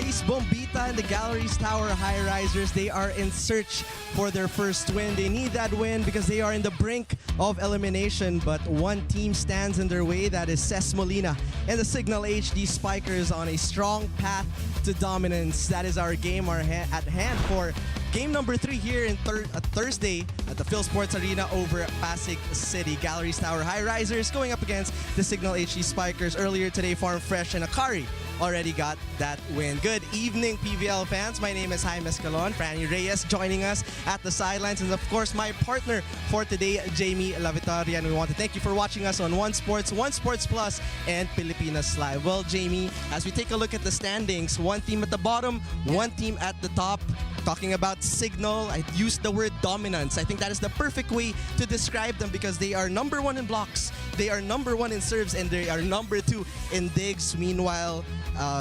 Race Bombita and the Galeries Tower Highrisers, they are in search for their first win. They need that win because they are in the brink of elimination, but one team stands in their way. That is Ces Molina and the Cignal HD Spikers on a strong path to dominance. That is our game at hand for game number 3 here in Thursday at the Phil Sports Arena over Pasig City. Galeries Tower Highrisers going up against the Cignal HD Spikers. Earlier today, Farm Fresh and Akari already got that win. Good evening, PVL fans. My name is Jaime Escalon. Franny Reyes joining us at the sidelines. And of course, my partner for today, Jamie Lavitoria. And we want to thank you for watching us on One Sports Plus, and Pilipinas Live. Well, Jamie, as we take a look at the standings, one team at the bottom, one team at the top. Talking about Cignal, I used the word dominance. I think that is the perfect way to describe them because they are number 1 in blocks, they are number 1 in serves, and they are number 2 in digs. Meanwhile,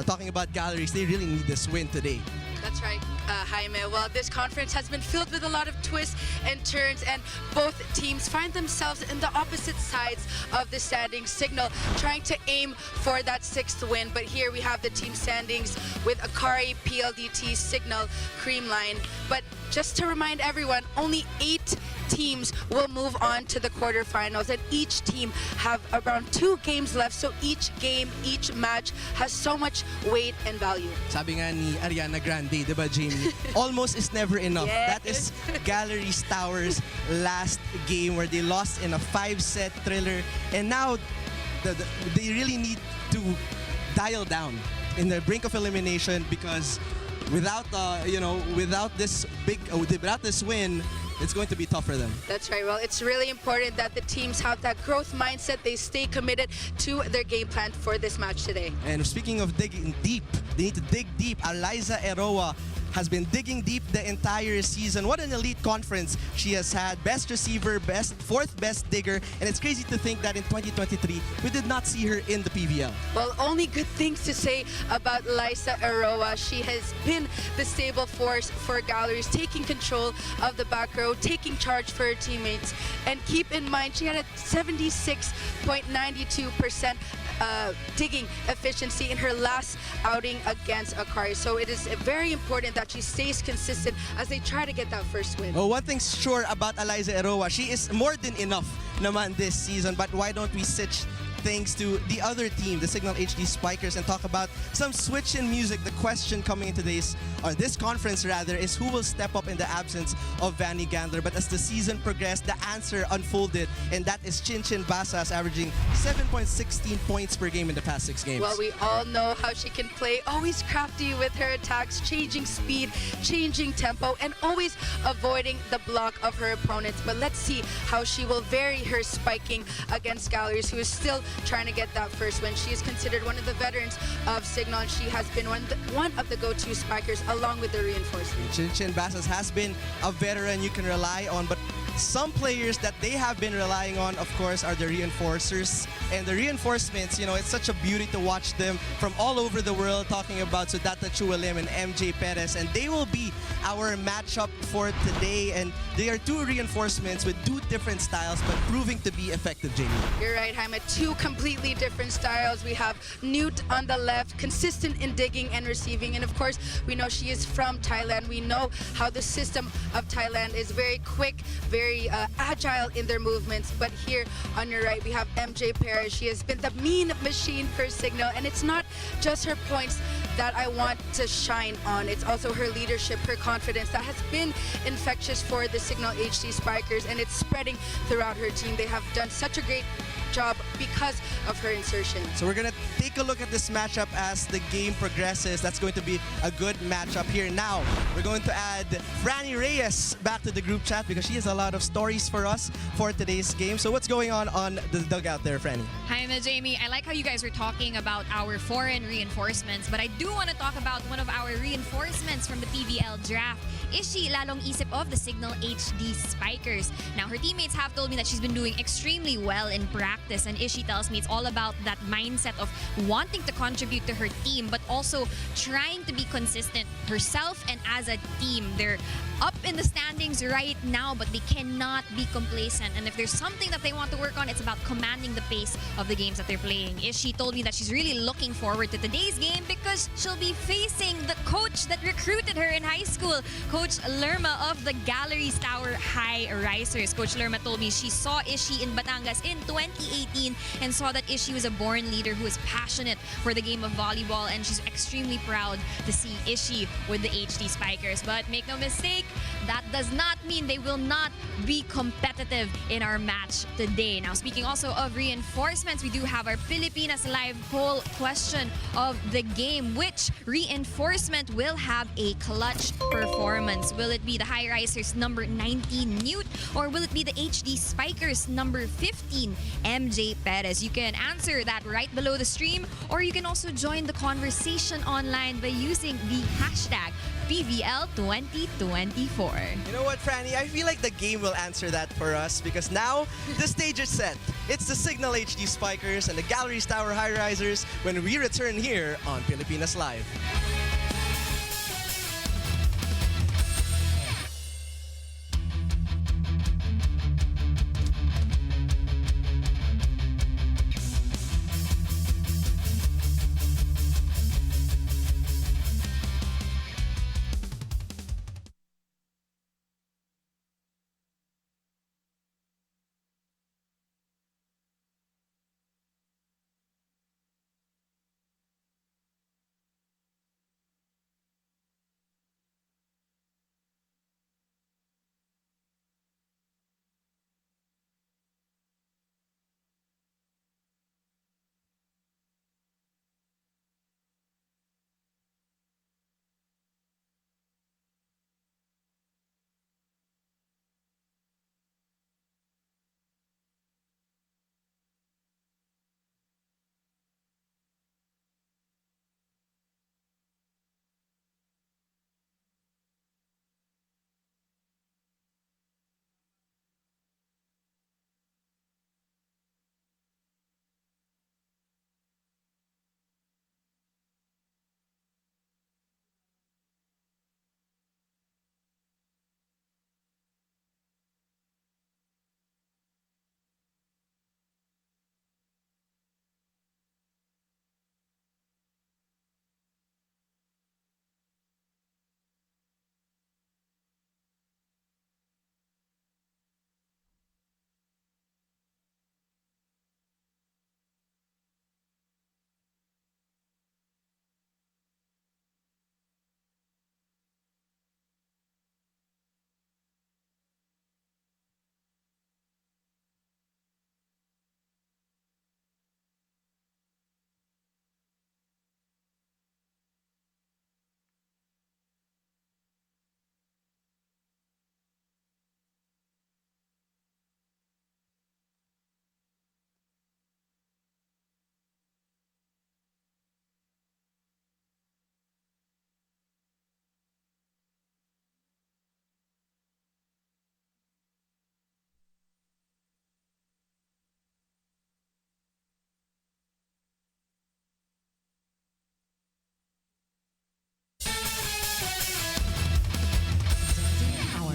talking about Galeries, they really need this win today. That's right, Jaime. Well, this conference has been filled with a lot of twists and turns, and both teams find themselves in the opposite sides of the standings. Cignal trying to aim for that 6th win, but here we have the team standings with Akari, PLDT, Cignal, Creamline. But just to remind everyone, only 8 teams will move on to the quarterfinals, and each team have around 2 games left, so each game, each match has so much weight and value. Sabi nga ni Ariana Grande, di ba, Jamie? Almost is never enough. Yes. That is Galeries Tower's last game where they lost in a 5-set thriller, and now they really need to dial down in the brink of elimination because without this win, it's going to be tough for them. That's right. Well, it's really important that the teams have that growth mindset. They stay committed to their game plan for this match today. And speaking of digging deep, they need to dig deep. Eliza Eroa has been digging deep the entire season. What an elite conference she has had. Best receiver, 4th best digger, and it's crazy to think that in 2023 we did not see her in the PVL. Well, only good things to say about Liza Eroa. She has been the stable force for Galeries, taking control of the back row, taking charge for her teammates. And keep in mind, she had a 76.92% digging efficiency in her last outing against Akari. So it is very important that she stays consistent as they try to get that first win. Well, one thing's sure about Eliza Eroa, she is more than enough naman this season. But why don't we switch things to the other team, the Cignal HD Spikers, and talk about some switch in music. The question coming into this conference rather is who will step up in the absence of Vanny Gandler. But as the season progressed, the answer unfolded, and that is Cincin Basas, averaging 7.16 points per game in the past 6 games. Well, we all know how she can play, always crafty with her attacks, changing speed, changing tempo, and always avoiding the block of her opponents. But let's see how she will vary her spiking against Galeries, who is still trying to get that first win. She is considered one of the veterans of Cignal, and she has been one of the go-to spikers along with the reinforcements. Cincin Basas has been a veteran you can rely on, but some players that they have been relying on, of course, are the reinforcers. And the reinforcements, it's such a beauty to watch them from all over the world, talking about Sudata Chualim and MJ Perez. And they will be our matchup for today. And they are 2 reinforcements with 2 different styles, but proving to be effective, Jamie. You're right, Jaime. 2 completely different styles. We have Newt on the left, consistent in digging and receiving. And of course, we know she is from Thailand. We know how the system of Thailand is very quick, very agile in their movements. But here on your right, we have MJ Perez. She has been the mean machine for Cignal, and it's not just her points that I want to shine on. It's also her leadership, her confidence that has been infectious for the Cignal HD Spikers, and it's spreading throughout her team. They have done such a great job because of her insertion. So we're going to take a look at this matchup as the game progresses. That's going to be a good matchup here. Now, we're going to add Franny Reyes back to the group chat because she has a lot of stories for us for today's game. So what's going on the dugout there, Franny? Hi, Jamie. I like how you guys were talking about our foreign reinforcements, but I do want to talk about one of our reinforcements from the PVL draft. Ishi lalong isip of the Cignal HD Spikers. Now, her teammates have told me that she's been doing extremely well in practice, and Ishi tells me it's all about that mindset of wanting to contribute to her team, but also trying to be consistent herself and as a team. They're up in the standings right now, but they cannot be complacent. And if there's something that they want to work on, it's about commanding the pace of the games that they're playing. Ishi told me that she's really looking forward to today's game because she'll be facing the coach that recruited her in high school, Coach Lerma of the Galeries Tower Highrisers. Coach Lerma told me she saw Ishi in Batangas in 2018 and saw that Ishi was a born leader who is passionate for the game of volleyball, and she's extremely proud to see Ishi with the HD Spikers. But make no mistake, that does not mean they will not be competitive in our match today. Now, speaking also of reinforcements, we do have our Pilipinas Live poll question of the game. Which reinforcement will have a clutch performance? Will it be the Highrisers number 19, Newt, or will it be the HD Spikers number 15, MJ Perez? You can answer that right below the stream, or you can also join the conversation online by using the hashtag PVL2024. You know what, Franny? I feel like the game will answer that for us because now the stage is set. It's the Cignal HD Spikers and the Galeries Tower Highrisers when we return here on Pilipinas Live.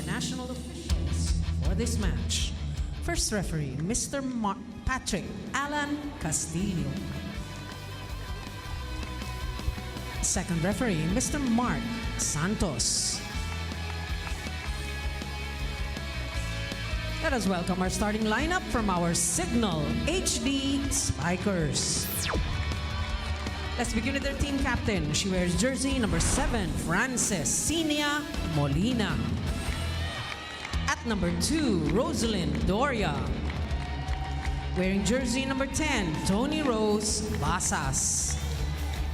National officials for this match. First referee, Mr. Patrick Alan Castillo. Second referee, Mr. Mark Santos. Let us welcome our starting lineup from our Cignal HD Spikers. Let's begin with their team captain. She wears jersey number 7, Frances Cinia Molina. At number 2, Rosalind Doria. Wearing jersey number 10, Tony Rose Basas.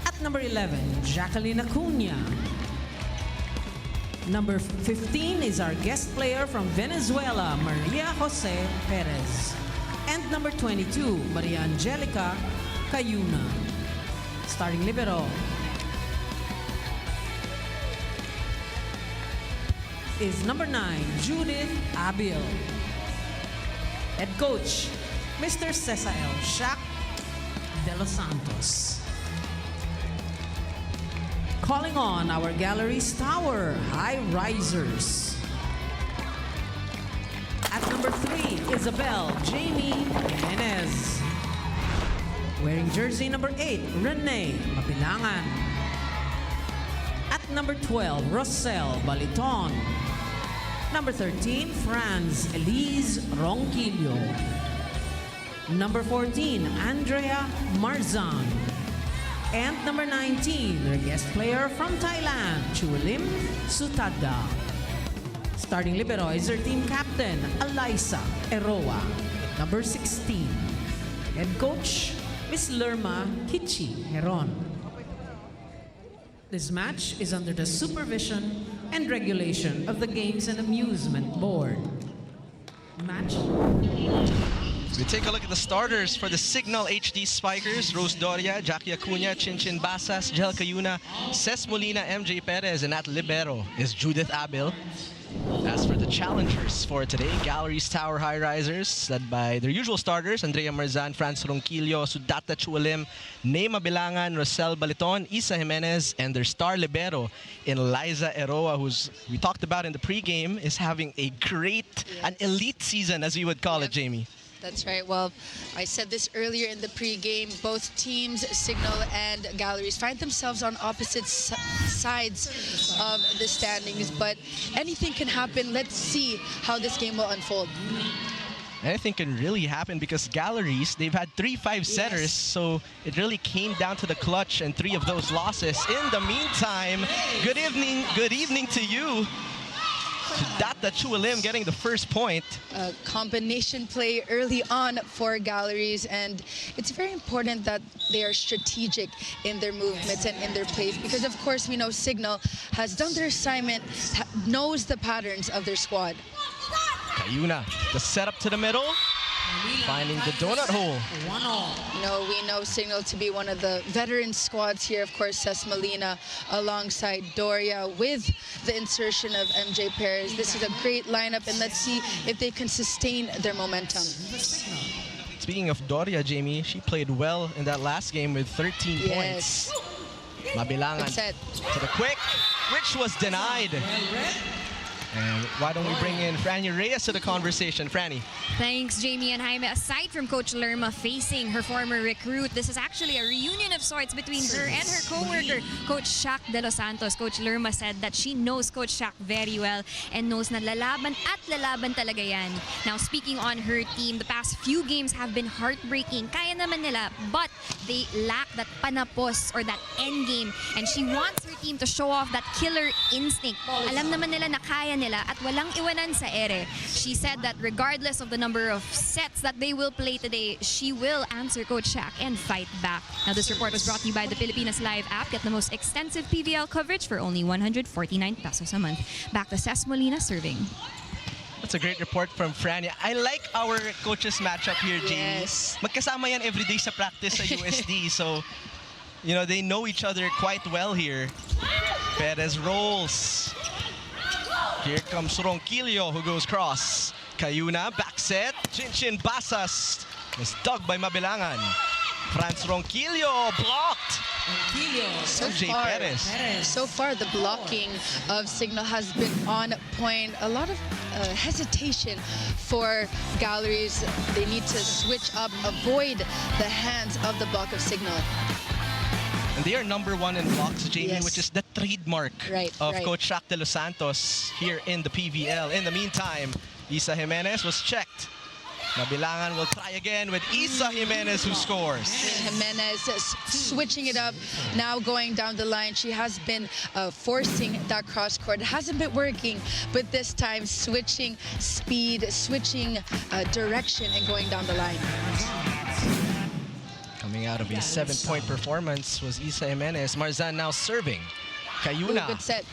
At number 11, Jacqueline Acuna. Number 15 is our guest player from Venezuela, Maria Jose Perez. And number 22, Maria Angelica Cayuna. Starting libero is number 9, Judith Abil. Head coach, Mr. Cesael Shaq de los Santos. Calling on our Galeries Tower Highrisers. Isabel Jamie Jimenez. Wearing jersey number 8, Renee Mabilangan. At number 12, Rosel Baliton. Number 13, Franz Elise Ronquillo. Number 14, Andrea Marzan. And number 19, their guest player from Thailand, Chulim Sutada. Starting libero is their team captain, Alyssa Eroa. Number 16, head coach, Miss Lerma Kichi Heron. This match is under the supervision and regulation of the Games and Amusement Board. Match. We take a look at the starters for the Cignal HD Spikers. Rose Doria, Jackie Acuña, Chinchin Basas, Jel Cayuna, Ces Molina, MJ Perez, and at libero is Judith Abil. As for the challengers for today, Galeries Tower Highrisers, led by their usual starters, Andrea Marzan, Franz Ronquillo, Sudata Chualim, Nema Bilangan, Rosel Baliton, Isa Jimenez, and their star libero in Liza Eroa, who's we talked about in the pregame, is having a great, an elite season, as we would call it, Jamie. That's right. Well, I said this earlier in the pregame. Both teams, Cignal and Galeries, find themselves on opposite sides of the standings, but anything can happen. Let's see how this game will unfold. Anything can really happen because Galeries, they've had 3 5-setters, so it really came down to the clutch and 3 of those losses. In the meantime, good evening to you. Data Chualim getting the first point. Combination play early on for Galeries, and it's very important that they are strategic in their movements and in their plays, because of course we know Cignal has done their assignment, knows the patterns of their squad. Cayuna, the setup to the middle, finding the donut hole. We know Cignal to be one of the veteran squads here. Of course, Ces Molina alongside Doria with the insertion of MJ Perez. This is a great lineup, and let's see if they can sustain their momentum. Speaking of Doria, Jamie, she played well in that last game with 13 points. Mabilangan to the quick, which was denied. And why don't we bring in Franny Reyes to the conversation? Franny. Thanks, Jamie and Jaime. Aside from Coach Lerma facing her former recruit, this is actually a reunion of sorts between her and her co-worker, Coach Shaq De Los Santos. Coach Lerma said that she knows Coach Shaq very well and knows na lalaban at lalaban talaga yan. Now, speaking on her team, the past few games have been heartbreaking. Kaya naman nila, but they lack that panapos or that end game. And she wants her team to show off that killer instinct. Alam naman nila na kaya nila at walang iwanan sa ere. She said that regardless of the number of sets that they will play today, she will answer Coach Shaq and fight back. Now, this report was brought to you by the Pilipinas Live app. Get the most extensive PVL coverage for only 149 pesos a month. Back to Ces Molina serving. That's a great report from Franny. I like our coaches matchup here, Jamie. Yes. Magkasama yan everyday sa practice sa USD, so you know they know each other quite well here. Perez rolls. Here comes Ronquillo, who goes cross. Cayuna, back set. Chinchin Basas was dug by Mabilangan. Franz Ronquillo blocked. So far, the blocking of Cignal has been on point. A lot of hesitation for Galeries. They need to switch up, avoid the hands of the block of Cignal. And they are #1 in blocks, Jamie, which is the trademark of Coach Shaq De Los Santos here in the PVL. In the meantime, Isa Jimenez was checked. Mabilangan will try again with Isa Jimenez, who scores. Jimenez switching it up, now going down the line. She has been forcing that cross court. It hasn't been working, but this time switching speed, switching direction, and going down the line. Coming out of a 7-point performance was Isa Jimenez. Marzan now serving. Cayuna. Good set.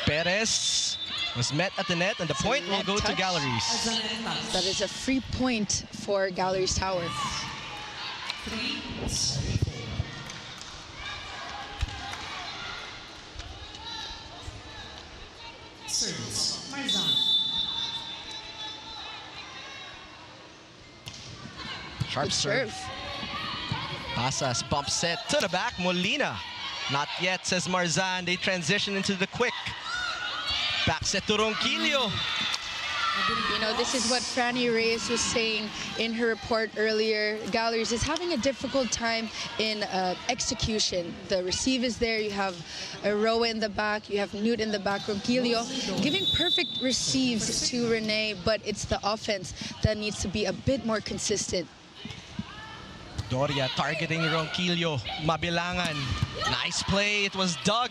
Perez was met at the net, and the point will go to Galeries. That is a free point for Galeries Tower. Sharp serve. Basas bump set to the back. Molina. Not yet, says Marzan. They transition into the quick. Back set to Ronquillo. You know, this is what Franny Reyes was saying in her report earlier. Galeries is having a difficult time in execution. The receive is there. You have Aroa in the back. You have Newt in the back. Ronquillo giving perfect receives to Renee, but it's the offense that needs to be a bit more consistent. Doria targeting Ronquillo. Mabilangan. Nice play. It was Doug.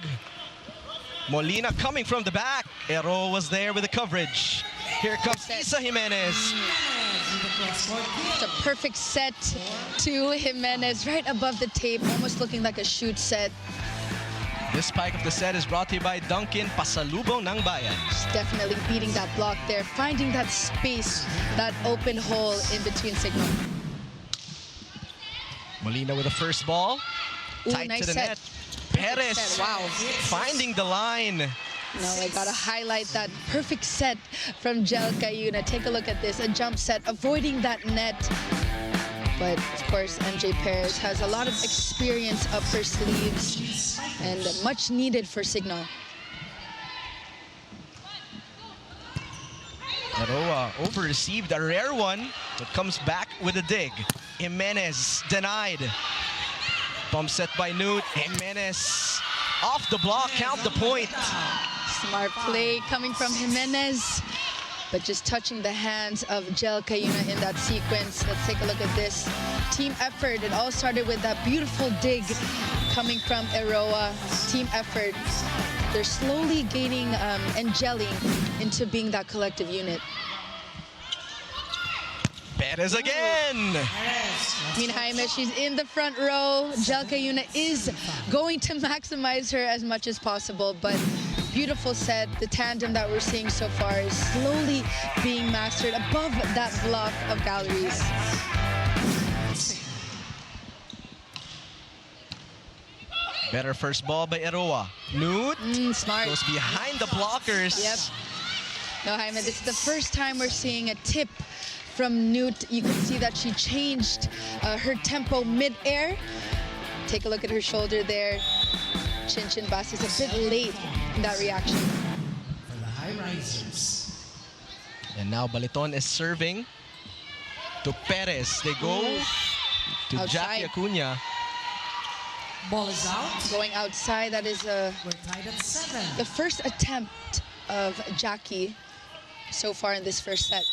Molina coming from the back. Ero was there with the coverage. Here comes Isa Jimenez. It's a perfect set to Jimenez right above the tape, almost looking like a shoot set. This spike of the set is brought to you by Duncan, pasalubong ng bayan. Just definitely beating that block there, finding that space, that open hole in between Cignal. Molina with the first ball. Ooh, Tight nice to the set. net. Perez, Set. Wow. finding the line. No, I gotta highlight that perfect set from Jel Cayuna. Take a look at this, a jump set, avoiding that net. But of course, MJ Perez has a lot of experience up her sleeves and much needed for Cignal. Aroa over-received, a rare one, but comes back with a dig. Jimenez denied. Bump set by Newt. Jimenez off the block, count the point. Smart play coming from Jimenez, but just touching the hands of Jel Cayuna in that sequence. Let's take a look at this. Team effort. It all started with that beautiful dig coming from Aroa. Team effort. They're slowly gaining and gelling into being that collective unit. Perez again. Min Jaime, she's in the front row. Jel Cayuna is going to maximize her as much as possible, but beautiful set. The tandem that we're seeing so far is slowly being mastered above that block of Galeries. Better first ball by Aroa. Newt Smart. goes behind the blockers. Yep. No, Jaime, this is the first time we're seeing a tip from Newt. You can see that she changed her tempo mid-air. Take a look at her shoulder there. Chin Bass is a bit late in that reaction. For the Highrisers. And now Baliton is serving to Perez. They go to Outside. Jackie Acuna. Ball is out. Going outside, that is We're tied at 7. the first attempt of Jackie so far in this first set.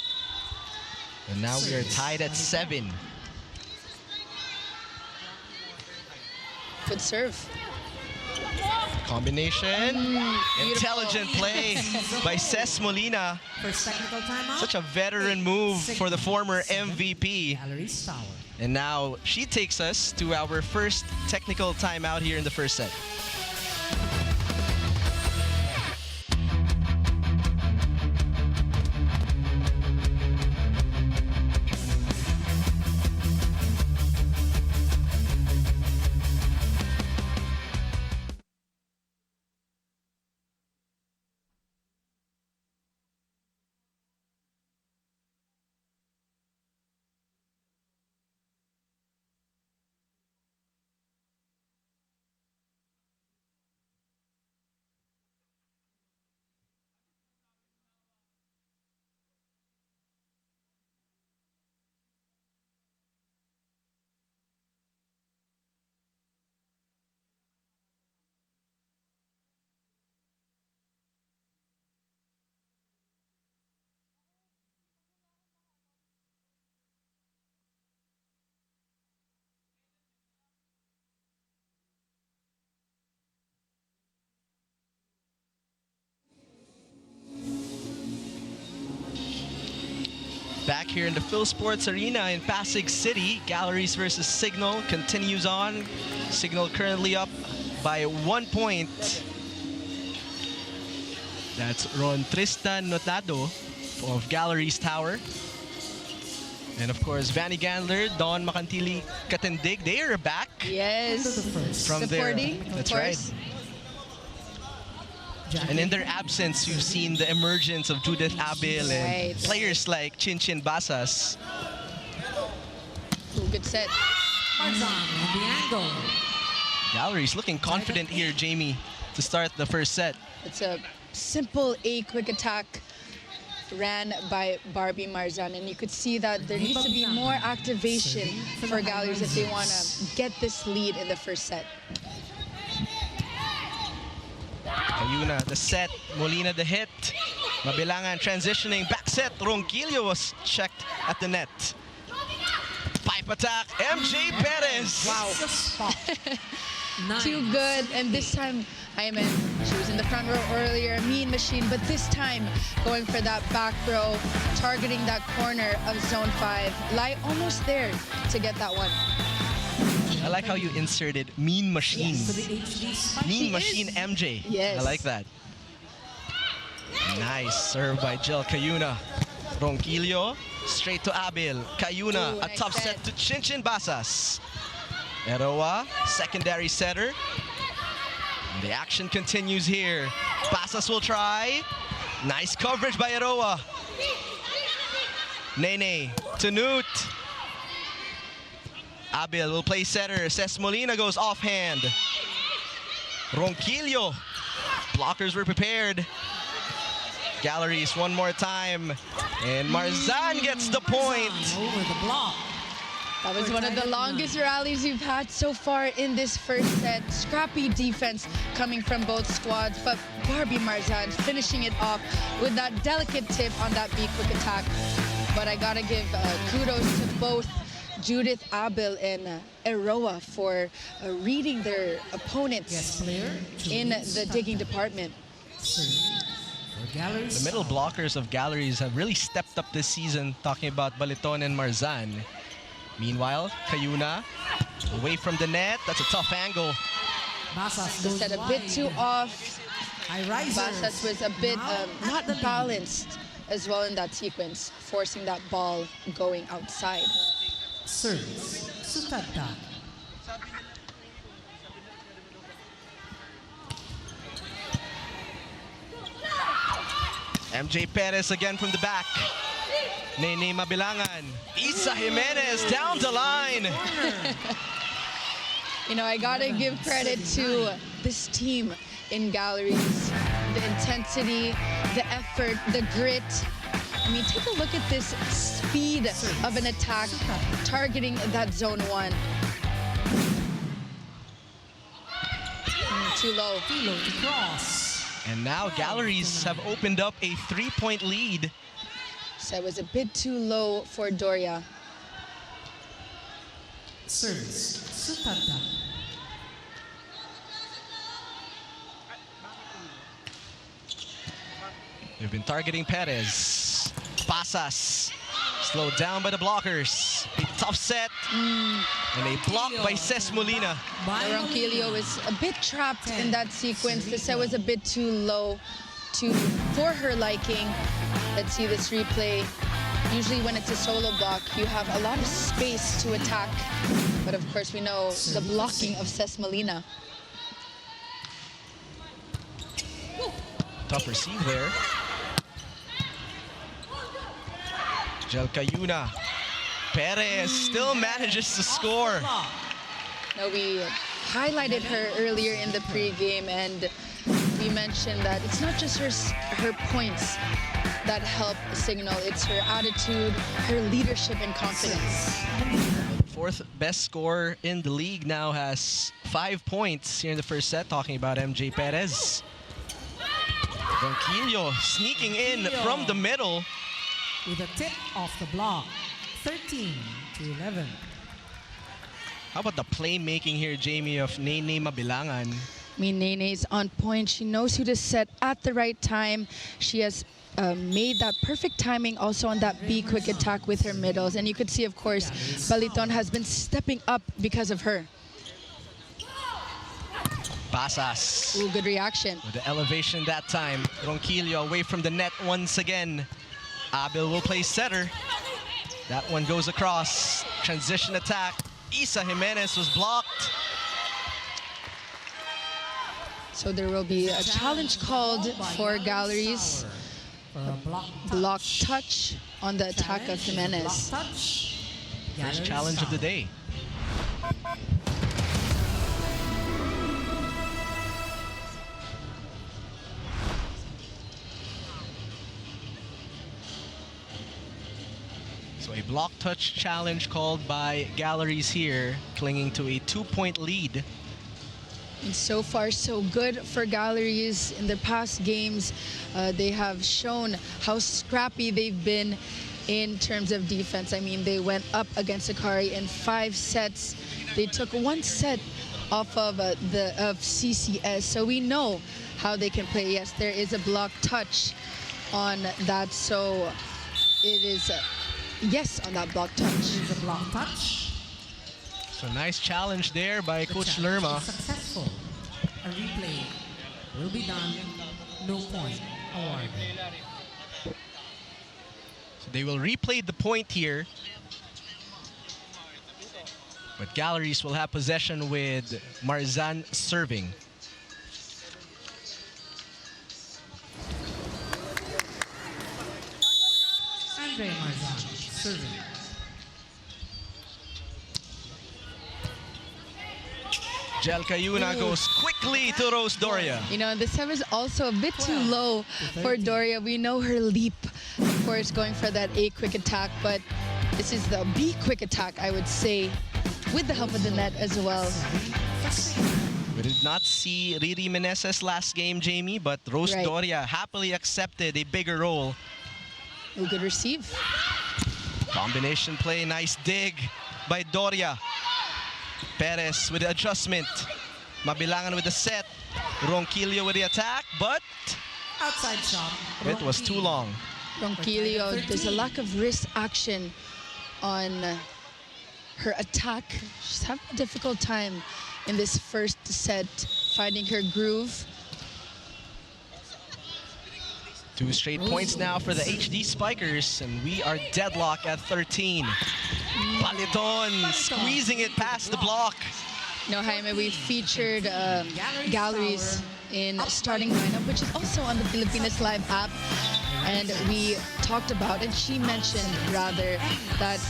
And now we are tied at 7. Good serve. Combination. Intelligent play by Ces Molina. First technical timeout. Such a veteran move for the former MVP. Galeries Tower. And now she takes us to our first technical timeout here in the first set. Back here in the Phil Sports Arena in Pasig City, Galeries versus Cignal continues on. Cignal currently up by 1 point. That's Ron Tristan Notado of Galeries Tower. And of course, Vanny Gandler, Don Macantili Katendig, they are back Yes. from their... Supporting, of That's course. right. And in their absence, you've seen the emergence of Judith Abil and Right. players like Chin Basas. Ooh, good set. Marzan on the angle. Galleries looking confident here, Jamie, to start the first set. It's a simple A quick attack ran by Barbie Marzan, and you could see that there needs to be more activation for Galeries if they want to get this lead in the first set. Ayuna, the set. Molina, the hit. Mabilangan transitioning. Back set. Ronquillo was checked at the net. Pipe attack. MJ Perez. Wow. Nice. Too good. And this time, she was in the front row earlier, mean machine, but this time going for that back row, targeting that corner of zone 5. Lai almost there to get that one. I like how you inserted mean machine. To the HD Spikers. Mean machine MJ. Yes. I like that. Nice serve by Jel Cayuna. Ronquillo straight to Abil. Cayuna, Ooh, a nice tough set to Chinchin Basas. Eroa, secondary setter. And the action continues here. Basas will try. Nice coverage by Eroa. Nene to Newt. Abil will play setter. Ces Molina goes offhand. Ronquillo. Blockers were prepared. Galeries one more time. And Marzan gets the point. Over the block. That was one of the longest rallies we've had so far in this first set. Scrappy defense coming from both squads, but Barbie Marzan finishing it off with that delicate tip on that B-quick attack. But I gotta give kudos to both Judith Abil and Eroa for reading their opponents in the digging department. The middle blockers of Galeries have really stepped up this season, talking about Baliton and Marzan. Meanwhile, Cayuna away from the net. That's a tough angle. Basas Set a bit too off. Basas was a bit not balanced as well in that sequence, forcing that ball going outside. Serves Sutata. MJ Perez again from the back. Nene Mabilangan. Isa Jimenez down the line. You know, I gotta give credit to this team in Galeries. The intensity, the effort, the grit. I mean, take a look at this speed of an attack targeting that zone 1. Too low. Too low to cross. And now Galeries have opened up a 3-point lead. So it was a bit too low for Doria. Serves Sutata. They've been targeting Perez. Basas slowed down by the blockers. A tough set. And a block by Ces Molina. Ronquillo was a bit trapped in that sequence. The set was a bit too low for her liking. Let's see this replay. Usually when it's a solo block, you have a lot of space to attack. But of course, we know the blocking of Ces Molina. Tough receive there. Jel Cayuna. Perez still manages to score. Now, we highlighted her earlier in the pregame, and we mentioned that it's not just her points that help Cignal, it's her attitude, her leadership and confidence. Fourth best scorer in the league now has 5 points here in the first set, talking about MJ Perez. Ronquillo sneaking in from the middle. With a tip off the block. 13-11. How about the playmaking here, Jamie, of Nene Mabilangan? I mean, Nene is on point. She knows who to set at the right time. She has made that perfect timing also on that B quick attack with her middles. And you could see, of course, Baliton has been stepping up because of her. Basas. Ooh, good reaction. With the elevation that time. Ronquillo away from the net once again. Abil will play setter. That one goes across. Transition attack. Isa Jimenez was blocked. So there will be a challenge called for Galeries. Block touch on the attack of Jimenez. First challenge of the day. So a block touch challenge called by Galeries here, clinging to a 2-point lead. And so far, so good for Galeries. In their past games, they have shown how scrappy they've been in terms of defense. I mean, they went up against Akari in 5 sets. They took 1 set off of CCS, so we know how they can play. Yes, there is a block touch on that, so it is yes on that block touch. It is a block touch. So nice challenge there by The Coach challenge Lerma. is successful. A replay will be done. No point awarded. So they will replay the point here. But Galeries will have possession with Marzan serving. Andre Marzan serving. Jel Cayuna goes quickly to Rose Doria. You know, the serve is also a bit too low for Doria. We know her leap, of course, going for that A quick attack, but this is the B quick attack, I would say, with the help of the net as well. We did not see Riri Meneses last game, Jamie, but Rose Right. Doria happily accepted a bigger role. Who could receive? Combination play, nice dig by Doria. Perez with the adjustment. Mabilangan with the set. Ronquillo with the attack, but Outside shot. it was too long. Ronquillo, there's a lack of wrist action on her attack. She's having a difficult time in this first set, finding her groove. 2 straight points now for the HD Spikers, and we are deadlock at 13. Baliton squeezing it past the block. You know, Jaime, we featured Galeries in starting lineup, which is also on the Filipinas Live app. And we talked about, and she mentioned rather, that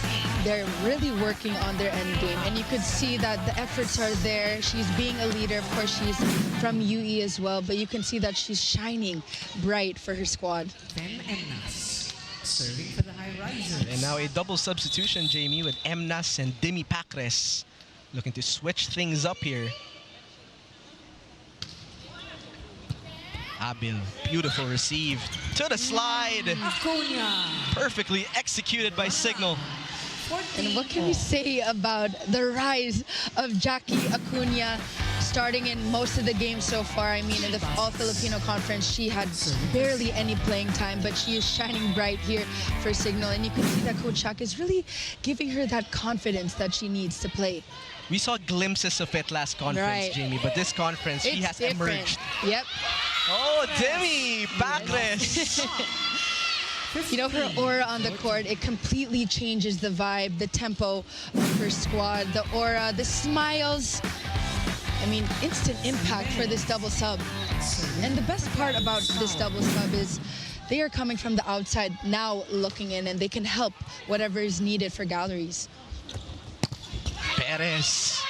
they're really working on their end game. And you could see that the efforts are there. She's being a leader. Of course, she's from UE as well, but you can see that she's shining bright for her squad. Ben Emnas serving for the Highrisers. And now a double substitution, Jamie, with Emnas and Demi Pacres looking to switch things up here. Abil, beautiful receive to the slide. Acuna. Perfectly executed by Cignal. And what can we say about the rise of Jackie Acuna starting in most of the games so far? I mean, in the All-Filipino Conference, she had barely any playing time, but she is shining bright here for Cignal. And you can see that Coach Shaq is really giving her that confidence that she needs to play. We saw glimpses of it last conference, Right. Jamie, but this conference, she has different. emerged. Yep. Oh, Demi Pacres. You know, her aura on the court, it completely changes the vibe, the tempo of her squad, the aura, the smiles. I mean, instant impact for this double sub. And the best part about this double sub is they are coming from the outside now looking in, and they can help whatever is needed for Galeries. Perez.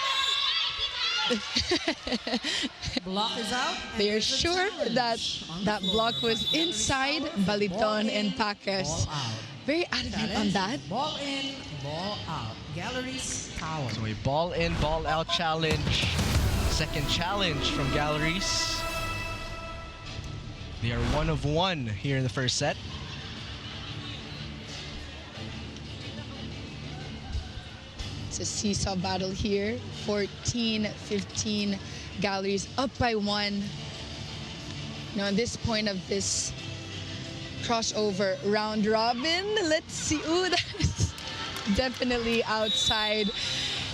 Block is out. They are sure that that block was inside Baliton and Pacres. Ball out. Very adamant on that. Ball in, ball out. Galeries Tower. So a ball in, ball out challenge. Second challenge from Galeries. They are 1 of 1 here in the first set. It's a seesaw battle here. 14-15, Galeries up by 1. Now, at this point of this crossover round robin, let's see. Ooh, that is definitely outside.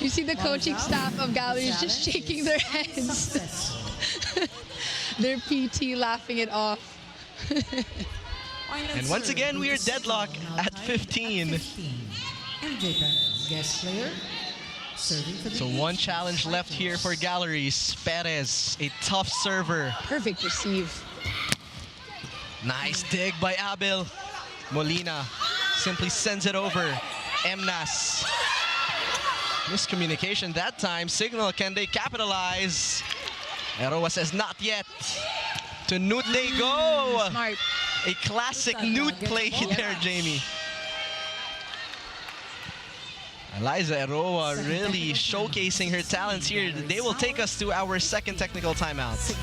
You see the coaching staff of Galeries just shaking their heads. Successful. Their PT laughing it off. And once again, we are deadlock at 15. MJ Perez, guest player, serving for the So 1 challenge left here for Galeries. Perez, a tough server. Perfect receive. Nice dig by Abil. Molina simply sends it over. Emnas. Miscommunication that time. Cignal, can they capitalize? Eroa says not yet. To Newt they go. Smart. A classic Newt play there, Jamie. Eliza Eroa really showcasing her talents here. They will take us to our second technical timeout.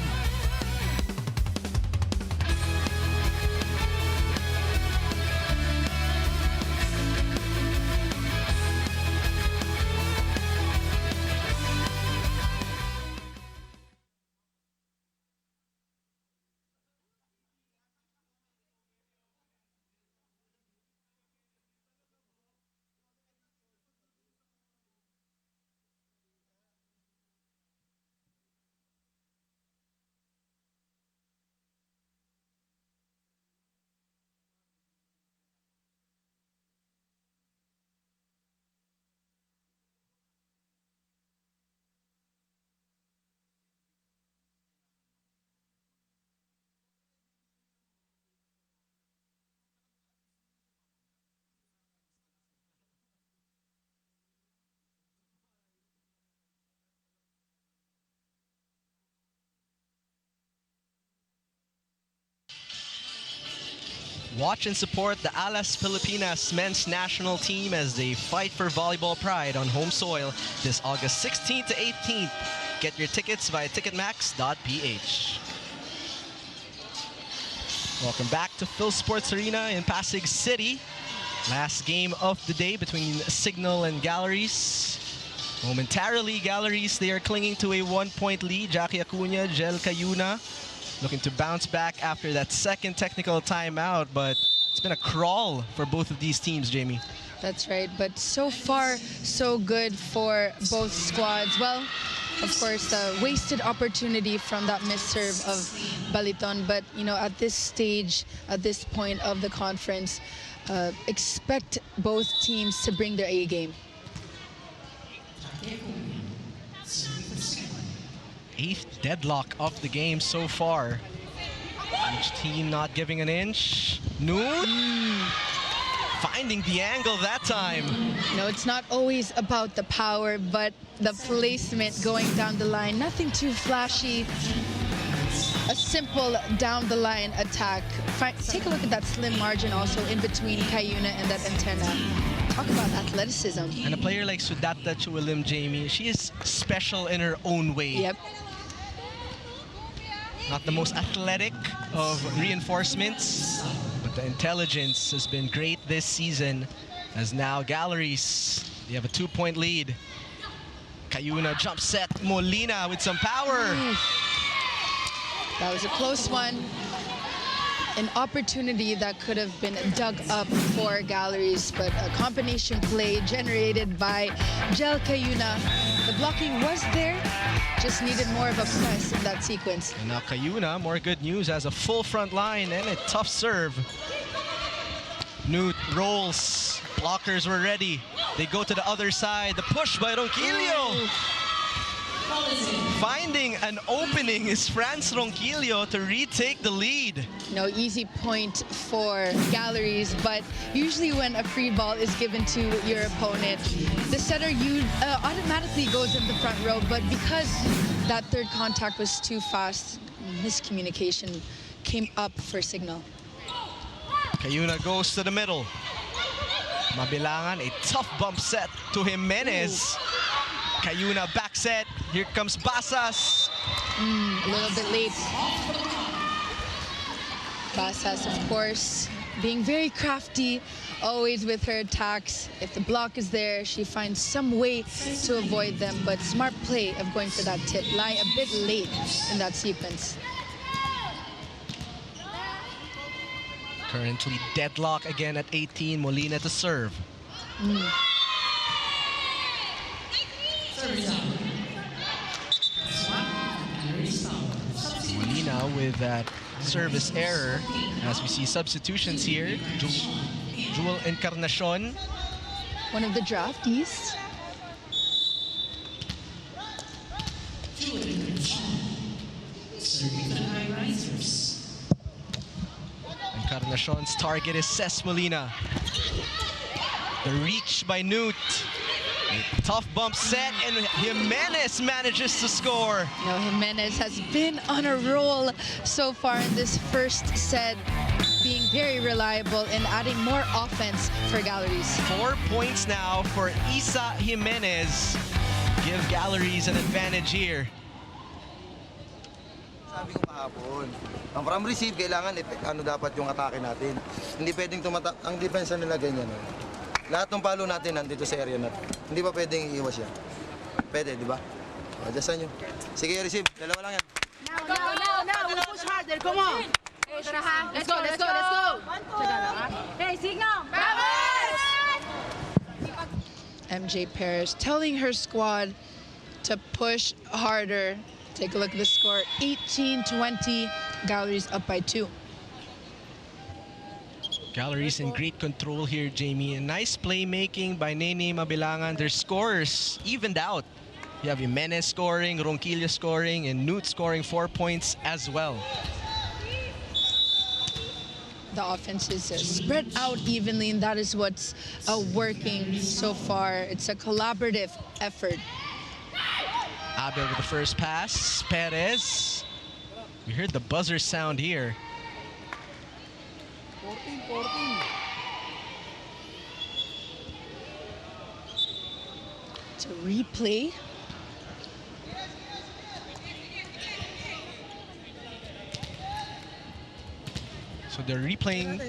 Watch and support the Alas Pilipinas men's national team as they fight for volleyball pride on home soil this August 16th to 18th. Get your tickets via ticketmax.ph. Welcome back to Phil Sports Arena in Pasig City. Last game of the day between Cignal and Galeries. Momentarily, Galeries, they are clinging to a 1-point lead. Jackie Acuna, Jel Cayuna looking to bounce back after that second technical timeout, but it's been a crawl for both of these teams, Jamie. That's right, but so far, so good for both squads. Well, of course, the wasted opportunity from that missed serve of Baliton, but, you know, at this stage, at this point of the conference, expect both teams to bring their A game. 8th deadlock of the game so far. Each team not giving an inch. Noot finding the angle that time. No, it's not always about the power, but the placement going down the line. Nothing too flashy. A simple down the line attack. Take a look at that slim margin also in between Cayuna and that antenna. Talk about athleticism. And a player like Sudatta Chuilim, Jamie, she is special in her own way. Yep. Not the most athletic of reinforcements, but the intelligence has been great this season. As now Galeries, they have a 2-point lead. Cayuna jump set, Molina with some power. That was a close one. An opportunity that could have been dug up for Galeries, but a combination play generated by Jel Cayuna. The blocking was there, just needed more of a press in that sequence. And now Cayuna, more good news, has a full front line and a tough serve. Newt rolls, blockers were ready. They go to the other side, the push by Ronquillo. Finding an opening is Franz Ronquillo to retake the lead. No easy point for Galeries, but usually when a free ball is given to your opponent, the setter automatically goes in the front row, but because that third contact was too fast, miscommunication came up for Cignal. Cayuna goes to the middle. Mabilangan, a tough bump set to Jimenez. Cayuna back set. Here comes Basas. A little bit late. Basas, of course, being very crafty, always with her attacks. If the block is there, she finds some way to avoid them. But smart play of going for that tip. Lie a bit late in that sequence. Currently deadlock again at 18. Molina to serve. Molina with that service error. As we see substitutions here. Jewel Encarnacion. One of the draftees. Encarnacion's target is Ces Molina. The reach by Newt. A tough bump set, and Jimenez manages to score. No, Jimenez has been on a roll so far in this first set, being very reliable and adding more offense for Galeries. 4 points now for Isa Jimenez. Give Galeries an advantage here. Sabi ko kahapon, ang from receive, kailangan ano dapat yung atake natin. Hindi pwedeng ang depensa nila ganyan. Lahat ng palo natin nandito sa area natin. Hindi pa pwedeng iiwas yan. Pwede, di ba? Adjustan nyo. Sige, receive. Dalawa lang yan. Now. We push harder. Come on. Let's go. Hey, Cignal. MJ Perez telling her squad to push harder. Take a look at the score, 18-20, Galeries up by 2. Galeries in great control here, Jamie. A nice playmaking by Nene Mabilangan. Their scores evened out. You have Jimenez scoring, Ronquillo scoring, and Newt scoring 4 points as well. The offense is spread out evenly, and that is what's working so far. It's a collaborative effort. Abel with the first pass. Perez. We heard the buzzer sound here. 14. To replay. So they're replaying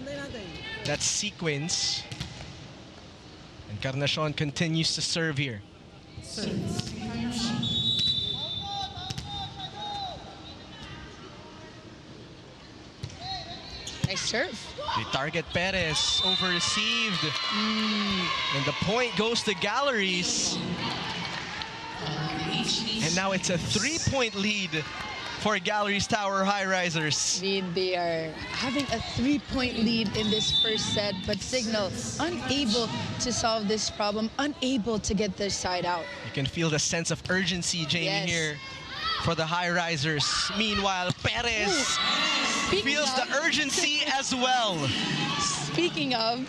that sequence. Encarnacion continues to serve here. Nice serve. They target Perez, over-received. And the point goes to Galeries. And now it's a 3-point lead for Galeries Tower Highrisers. I mean, they are having a 3-point lead in this first set, but Cignal unable to solve this problem, unable to get their side out. You can feel the sense of urgency, Jamie, here for the Highrisers. Meanwhile, Perez feels the urgency as well. Speaking of,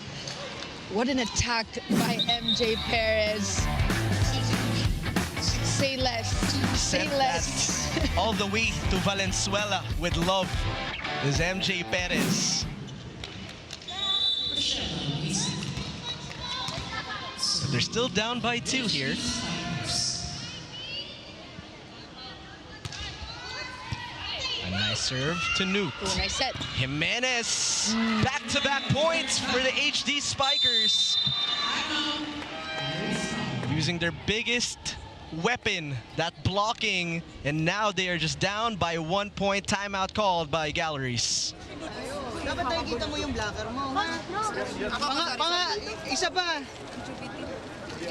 what an attack by MJ Perez. Say less. Say less. All the way to Valenzuela with love is MJ Perez. They're still down by 2 here. A nice serve to Newt. Ooh, nice set. Jimenez, back-to-back points for the HD Spikers. Using their biggest weapon, that blocking, and now they are just down by 1 point. Timeout called by Galeries. Dapat nakikita mo yung blocker mo.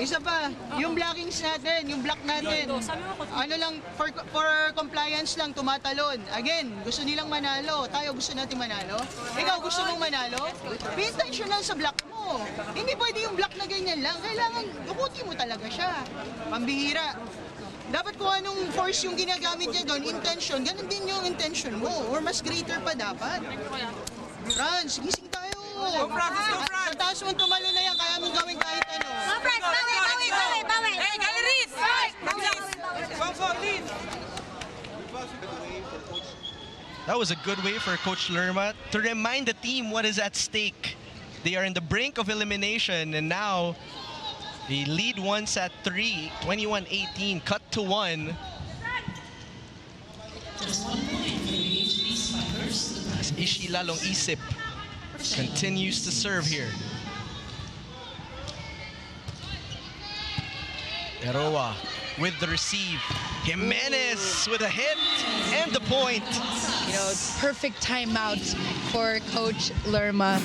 Isa pa, yung blockings natin, yung block natin. Ano lang, for compliance lang, tumatalon. Again, gusto nilang manalo. Tayo gusto natin manalo. Ikaw gusto mong manalo? Be intentional sa block mo. Hindi pwede yung block na ganyan lang. Kailangan, uputi mo talaga siya. Pambihira. Dapat kung anong force yung ginagamit niya doon, intention, ganun din yung intention mo. Or mas greater pa dapat. Franz, gising tayo. Go Franz, let's go Franz. Sa taas mong tumalo na yan, kaya mong gawin kahit ano. Go Franz, bawi. Hey, Galeries! Go for lead! That was a good way for Coach Lerma to remind the team what is at stake. They are in the brink of elimination, and now they lead once at 3, 21-18, cut to 1. As Ishi Lalong Isip continues to serve here. Eroa with the receive. Jimenez with a hit and the point. You know, perfect timeout for Coach Lerma.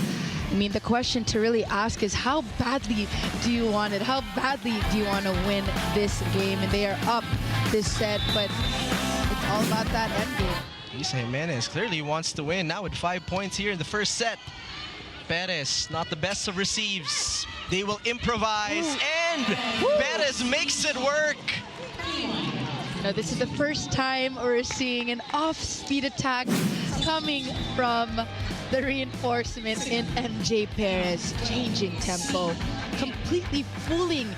I mean, the question to really ask is how badly do you want it? How badly do you want to win this game? And they are up this set, but it's all about that end game. Isa Jimenez clearly wants to win now with 5 points here in the first set. Perez, not the best of receives. They will improvise, and Perez makes it work. Now, this is the first time we're seeing an off-speed attack coming from the reinforcement in MJ Perez, changing tempo, completely fooling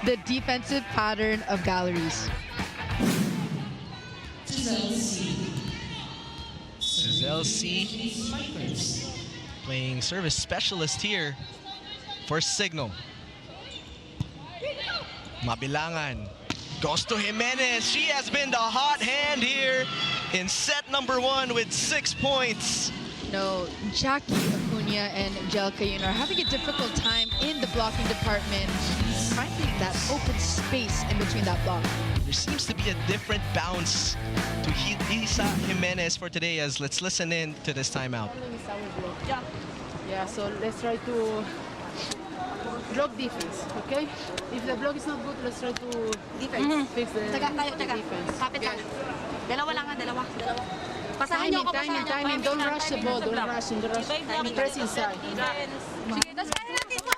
the defensive pattern of Galeries. Zelsi playing service specialist here for Cignal. Mabilangan goes to Jimenez. She has been the hot hand here in set number 1 with 6 points. No, Jackie Acuna and Jelka are having a difficult time in the blocking department, finding that open space in between that block. There seems to be a different bounce to Isa Jimenez for today, as let's listen in to this timeout. Yeah, so let's try to block defense, okay? If the block is not good, let's try to fix the defense. Kapit ka. Dalawa lang, dalawa. Pasahan niyo Timing, ako, timing. Don't rush the ball. Don't rush. Press inside. Sige, tapos kaya natin ito.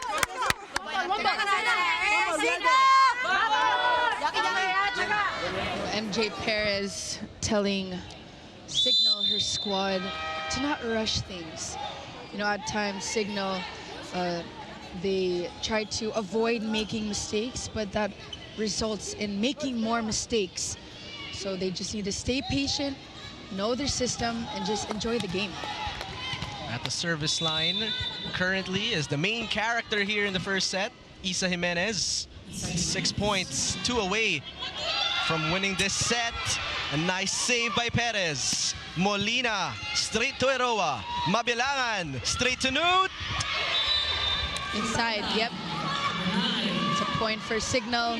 MJ Perez telling Cignal, her squad, to not rush things. You know, at times Cignal, they try to avoid making mistakes, but that results in making more mistakes. So they just need to stay patient, know their system, and just enjoy the game. At the service line currently is the main character here in the first set, Isa Jimenez. 6 points, 2 away from winning this set. A nice save by Perez. Molina, straight to Eroa. Mabilangan, straight to Newt. Inside, yep. It's a point for Cignal.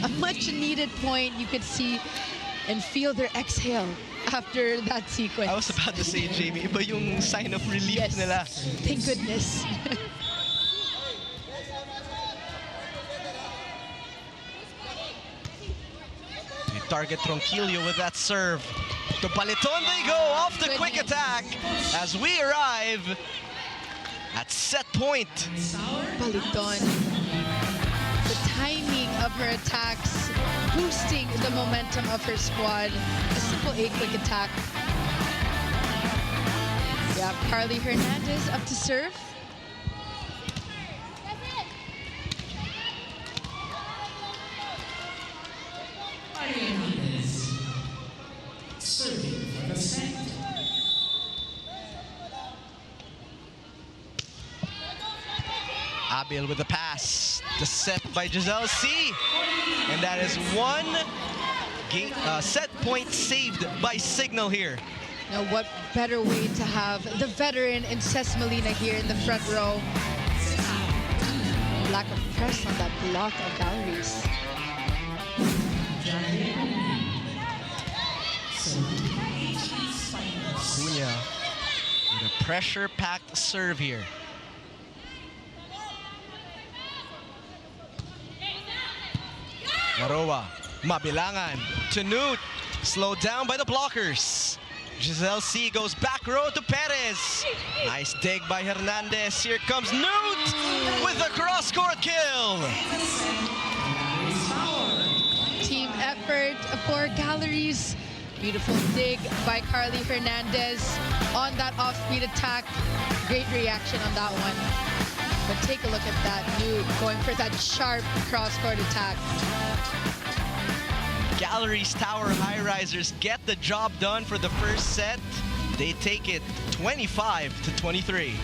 A much needed point. You could see and feel their exhale after that sequence. I was about to say, Jamie, iba yung sign of relief Yes. nila. Thank goodness. They target Tronquillo with that serve. To Paliton they go off the quick attack as we arrive at set point. Paliton. The timing of her attacks, boosting the momentum of her squad. A simple A quick attack. Yeah, Carly Hernandez up to serve. Abil with the pass. The set by Giselle C. And that is one set point saved by Cignal here. Now, what better way to have the veteran in Ces Molina here in the front row. Lack of press on that block of Galeries. Cunha with a pressure-packed serve here. Naroa, Mabilangan to Newt, slowed down by the blockers. Giselle C goes back row to Perez. Nice dig by Hernandez. Here comes Newt with a cross-court kill. Team effort for Galeries. Beautiful dig by Carly Hernandez on that off-speed attack. Great reaction on that one. But take a look at that, Newt going for that sharp cross-court attack. Galeries Tower Highrisers get the job done for the first set. They take it 25-23.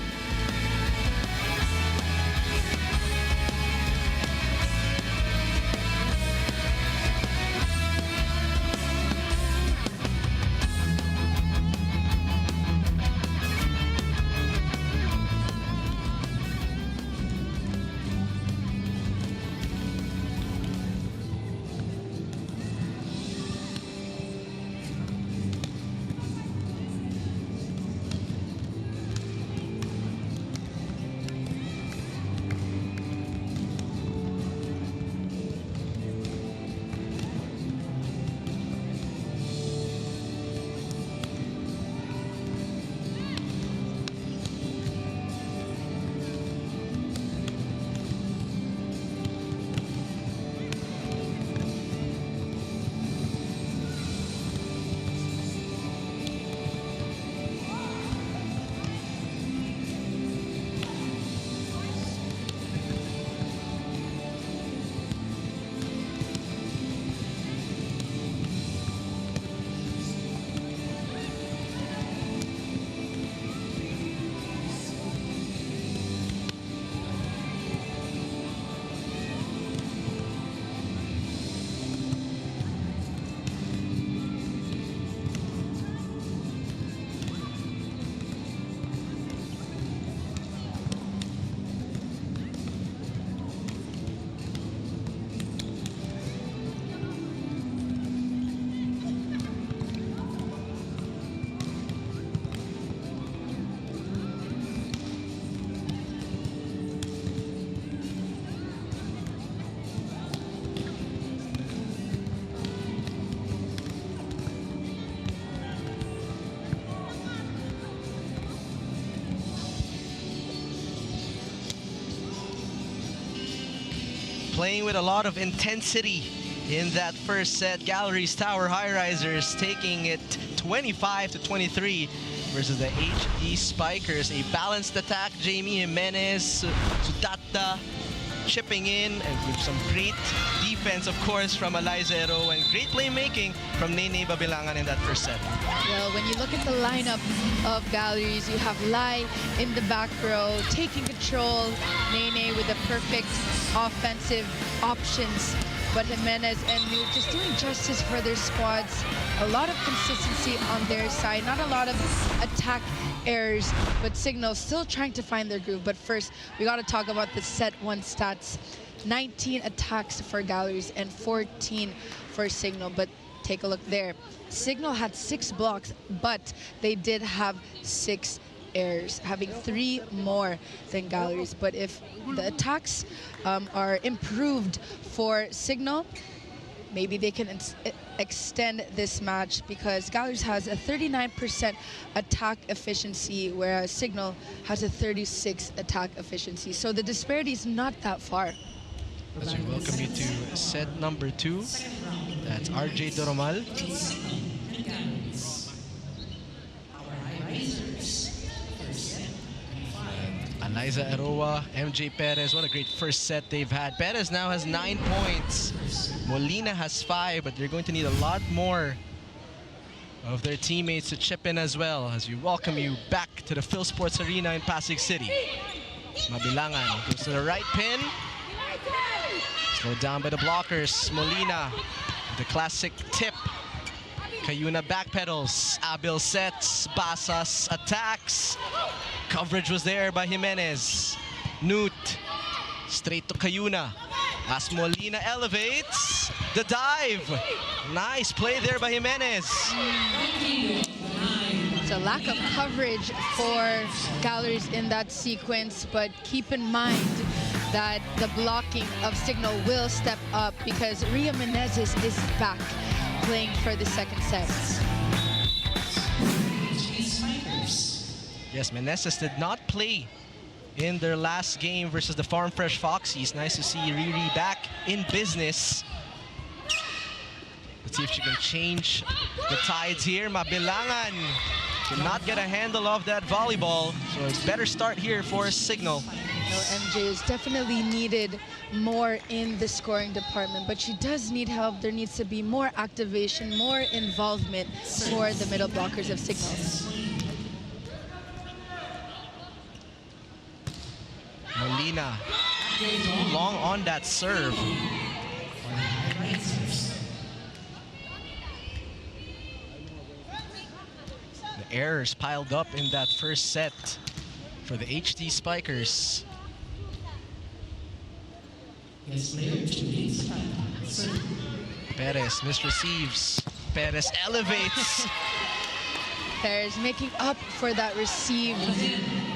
playing with a lot of intensity in that first set. Galeries Tower Highrisers taking it 25-23 versus the HD Spikers. A balanced attack. Jamie Jimenez, Sudata chipping in, and with some great defense, of course, from Eliza Ero, and great playmaking from Nene Babilangan in that first set. Well, when you look at the lineup of Galleries, you have Lai in the back row, taking control, Nene with the perfect offensive options, but Jimenez and Nuke just doing justice for their squads. A lot of consistency on their side, not a lot of attack errors, but Cignal still trying to find their groove. But first, we got to talk about the set one stats. 19 attacks for Galleries and 14 for Cignal, but take a look there. Cignal had 6 blocks, but they did have 6 errors, having 3 more than Galleries. But if the attacks are improved for Cignal, maybe they can extend this match, because Galeries has a 39% attack efficiency, whereas Cignal has a 36 attack efficiency. So the disparity is not that far. As we welcome you to set number 2. That's RJ Doromal. Eliza Aroa, MJ Perez, what a great first set they've had. Perez now has 9 points. Molina has 5, but they're going to need a lot more of their teammates to chip in as well, as we welcome you back to the Phil Sports Arena in Pasig City. Mabilangan goes to the right pin. Slowed down by the blockers. Molina, the classic tip. Cayuna backpedals. Abil sets. Basas attacks. Coverage was there by Jimenez. Newt straight to Cayuna. As Molina elevates, the dive. Nice play there by Jimenez. It's a lack of coverage for Galleries in that sequence, but keep in mind that the blocking of Cignal will step up, because Ria Menezes is back playing for the second set. Yes, Menezes did not play in their last game versus the Farm Fresh Foxies. Nice to see Riri back in business. Let's see if she can change the tides here. Mabilangan cannot get a handle of that volleyball, so it's better start here for Cignal. MJ is definitely needed more in the scoring department, but she does need help. There needs to be more activation, more involvement for the middle blockers of Cignal. Molina, too long on that serve. The errors piled up in that first set for the HD Spikers. Perez misreceives. Perez elevates. Perez making up for that receive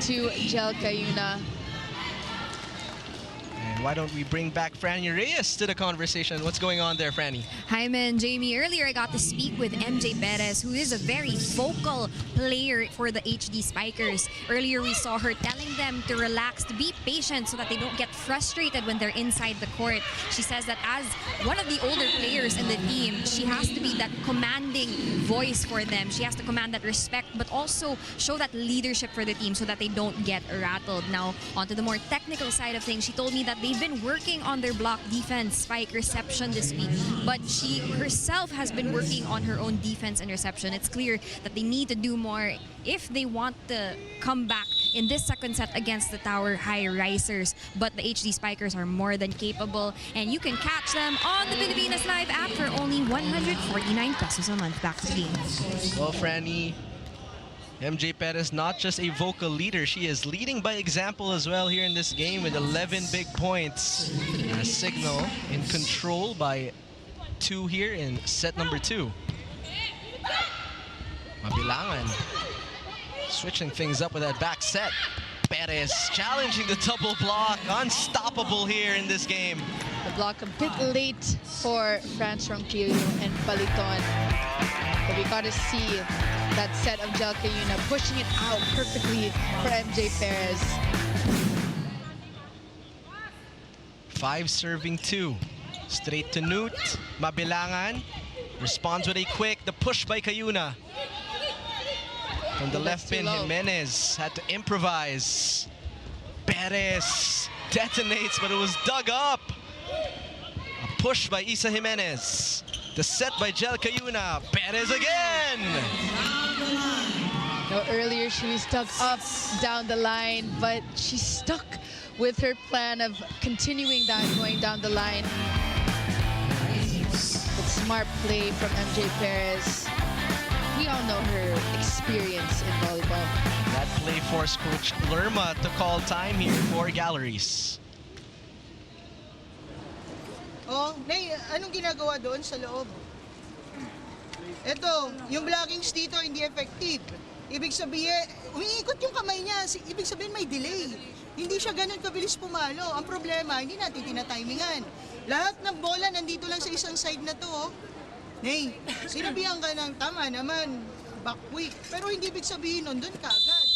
to Jel Cayuna. And why don't we bring back Franny Reyes to the conversation? What's going on there, Franny? Hi, man, Jamie. Earlier, I got to speak with MJ Perez, who is a very vocal player for the HD Spikers. Earlier, we saw her telling them to relax, to be patient so that they don't get frustrated when they're inside the court. She says that as one of the older players in the team, she has to be that commanding voice for them. She has to command that respect, but also show that leadership for the team so that they don't get rattled. Now, onto the more technical side of things, she told me that they've been working on their block defense, spike reception this week, but she herself has been working on her own defense and reception. It's clear that they need to do more if they want to come back in this second set against the Tower Highrisers. But the HD Spikers are more than capable, and you can catch them on the Pilipinas Live app for only 149 pesos a month. Back to the game. Well, Franny, MJ Perez, not just a vocal leader, she is leading by example as well here in this game with 11 big points. Cignal in control by 2 here in set number 2. Mabilangan switching things up with that back set. Perez challenging the double block, unstoppable here in this game. The block a bit late for France Ronquillo and Paliton. But we got to see that set of Jel Cayuna pushing it out perfectly for MJ Perez. 5 serving 2. Straight to Newt. Mabilangan responds with a quick. The push by Cayuna. From the left pin, Jimenez had to improvise. Perez detonates, but it was dug up. A push by Isa Jimenez. The set by Jel Cayuna. Perez again. No, earlier she was dug up down the line, but she's stuck with her plan of continuing that going down the line. But smart play from MJ Perez. We all know her experience in volleyball. That play forced Coach Lerma to call time here for Galeries. Oh, Nay, anong ginagawa doon sa loob? Ito, yung blockings dito hindi effective. Ibig sabihin, umiikot yung kamay niya. Ibig sabihin may delay. Hindi siya ganun kabilis pumalo. Ang problema, hindi natin tinatimingan. Lahat ng bola nandito lang sa isang side na to. Oh. Nay, sinabihan ka ng tama naman, back quick. Pero hindi ibig sabihin nun, doon ka agad.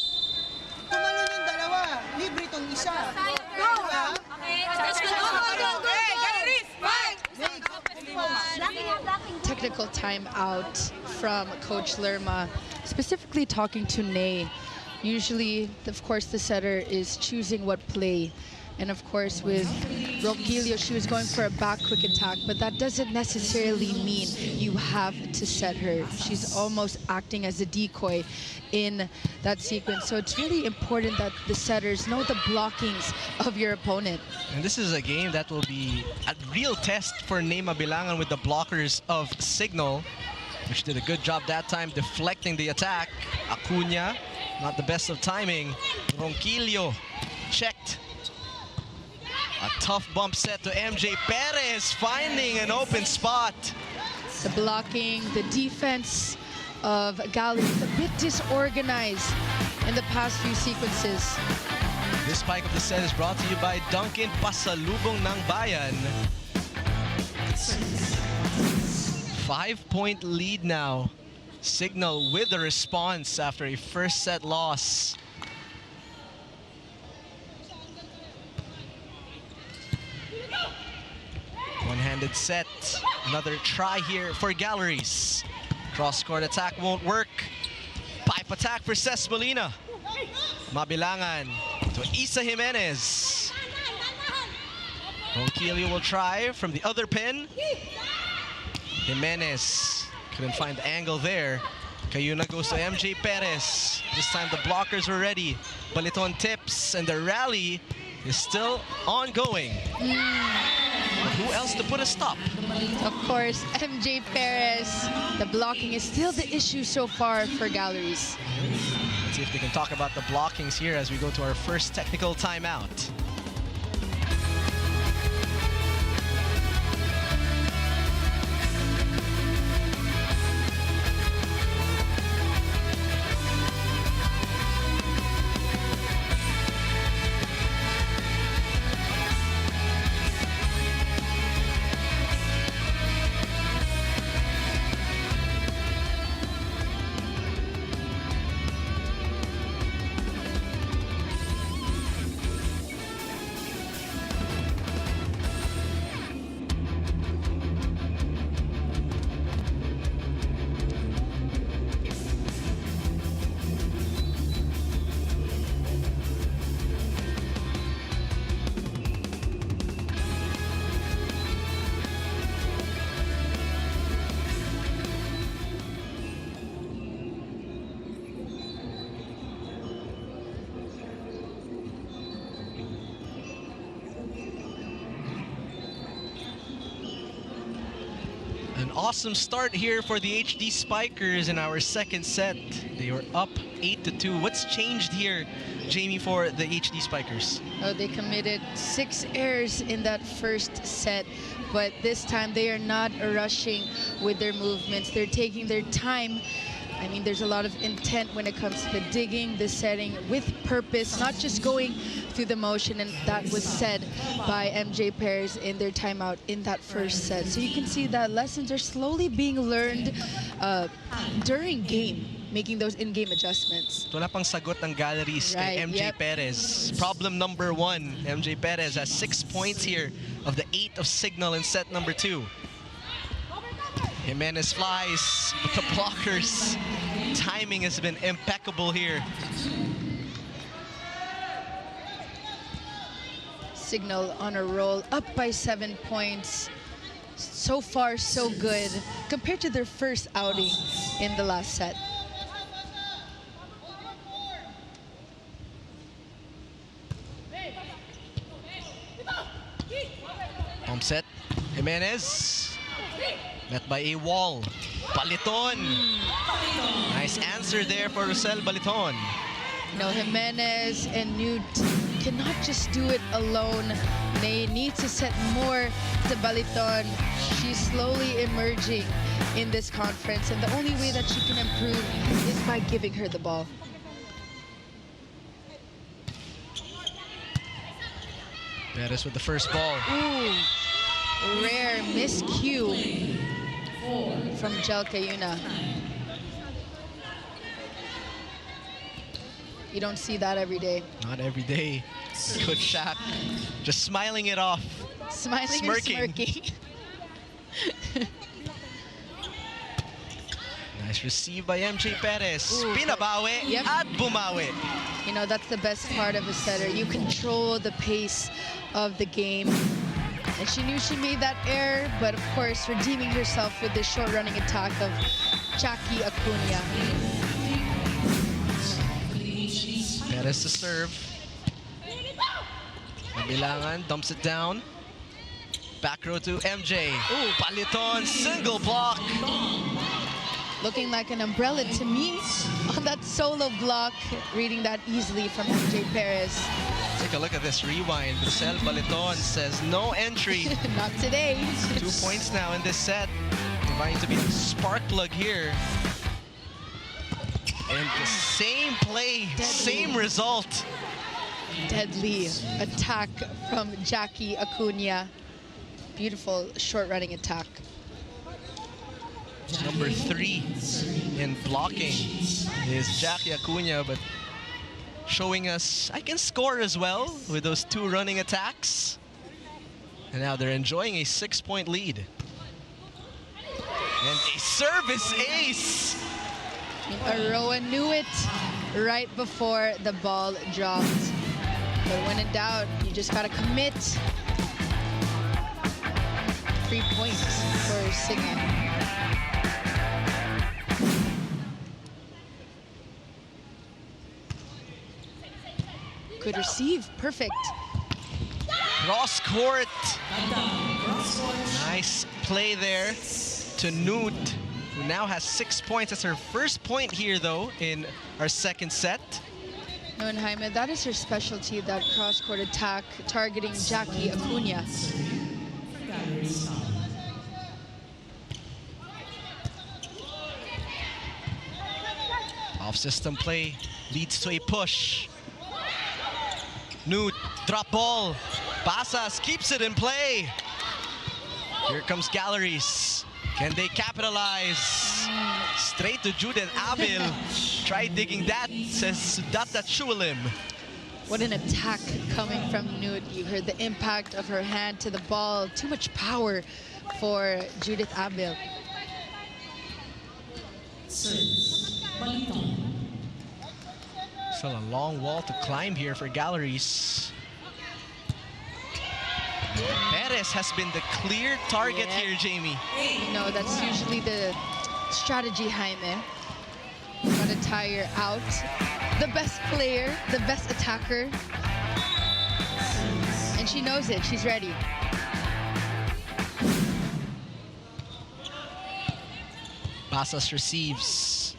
Tumalo yung dalawa, libre tong isa. Go! Technical timeout from Coach Lerma, specifically talking to Nay. Usually, of course, the setter is choosing what play. And of course, with Rogelio, she was going for a back quick attack, but that doesn't necessarily mean you have to set her. She's almost acting as a decoy in that sequence. So it's really important that the setters know the blockings of your opponent. And this is a game that will be a real test for Neymar Bilangan with the blockers of Cignal, which did a good job that time deflecting the attack. Acuna, not the best of timing. Ronquillo checked. A tough bump set to MJ Perez, finding an open spot. The blocking, the defense of Galeries, a bit disorganized in the past few sequences. This spike of the set is brought to you by Duncan Pasalubong ng Bayan. 5-point lead now. Cignal with the response after a first set loss. One-handed set. Another try here for Galeries. Cross-court attack won't work. Pipe attack for Ces Molina. Mabilangan to Isa Jimenez. Ronquillo will try from the other pin. Jimenez couldn't find the angle there. Cayuna goes to MJ Perez. This time the blockers were ready. Baliton tips and the rally is still ongoing. But who else to put a stop? Of course, MJ Perez. The blocking is still the issue so far for Galeries. Let's see if they can talk about the blockings here as we go to our first technical timeout. An awesome start here for the HD Spikers in our second set. They were up 8-2. What's changed here, Jamie, for the HD Spikers? Oh, they committed 6 errors in that first set, but this time they are not rushing with their movements. They're taking their time. I mean, there's a lot of intent when it comes to the digging, the setting, with purpose, not just going through the motion, and that was said by MJ Perez in their timeout in that first set. So you can see that lessons are slowly being learned during game. making those in-game adjustments. Wala pang sagot ng Galeries kay Right, MJ yep. Perez. Problem number 1. MJ Perez has 6 points here of the 8 of Cignal in set number 2. Jimenez flies with the blockers. Timing has been impeccable here. Cignal on a roll, up by 7 points. So far, so good compared to their first outing in the last set. Home set. Jimenez. Met by a wall. Baliton. Nice answer there for Rosel Baliton. No, Jimenez and Newt cannot just do it alone. They need to set more to Baliton. She's slowly emerging in this conference, and the only way that she can improve is by giving her the ball. Perez with the first ball. Ooh, rare miscue from Jelka Yuna. You don't see that every day. Not every day. Good shot. Just smiling it off. Smiling Smirking. and smirking. Nice receive by MJ Perez. Ooh. Pinabawi Yep. at bumawi. You know, that's the best part of a setter. You control the pace of the game. And she knew she made that error, but of course, redeeming herself with this short running attack of Jackie Acuna. Perez to serve. Mabilangan dumps it down. Back row to MJ. Ooh, Baliton, single block. Looking like an umbrella to me on that solo block. Reading that easily from MJ Perez. Take a look at this rewind. Rosel Baliton says no entry. Not today. 2 points now in this set. Trying to be a spark plug here. And the same play, same result. Deadly attack from Jackie Acuna. Beautiful short running attack. Number 3 in blocking is Jackie Acuna, but showing us I can score as well with those 2 running attacks. And now they're enjoying a 6-point lead. And a service ace. Aroa knew it right before the ball dropped. But when in doubt, you just gotta commit. 3 points for Cignal. Good receive, perfect. Cross court. Nice play there to Newt, who now has 6 points. That's her first point here, though, in our second set. No, and Jaime, that is her specialty, that cross-court attack targeting Jackie Acuna. Off-system play leads to a push. Newt, drop ball. Basas keeps it in play. Here comes Galeries. Can they capitalize? Straight to Judith Abil. Try digging that, says Sudata Chualim. What an attack coming from Newt. You heard the impact of her hand to the ball. Too much power for Judith Abil. Still a long wall to climb here for Galeries. Perez has been the clear target here, Jamie. You know, that's usually the strategy, Jaime. You gotta tire out the best player, the best attacker. And she knows it, she's ready. Basas receives.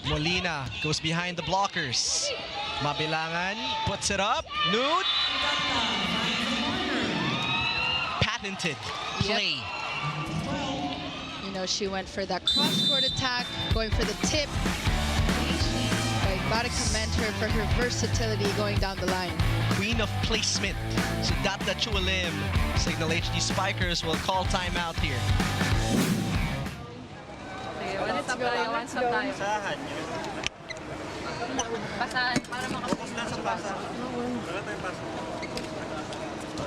Molina goes behind the blockers. Mabilangan puts it up. Nude. Patented play. You know, she went for that cross-court attack, going for the tip. But gotta commend her for her versatility going down the line. Queen of placement. Sudata Chualim. Cignal HD Spikers will call timeout here. Let's go. One stop tayo. Pasahan para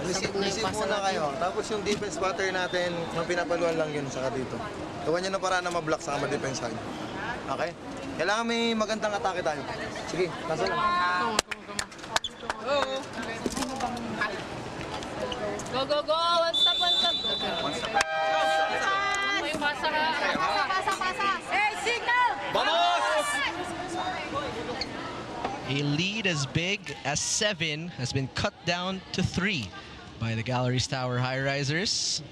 Receive muna kayo. Tapos yung defense pattern natin, yung pinapaluan lang yun saka dito. Gawan nyo na para na ma-block saka ma-defense tayo. Okay? Kailangan may magandang atake tayo. Sige, nasa lang. Go, go, go! One stop, one stop! May pasa ka! Pasa! Hey, Cignal! Vamos! A lead as big as 7 has been cut down to 3 by the Galeries Tower Highrisers.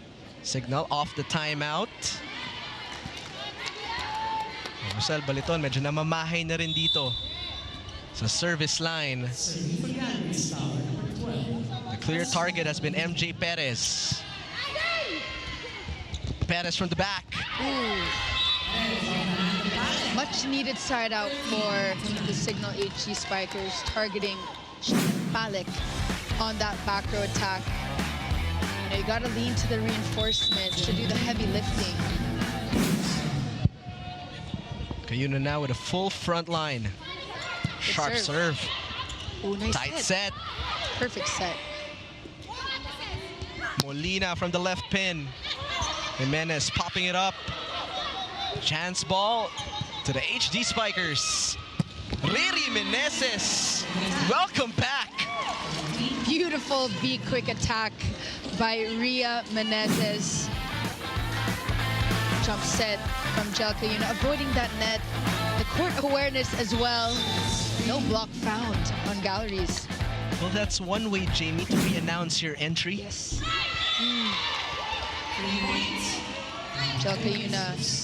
Cignal off the timeout. Marcel Baliton medyo namamahay na rin dito sa service line. The clear target has been MJ Perez. Perez from the back. Much needed side out for the Cignal HD Spikers, targeting Palik on that back row attack. You got to lean to the reinforcements to do the heavy lifting. Cayuna now with a full front line. Sharp serve. Ooh, nice Tight hit. set. Perfect set. Molina from the left pin. Jimenez popping it up. Chance ball to the HD Spikers. Riri Meneses. Welcome back. Beautiful be-quick attack by Ria Menezes. Jump set from Jelka, avoiding that net. The court awareness as well. No block found on Galleries. Well, that's one way, Jamie, to re-announce your entry. Yes. Jelka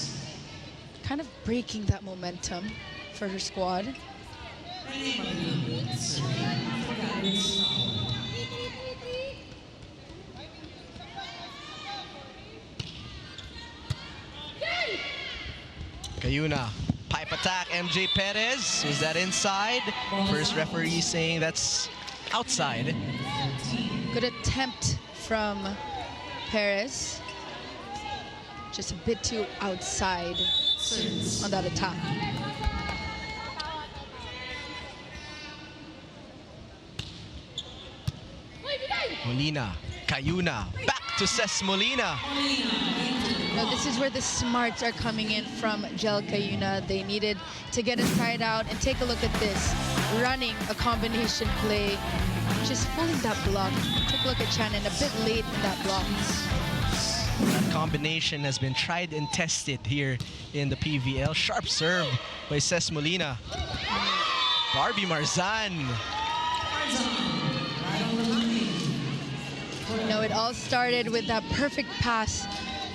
kind of breaking that momentum for her squad. Cayuna, pipe attack, MJ Perez. Is that inside? First referee saying that's outside. Good attempt from Perez. Just a bit too outside on that attack. Molina, Cayuna, back to Ces Molina. Now this is where the smarts are coming in from Jelka. They needed to get inside out, and take a look at this. Running a combination play, just pulling that block. Take a look at Shannon, a bit late in that block. That combination has been tried and tested here in the PVL. Sharp serve by Ces Molina. Barbie Marzan. It all started with that perfect pass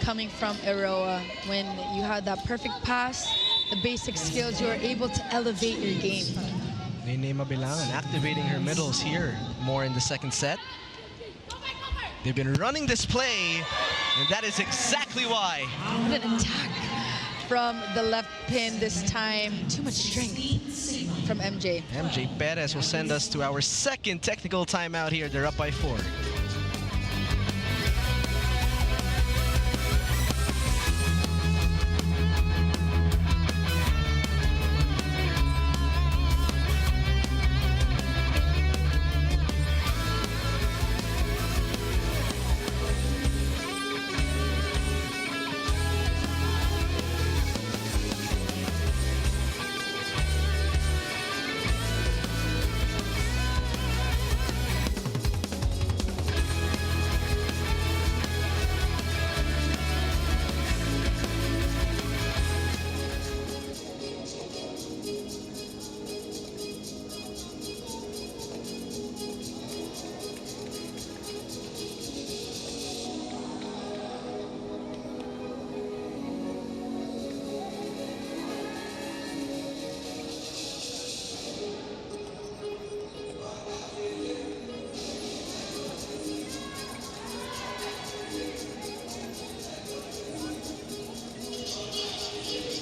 coming from Eroa. When you had that perfect pass, the basic skills, you were able to elevate your game. Nene Mabilangan activating her middles here more in the second set. They've been running this play, and that is exactly why. What an attack from the left pin this time. Too much strength from MJ. MJ Perez will send us to our second technical timeout here. They're up by 4.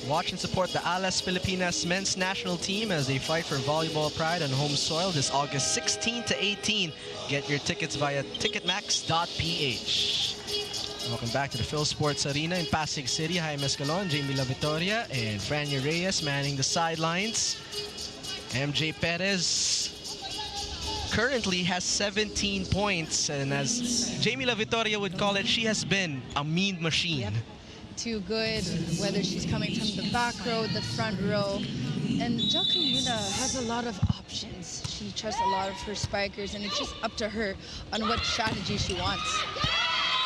Watch and support the Alas Pilipinas men's national team as they fight for volleyball pride on home soil this August 16 to 18. Get your tickets via ticketmax.ph. Welcome back to the Phil Sports Arena in Pasig City. Jaime Escalon, Jamie La Victoria, and Frania Reyes manning the sidelines. MJ Perez currently has 17 points, and as Jamie La Victoria would call it, she has been a mean machine. Yep. Too good, whether she's coming from the back row, the front row. And Joaquin Yuna has a lot of options. She trusts a lot of her spikers, and it's just up to her on what strategy she wants.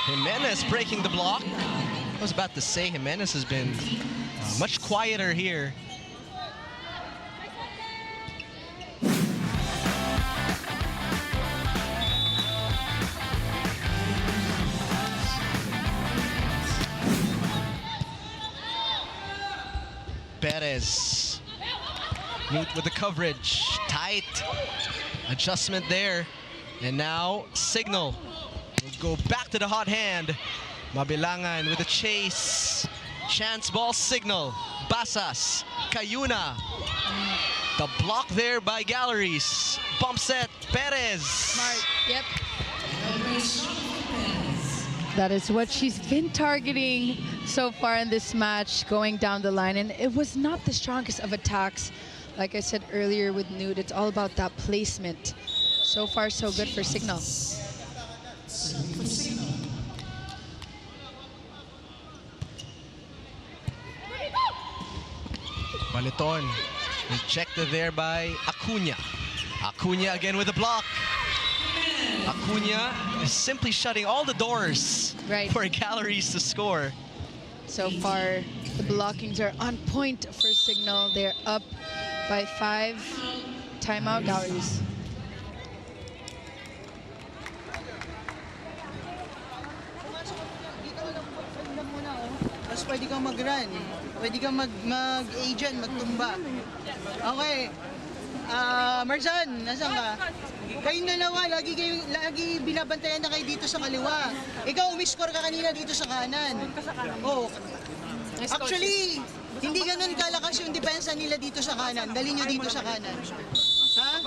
Jimenez breaking the block. I was about to say Jimenez has been much quieter here. Perez. Neat with the coverage. Tight. Adjustment there. And now Cignal will go back to the hot hand. Mabilangan with a chase. Chance ball Cignal. Basas. Cayuna. The block there by Galeries. Bump set. Perez. Smart. Yep. That is what she's been targeting so far in this match, going down the line. And it was not the strongest of attacks. Like I said earlier with Nude, it's all about that placement. So far, so good for Cignal. Baliton. Rejected there by Acuna. Acuna again with a block. Acuna is simply shutting all the doors for Galeries to score. So far, the blockings are on point for Cignal. They're up by 5. Timeout, Galeries. Tapos pwede kang mag-run. Pwede kang mag-agent, magtumba. Okay. Marzan, nasan ka? Kayong dalawa, lagi binabantayan na kayo dito sa kaliwa. Ikaw, umiscore ka kanina dito sa kanan. Oh. Actually, hindi ganun kalakas yung depensa nila dito sa kanan. Dali nyo dito sa kanan. Ha?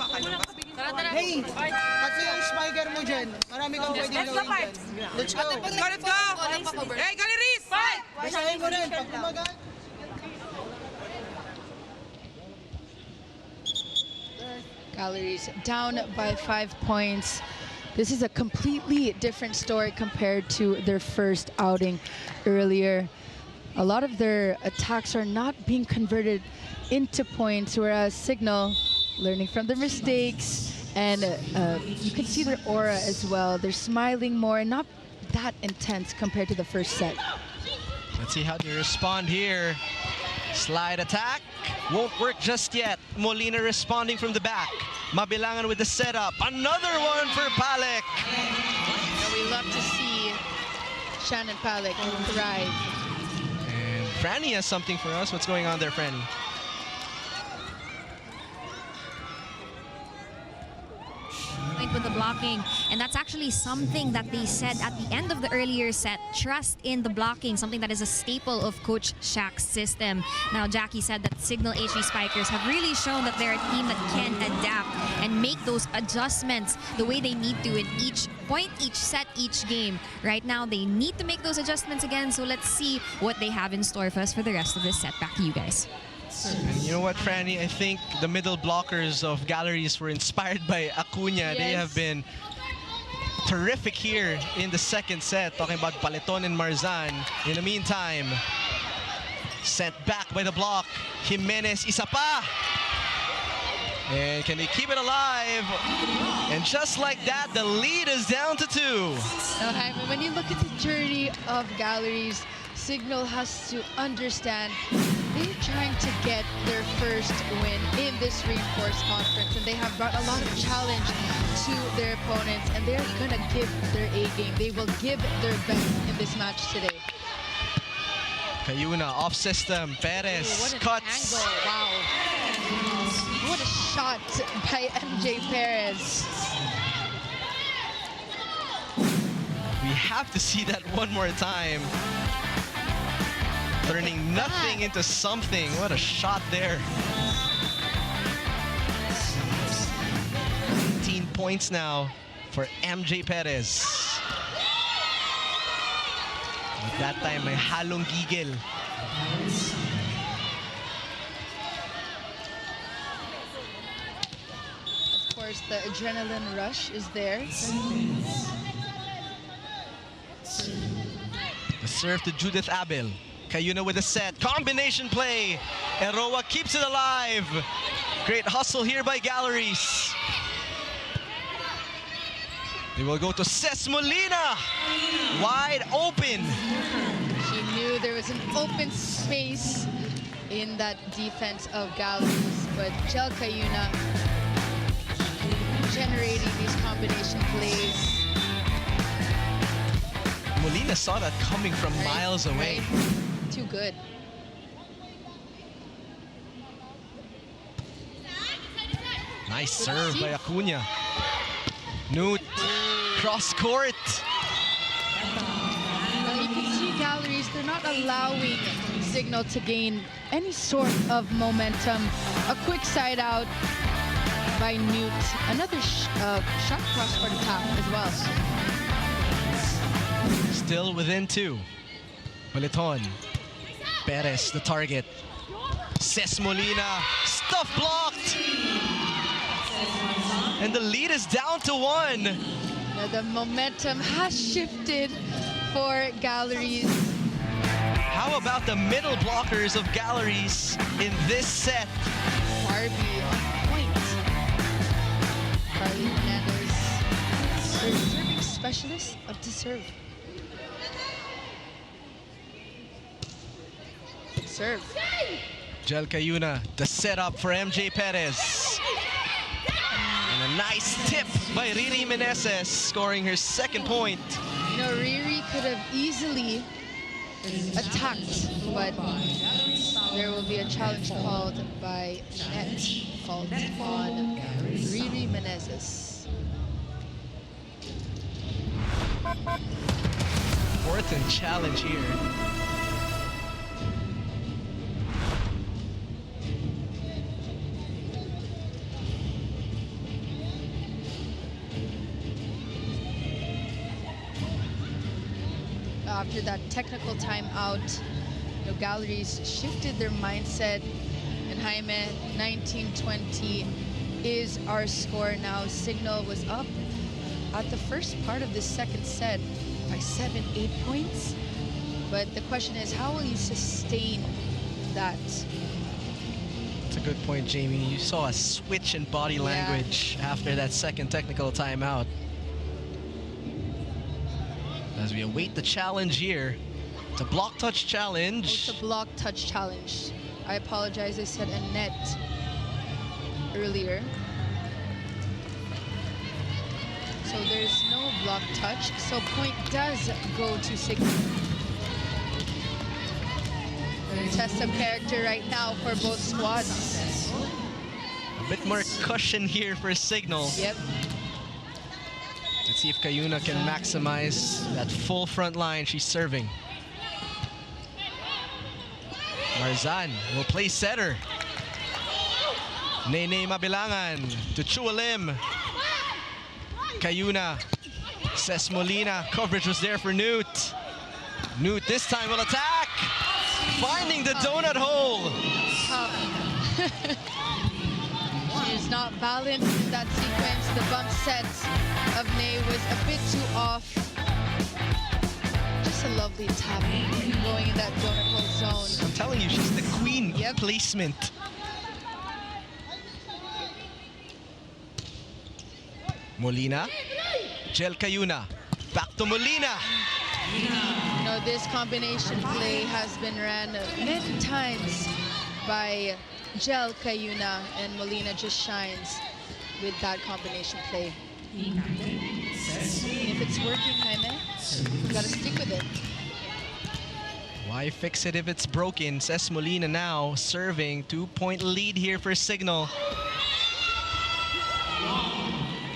Hey, tatlo yung spiker mo dyan. Marami kang pwedeng gawin dyan. Let's go. Let's go! Hey, Galeries! Fight! Basahin mo rin, pag lumagan. Galeries down by 5 points. This is a completely different story compared to their first outing earlier. A lot of their attacks are not being converted into points, whereas Cignal learning from their mistakes, and you can see their aura as well. They're smiling more and not that intense compared to the first set. Let's see how they respond here. Slide attack. Won't work just yet. Molina responding from the back. Mabilangan with the setup. Another one for Palek. Yeah, we love to see Shannon Palek thrive. And Franny has something for us. What's going on there, Franny? With the blocking, and that's actually something that they said at the end of the earlier set. Trust in the blocking, something that is a staple of Coach Shaq's system. Now Jackie said that Cignal HD Spikers have really shown that they're a team that can adapt and make those adjustments the way they need to in each point, each set, each game. Right now they need to make those adjustments again, so let's see what they have in store for us for the rest of this set. Back to you guys. And you know what, Franny? I think the middle blockers of Galeries were inspired by Acuna. Yes. They have been terrific here in the second set. Talking about Paleton and Marzan. In the meantime, sent back by the block. Jimenez, isa pa. And can they keep it alive? And just like that, the lead is down to 2. Now, Jaime, when you look at the journey of Galeries, Cignal has to understand they're trying to get their first win in this reinforced conference, and they have brought a lot of challenge to their opponents, and they're gonna give their A game. They will give their best in this match today. Cayuna off system. Perez Ooh, what an cuts. angle. Wow. What a shot by MJ Perez. We have to see that one more time. Turning nothing into something. What a shot there. 18 points now for MJ Perez. At that time, may halong gigil. Of course, the adrenaline rush is there. The serve to Judith Abel. Cayuna with a set. Combination play. Eroa keeps it alive. Great hustle here by Galeries. They will go to Ces Molina. Wide open. She knew there was an open space in that defense of Galeries, but Jel Cayuna generating these combination plays. Molina saw that coming from miles away. Right. Too good. Nice serve by Acuna. Newt, cross court. Well, you can see Galeries, they're not allowing Cignal to gain any sort of momentum. A quick side out by Newt. Another shot cross-court attack as well. Still within two. Baliton. Perez, the target. Ces Molina, stuff blocked. And the lead is down to 1. Now the momentum has shifted for Galeries. How about the middle blockers of Galeries in this set? Barbie on point. Carly Hernandez, their serving specialist up to serve. Serve. Jel Cayuna, the setup for MJ Perez. And a nice tip by Riri Meneses, scoring her second point. You know, Riri could have easily attacked, but there will be a challenge called by net fault on Riri Meneses. Fourth and challenge here. After that technical timeout, the Galeries shifted their mindset, and Jaime, 19-20 is our score now. Cignal was up at the first part of the second set by 7-8 points, but the question is, how will you sustain that? That's a good point, Jamie. You saw a switch in body language after that second technical timeout. As we await the challenge here, it's a block touch challenge. It's a block touch challenge. I apologize, I said a net earlier. So there's no block touch, so point does go to Cignal. Test of character right now for both squads. A bit more cushion here for Cignal. Yep. Let's see if Cayuna can maximize that full front line she's serving. Marzan will play setter. Nene Mabilangan to Chualim. Cayuna. Ces Molina. Coverage was there for Newt. Newt this time will attack. Finding the donut hole. She is not balanced in that sequence. The bump set of Ney was a bit too off. Just a lovely tap going in that donut hole zone. I'm telling you, she's the queen of placement. Molina. Jel Cayuna. Back to Molina. You know, this combination play has been ran many times by Jel Cayuna, and Molina just shines with that combination play. If it's working, Jaime, you gotta stick with it. Why fix it if it's broken? Ces Molina now serving. 2-point lead here for Cignal.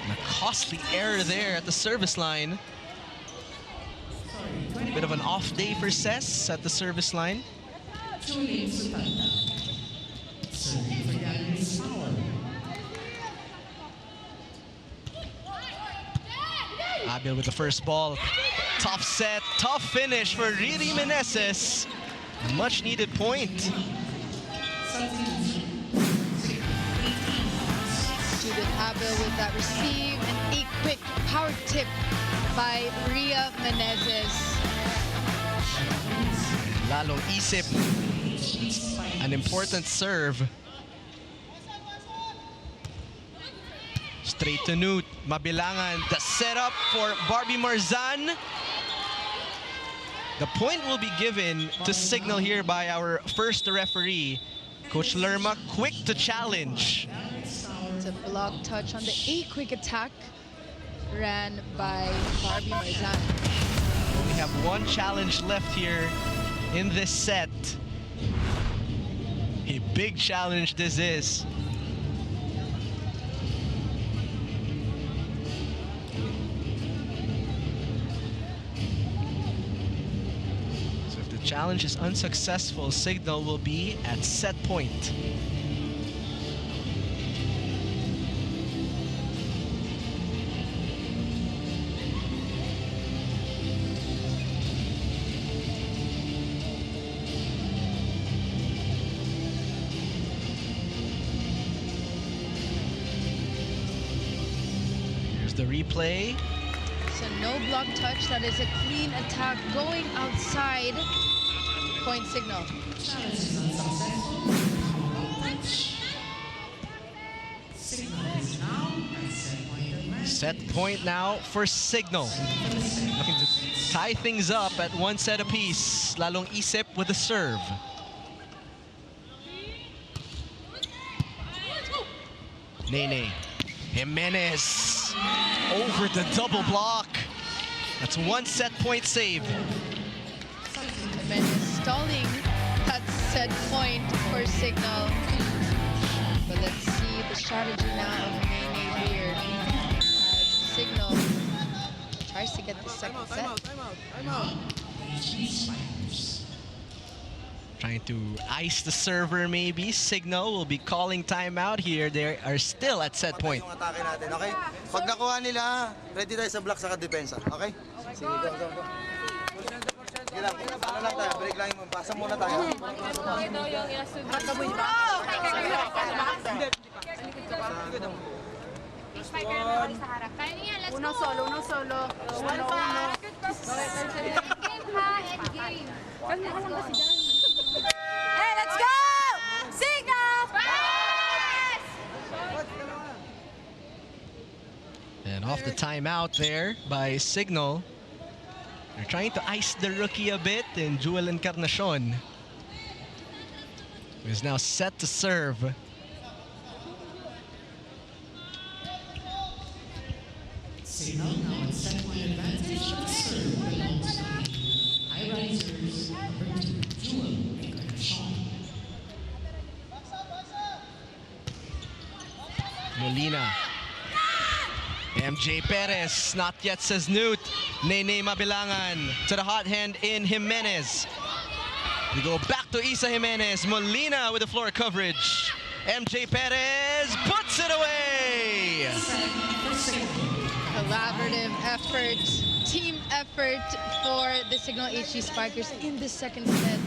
And a costly error there at the service line. A bit of an off day for Ces at the service line. Abel with the first ball. Tough set, tough finish for Riri Meneses. A much needed point. Judith Abel with that receive and a quick power tip by Ria Menezes. Lalong isip. An important serve. Straight to Newt. Mabilangan. The setup for Barbie Marzan. The point will be given to Cignal here by our first referee, Coach Lerma. Quick to challenge. It's a block touch on the a quick attack ran by Barbie Marzan. We have one challenge left here in this set. A big challenge this is. So if the challenge is unsuccessful, Cignal will be at set point. The replay. So no block touch. That is a clean attack going outside. Point Cignal. Set point now for Cignal. Looking to tie things up at one set apiece. Lalong isip with a serve. Nene. Jimenez over the double block. That's one set point save. Jimenez stalling that set point for Cignal. But let's see the strategy now of Nene here. As Cignal tries to get the second set. Trying to ice the server maybe. Cignal will be calling timeout here. They are still at set point. Yung atake natin, okay? Pag nakuha nila, ready tayo sa block saka depensa, okay? Sige, go. Sige lang, ano lang tayo, break lang yung pasa muna tayo. Uno solo. Hey, let's go! Cignal! And off the timeout there by Cignal. They're trying to ice the rookie a bit in Jewel Encarnacion, who is now set to serve. Cignal now at set point advantage. Serve belongs to the Highrisers, number 2, Jewel Encarnacion. Molina. MJ Perez, not yet, says Newt. Nene Mabilangan to the hot hand in Jimenez. We go back to Isa Jimenez. Molina with the floor coverage. MJ Perez puts it away. Collaborative effort, team effort for the Cignal HD Spikers in the second set.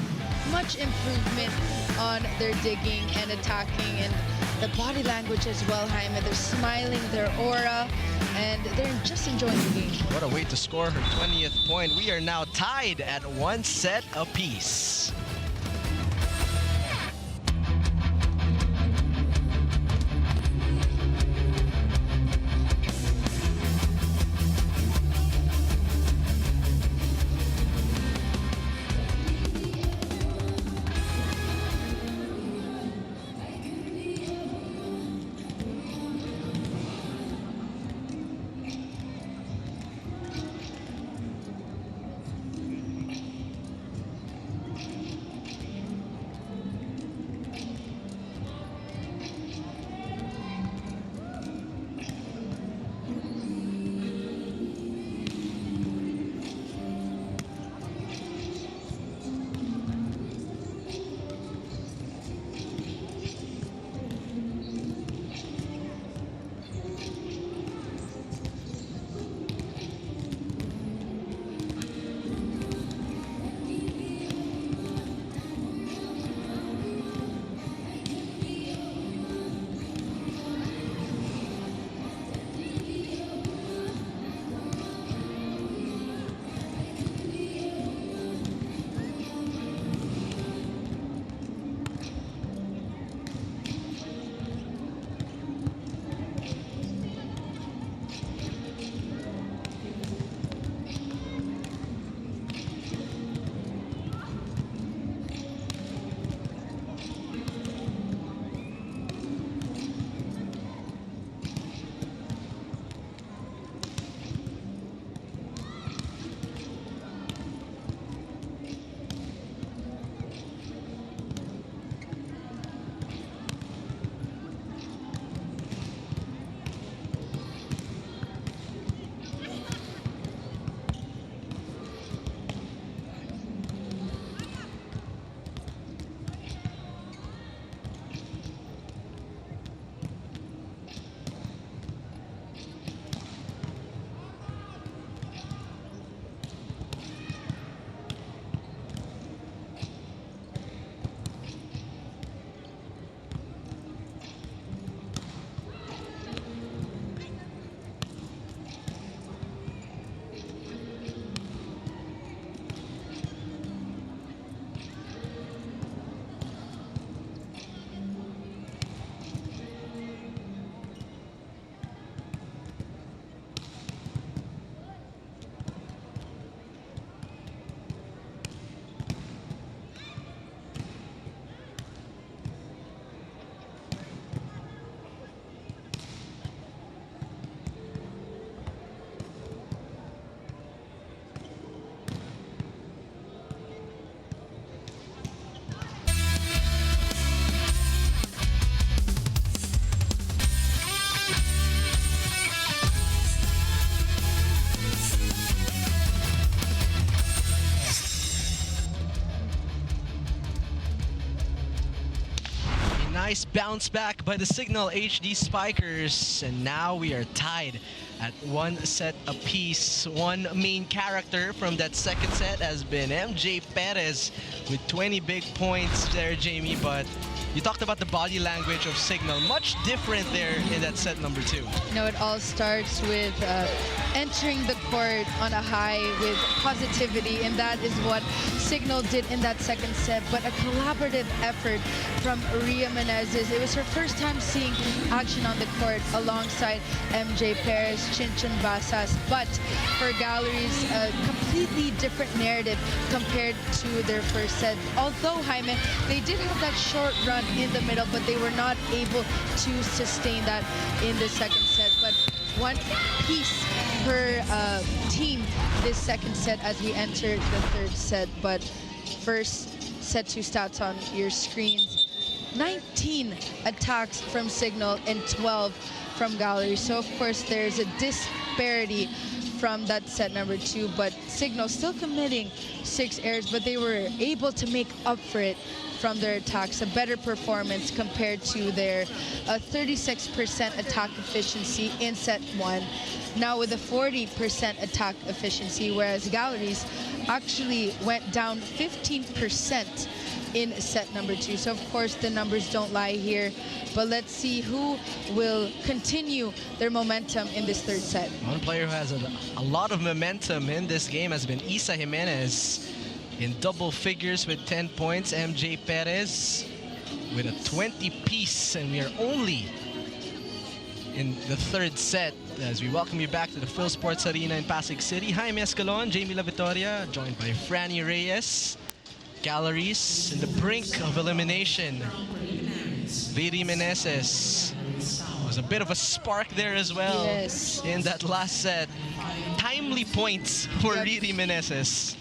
Much improvement on their digging and attacking, and the body language as well, Jaime. They're smiling, their aura, and they're just enjoying the game. What a way to score her 20th point. We are now tied at one set apiece. nice bounce back by the Cignal HD Spikers. And now we are tied at 1 set apiece. One main character from that second set has been MJ Perez with 20 big points there, Jamie. But you talked about the body language of Cignal. Much different there in that set number 2. You know, it all starts with entering the court on a high with positivity, and that is what Cignal did in that second set. But a collaborative effort from Ria Menezes. It was her first time seeing action on the court alongside MJ Perez, Chinchin Basas. But for Galeries, a completely different narrative compared to their first set. Although, Jaime, they did have that short run in the middle, but they were not able to sustain that in the second set. But one piece per team this second set as we enter the third set. But first, set 2 stats on your screens. 19 attacks from Cignal and 12 from Gallery. So of course there's a disparity from that set number 2, but Cignal still committing 6 errors, but they were able to make up for it from their attacks. A better performance compared to their 36% attack efficiency in set 1. Now with a 40% attack efficiency, whereas Galleries actually went down 15% in set number 2. So of course the numbers don't lie here, but let's see who will continue their momentum in this third set. One player who has a lot of momentum in this game has been Isa Jimenez in double figures with 10 points. MJ Perez with a 20-piece, and we are only in the third set as we welcome you back to the Phil Sports Arena in Pasig City. Jaime Escalon, Jamie La Victoria, joined by Franny Reyes. Galleries in the brink of elimination. Viri Meneses was a bit of a spark there as well. Yes. In that last set. Timely points for Viri Meneses.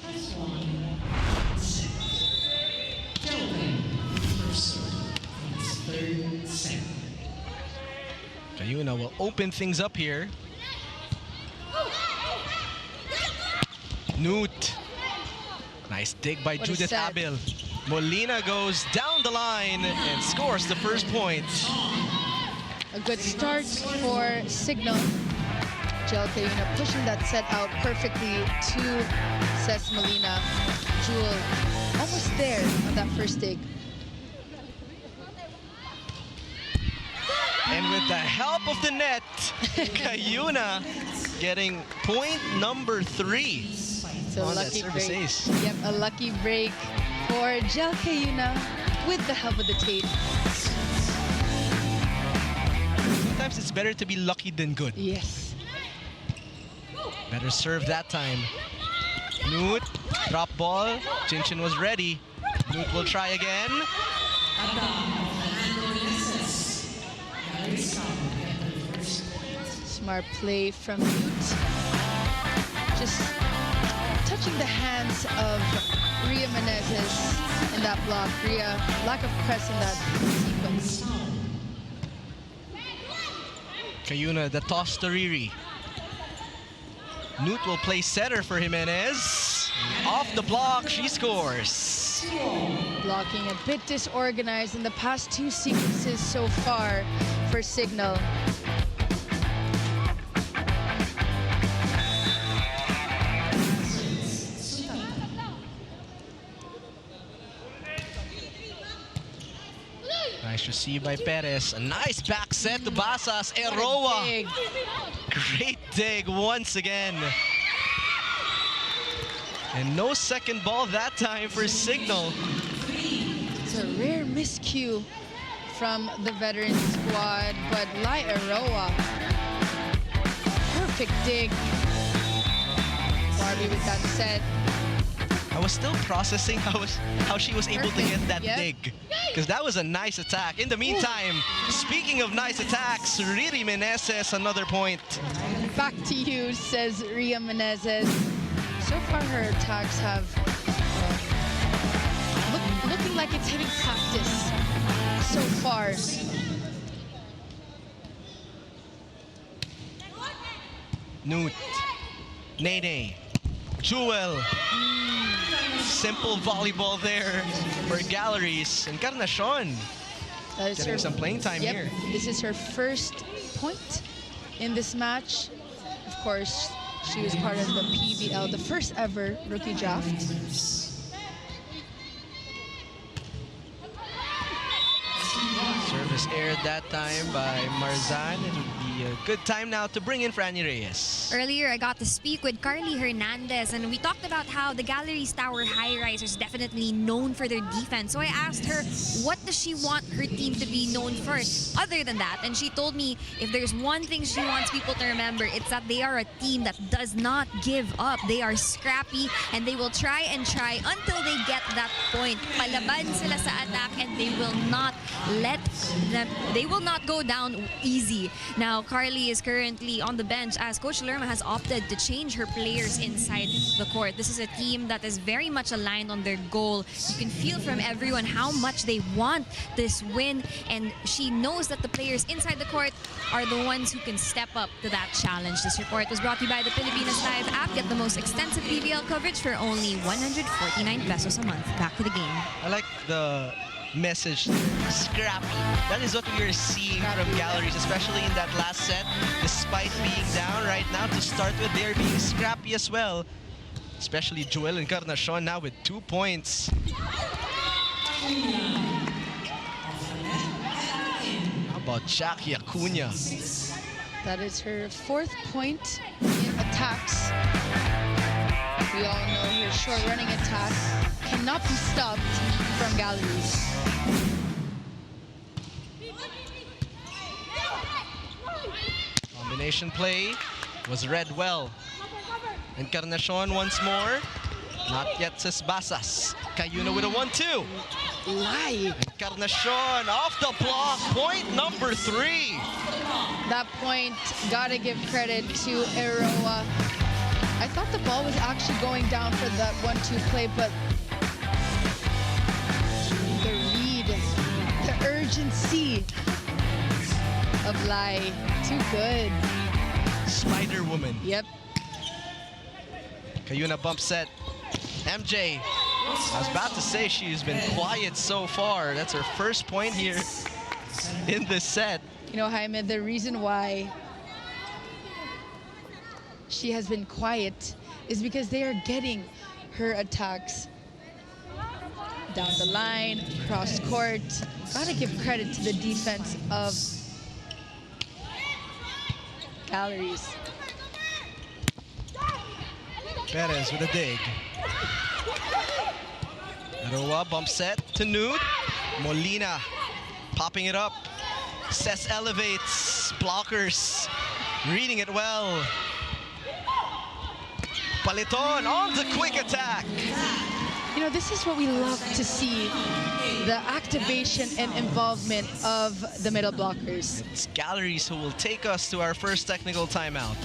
Cayuna will open things up here. Newt. Nice dig by Judith Abil. Molina goes down the line and scores the first point. A good start for Cignal. Jelka, pushing that set out perfectly to Ces Molina. Jewel almost there on that first dig. And with the help of the net, Cayuna getting point number 3. So lucky break. Ace. Yep, a lucky break for Jel Cayuna with the help of the tape. Sometimes it's better to be lucky than good. Yes. Better serve that time. Newt, drop ball. Chinchin was ready. Newt will try again. Smart play from Newt. Just touching the hands of Ria Menezes in that block. Ria, lack of press in that sequence. Cayuna, the toss to Riri. Newt will play setter for Jimenez. Off the block, she scores. Blocking a bit disorganized in the past 2 sequences so far for Cignal. Nice receive by Perez. A nice back set to Basas. Eroa. Great dig once again. And no second ball that time for Cignal. It's a rare miscue from the veteran squad, but Lai Eroa. Perfect dig. Barbie with that set. I was still processing how she was able to get that dig. Because that was a nice attack. In the meantime, speaking of nice attacks, Riri Meneses, another point. Back to you, says Ria Menezes. So far, her attacks have looking like it's hitting practice so far. Newt, Nene, Jewel. Simple volleyball there for Galleries. Encarnacion. That is getting some playing time yep, here. This is her first point in this match. Of course, she was part of the PVL, the first ever rookie draft. Service aired that time by Marzan. It would be a good time now to bring in Franny Reyes. Earlier, I got to speak with Carly Hernandez, and we talked about how the Galeries Tower Highrisers is definitely known for their defense. So I asked her, what does she want her team to be known for other than that? And she told me if there's one thing she wants people to remember, it's that they are a team that does not give up. They are scrappy, and they will try and try until they get that point. Palaban sila sa attack, and they will not go down easy. Now, Carly is currently on the bench as Coach Lerma has opted to change her players inside the court. This is a team that is very much aligned on their goal. You can feel from everyone how much they want this win, and she knows that the players inside the court are the ones who can step up to that challenge. This report was brought to you by the Pilipinas Live app. Get the most extensive PVL coverage for only 149 pesos a month. Back to the game. I like the message, scrappy. That is what we are seeing from Galeries, especially in that last set. Despite being down right now to start with, they're being scrappy as well. Especially Joel Encarnacion now with 2 points. How about Jackie Acuna? That is her 4th point in attacks. We all know her short running attack cannot be stopped from Galeries. Combination play was read well. Encarnacion once more. Not yet says Basas. Cayuna with a 1-2. Lie. Encarnacion off the block. Point number 3. That point, gotta give credit to Eroa. I thought the ball was actually going down for that 1-2 play, but the read, the urgency of Lai, too good. Spider Woman. Yep. Cayuna bump set. MJ. I was about to say she's been quiet so far. That's her first point here in this set. You know, Jaime, the reason why she has been quiet is because they are getting her attacks down the line, cross court. Gotta give credit to the defense of Galeries. Perez with a dig. Roa bump set to Nude. Molina popping it up. Cess elevates. Blockers reading it well. Paliton on the quick attack. You know, this is what we love to see, the activation and involvement of the middle blockers. It's Galeries who will take us to our first technical timeout.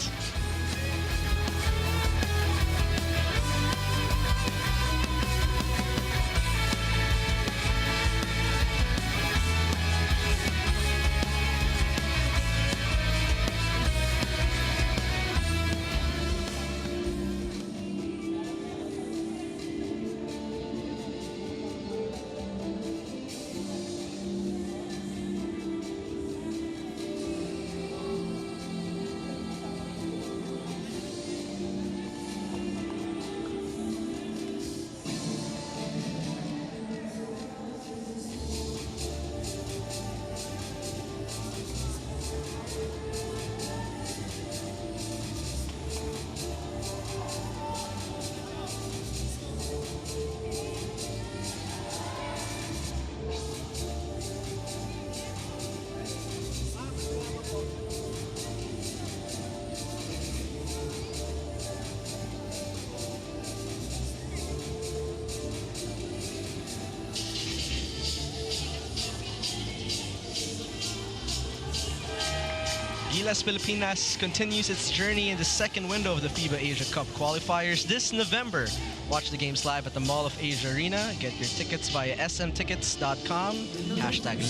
Gilas Pilipinas continues its journey in the second window of the FIBA Asia Cup qualifiers this November. Watch the games live at the Mall of Asia Arena. Get your tickets via smtickets.com.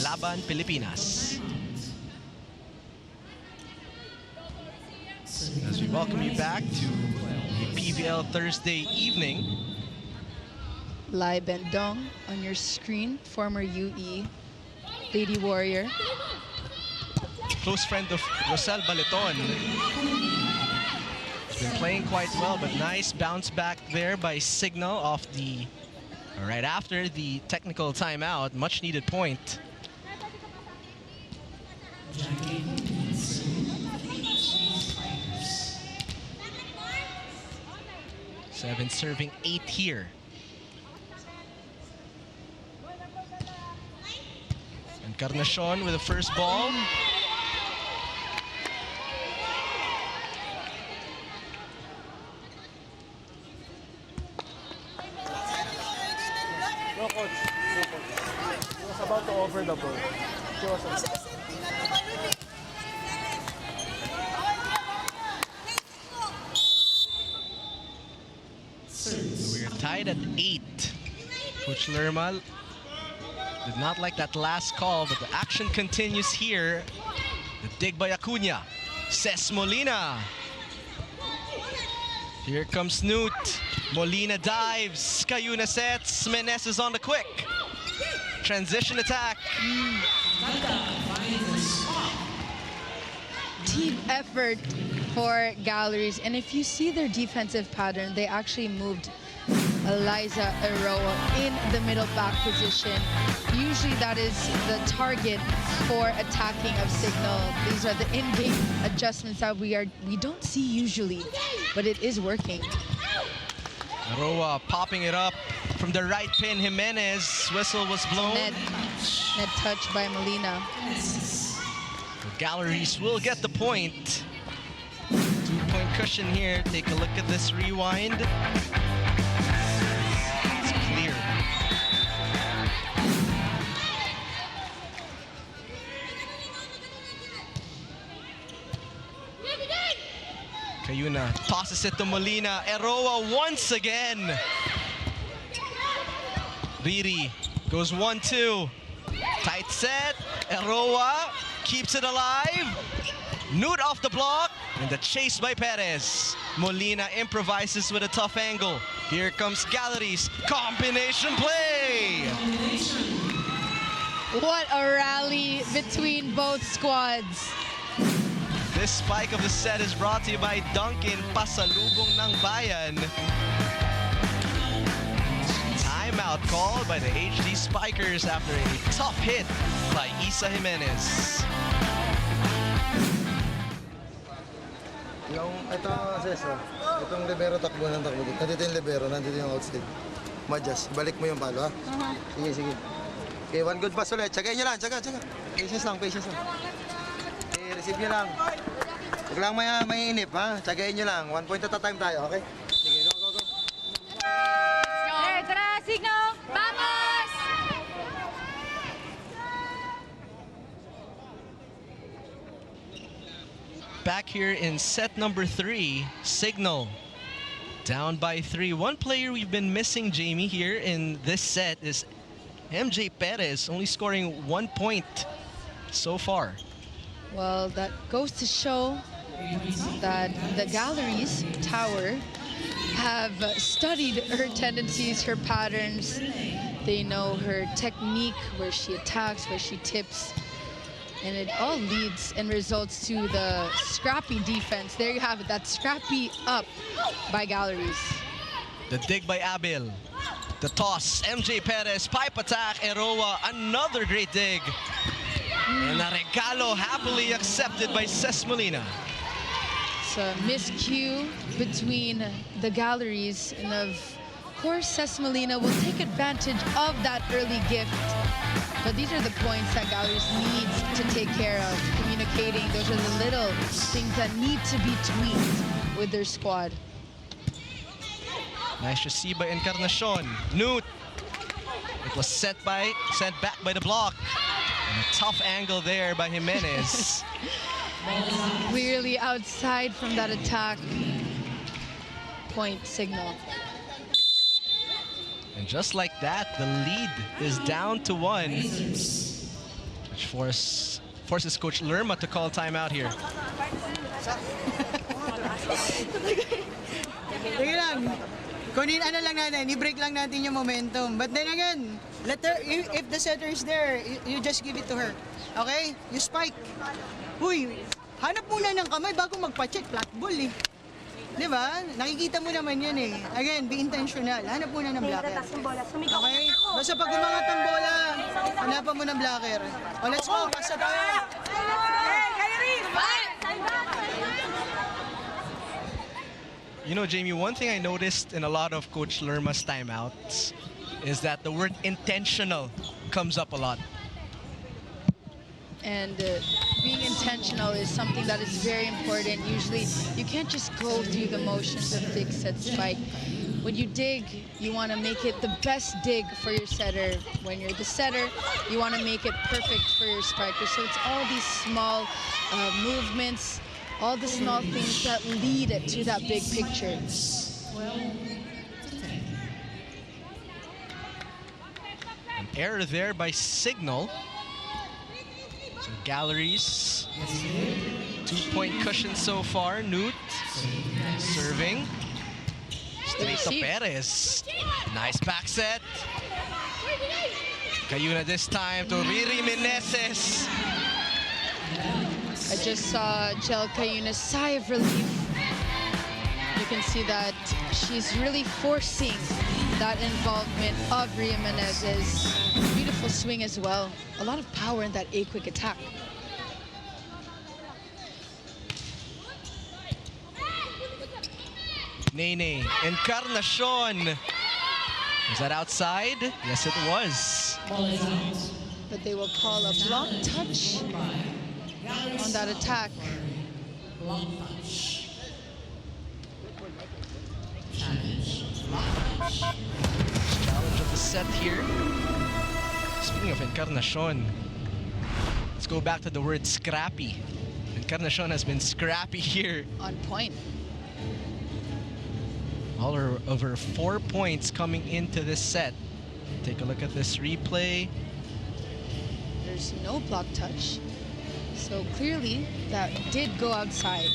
#Laban Pilipinas. As we welcome you back to the PVL Thursday evening. Lai Bendong on your screen, former UE Lady Warrior. Close friend of Rosel Baleton. Been playing quite well, but nice bounce back there by Cignal off the right after the technical timeout. Much needed point. Seven serving 8 here. Encarnacion with the first ball. No, coach. No, coach. He was about to over the ball. He was We're tied at 8. Coach Lerma did not like that last call, but the action continues here. The dig by Acuna. Ces Molina. Here comes Newt. Molina dives. Cayuna sets. Meneses on the quick. Transition attack. Team effort for Galleries. And if you see their defensive pattern, they actually moved Eliza Eroa in the middle back position. Usually that is the target for attacking of Cignal. These are the in-game adjustments that we don't see usually, but it is working. Eroa popping it up from the right pin. Jimenez. Whistle was blown. Net touch by Molina. The Galleries will get the point. 2-point cushion here. Take a look at this rewind. It's clear. Cayuna tosses it to Molina. Eroa once again. Riri goes 1-2. Tight set. Eroa keeps it alive. Newt off the block. And the chase by Perez. Molina improvises with a tough angle. Here comes Galleries. Combination play. What a rally between both squads. This spike of the set is brought to you by Dunkin' Pasalubong ng Bayan. Timeout called by the HD Spikers after a tough hit by Isa Jimenez. Ito Cesar, itong libero takbo ng takbo dito. Nandito yung libero, nandito yung outside. Madjas, balik mo yung palo ha. Sige, sige. Okay, one good pass ulit. Tsagayin nyo lang, tsaga. Patience lang, patience lang. Okay, receive nyo lang. Huwag lang may inip ha. Tsagayin nyo lang. 1 point at a time tayo, okay? Sige, go. Hey, tara, Cignal! Vamos! Back here in set number 3, Cignal down by 3. One player we've been missing, Jamie, here in this set is MJ Perez, only scoring 1 point so far. Well, that goes to show that the Galeries Tower have studied her tendencies, her patterns. They know her technique, where she attacks, where she tips. And it all leads and results to the scrappy defense. There you have it, that scrappy up by Galeries. The dig by Abil. The toss, MJ Perez, pipe attack, Eroa, another great dig. And a regalo happily accepted by Ces Molina. It's a miscue between the Galeries, and of course Ces Molina will take advantage of that early gift. But these are the points that Galeries needs to take care of. Communicating, those are the little things that need to be tweaked with their squad. Nice receive by Encarnacion. Newt. It was sent back by the block. And a tough angle there by Jimenez. Clearly outside from that attack. Point Cignal. And just like that, the lead is down to 1. Which forces Coach Lerma to call timeout here. Sige lang. Kunin ano lang natin, i-break lang natin yung momentum. But then again, let her, if the setter is there, you just give it to her. Okay? You spike. Uy, hanap muna ng kamay bago magpa-check. Flat ball eh. Di ba? Nakikita mo naman yan eh. Again, be intentional. Hanap muna ng blocker. Okay? Basta pag umangat ang bola, hanapan mo ng blocker. O, let's go. Pasa tayo. You know, Jamie, one thing I noticed in a lot of Coach Lerma's timeouts is that the word intentional comes up a lot. And being intentional is something that is very important. Usually, you can't just go through the motions of dig, set, spike. When you dig, you want to make it the best dig for your setter. When you're the setter, you want to make it perfect for your spiker. So it's all these small movements, all the small things that lead it to that big picture. An error there by Cignal. So Galeries, 2-point cushion so far. Newt serving. Straight to Perez. Nice back set. Cayuna this time to Riri Meneses. I just saw Jel Cayuna's sigh of relief. You can see that she's really forcing that involvement of Riri Menezes. Beautiful swing as well. A lot of power in that A-quick attack. Nene Encarnacion. Was that outside? Yes, it was. But they will call a block touch on that attack. Challenge of the set here. Speaking of Encarnacion, let's go back to the word scrappy. Encarnacion has been scrappy here. On point. All of her 4 points coming into this set. Take a look at this replay. There's no block touch. So clearly that did go outside.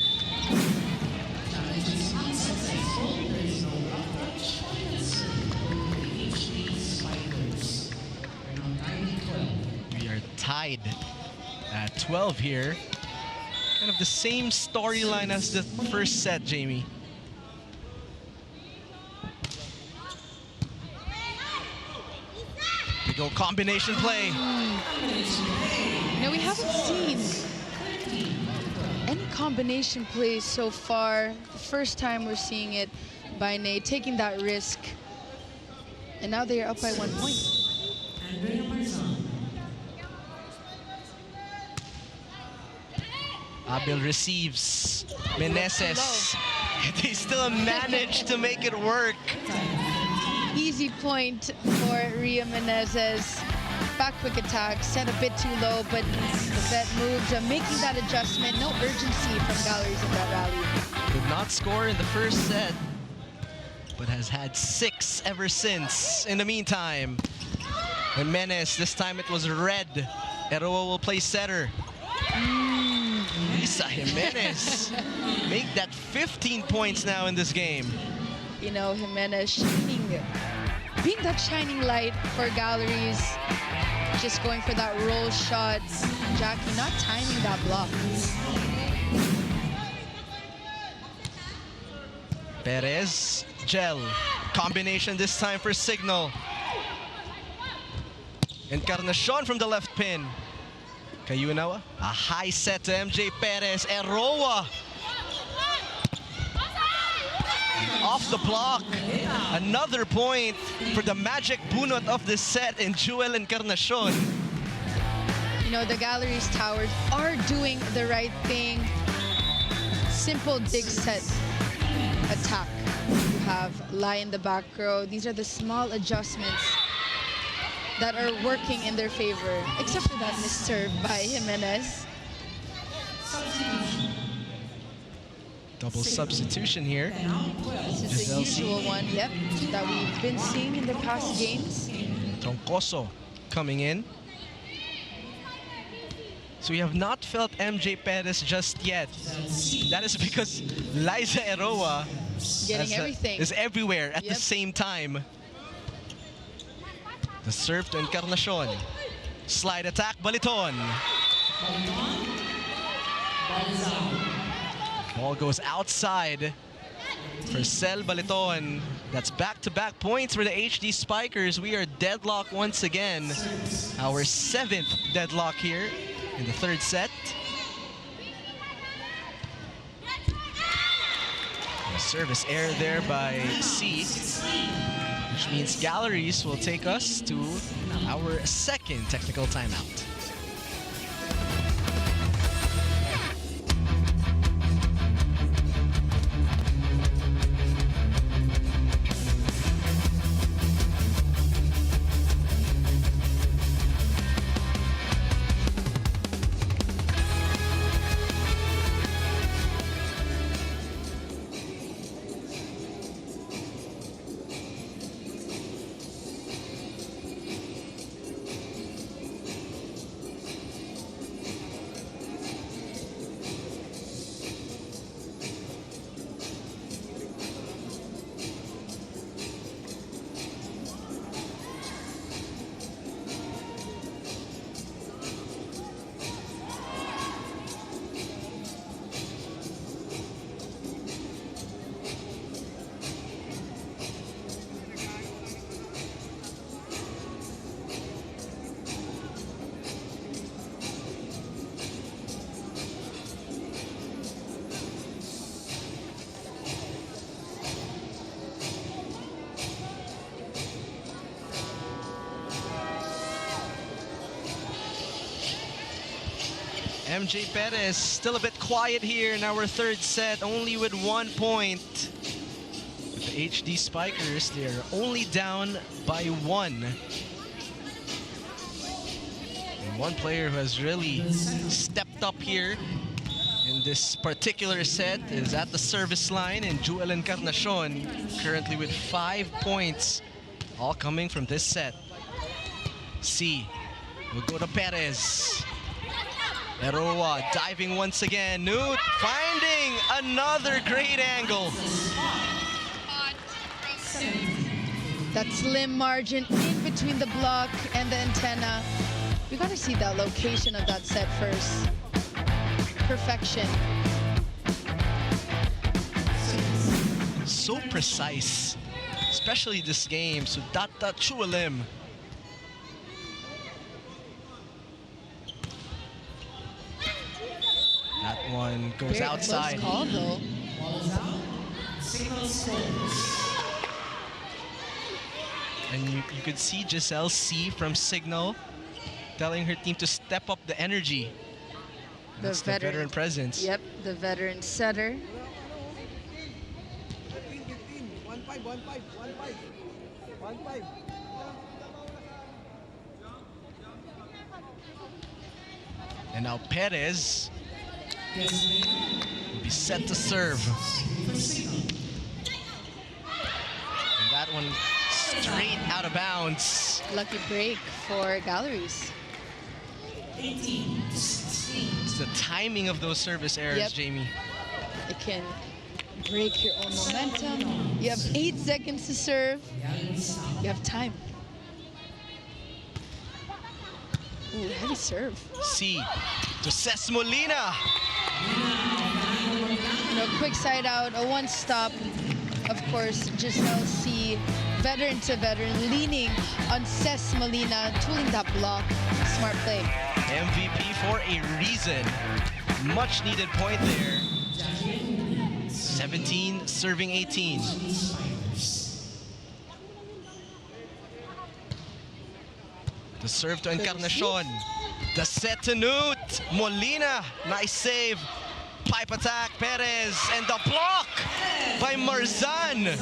We are tied at 12 here. Kind of the same storyline as the first set, Jamie. We go combination play. No, we haven't seen any combination plays so far. The first time we're seeing it by Nate taking that risk. And now they are up by 1 point. Abel receives. Meneses. They still manage to make it work. Easy point for Ria Menezes. Back quick attack, set a bit too low, but the set moved, making that adjustment. No urgency from Galeries in that rally. Did not score in the first set, but has had 6 ever since. In the meantime, Jimenez, this time it was red. Eroa will play setter. Lisa Jimenez make that 15 points now in this game. You know, Jimenez shining, being that shining light for Galeries. Just going for that roll shot. Jackie not timing that block. Perez, Gel. Combination this time for Cignal. Encarnacion from the left pin. Cayuna, a high set to MJ Perez. Eroa. Off the block. Another point for the magic bunot of this set in Jewel Encarnacion. You know, the Galeries Towers are doing the right thing. Simple dig set attack. You have lie in the back row. These are the small adjustments that are working in their favor, except for that misserve by Jimenez. Double substitution here. This is the usual one, yep, that we've been seeing in the past games. Troncoso coming in. So we have not felt MJ Perez just yet. That is because Liza Eroa Getting everything. Is everywhere at the Yep. same time. The serve to Encarnacion. Slide attack, Baliton. Ball goes outside for Cel Baliton. That's back-to-back points for the HD Spikers. We are deadlocked once again. Our 7th deadlock here in the third set. A service error there by C, which means Galeries will take us to our 2nd technical timeout. MJ Perez still a bit quiet here in our third set, only with 1 point. With the HD Spikers, they're only down by 1. And one player who has really stepped up here in this particular set is at the service line, and Joel Encarnacion currently with 5 points, all coming from this set. C will go to Perez. Eroa diving once again. Newt finding another great angle. That slim margin in between the block and the antenna. We gotta see that location of that set first. Perfection. So precise, especially this game. Sudata Chualim. That one goes Very outside. close call, though. And you could see Giselle C from Cignal telling her team to step up the energy. That's the veteran presence. Yep, the veteran setter. And now Perez will be set to serve. And that one straight out of bounds. Lucky break for Galeries. It's the timing of those service errors, Yep. Jamie. It can break your own momentum. You have 8 seconds to serve. You have time. Ooh, heavy serve. C to Ces Molina. You know, quick side out, a one stop. Of course, Giselle C, veteran to veteran, leaning on Ces Molina, tooling that block. Smart play. MVP for a reason. Much needed point there. 17 serving 18. The serve to Encarnacion. The set to Newt. Molina. Nice save. Pipe attack. Perez. And the block by Marzan.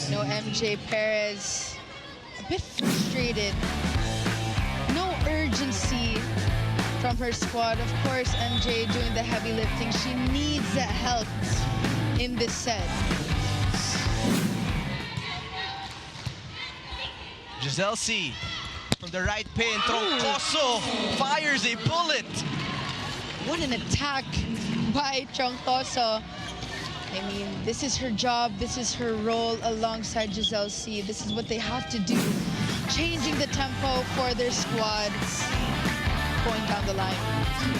No, MJ Perez, a bit frustrated. No urgency from her squad. Of course, MJ doing the heavy lifting. She needs that help in this set. Giselle C from the right pin. Troncoso fires a bullet. What an attack by Troncoso. I mean, this is her job, this is her role alongside Giselle C. This is what they have to do, changing the tempo for their squads going down the line.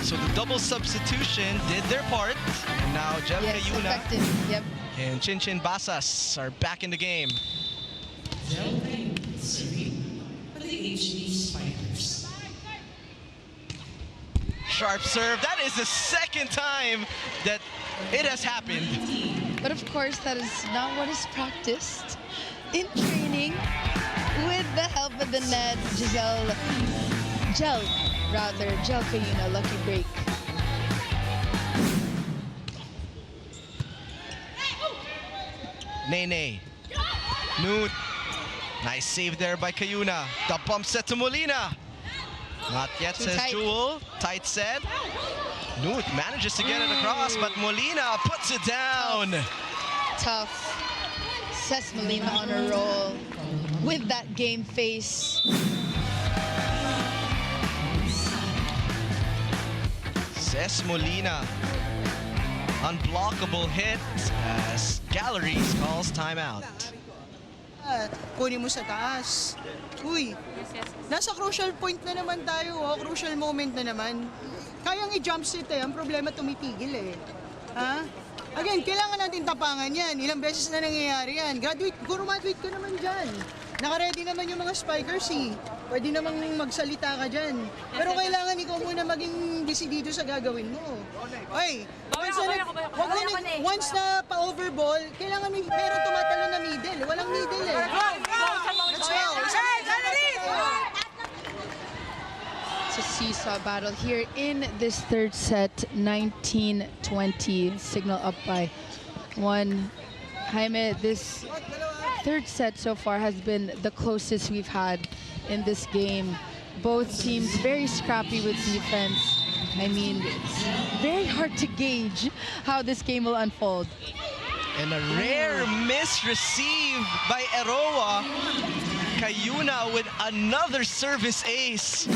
So the double substitution did their part. And now Jel Cayuna effective. Yep. and Chinchin Basas are back in the game. For the HD Spikers. Sharp serve. That is the second time that it has happened. But of course, that is not what is practiced in training with the help of the net. Jel Cayuna, lucky break. Nene. Newt. Nice save there by Cayuna. The bump set to Molina. Not yet, Too says tight. Jewel. Tight set. Newt manages to get it across, but Molina puts it down. Tough. Sets Molina on a roll with that game face. Ces Molina. Unblockable hit as Galeries calls timeout. Kunin mo sa taas. Uy, nasa crucial point na naman tayo, crucial moment na naman. Kayang i-jump set Ang problema tumitigil Ha? Again, kailangan natin tapangan yan. Ilang beses na nangyayari yan. Graduate ka naman dyan. Naka-ready naman yung mga spikers Pwede namang magsalita ka dyan. Pero kailangan ikaw muna maging busy dito sa gagawin mo. Oy, once na pa-overball, kailangan meron tumatalo na middle. Walang middle Let's go! It's a seesaw battle here in this third set, 19-20, Cignal up by 1. Jaime, this third set so far has been the closest we've had in this game. Both teams very scrappy with defense. I mean, it's very hard to gauge how this game will unfold. And a rare miss received by Eroa. Cayuna with another service ace.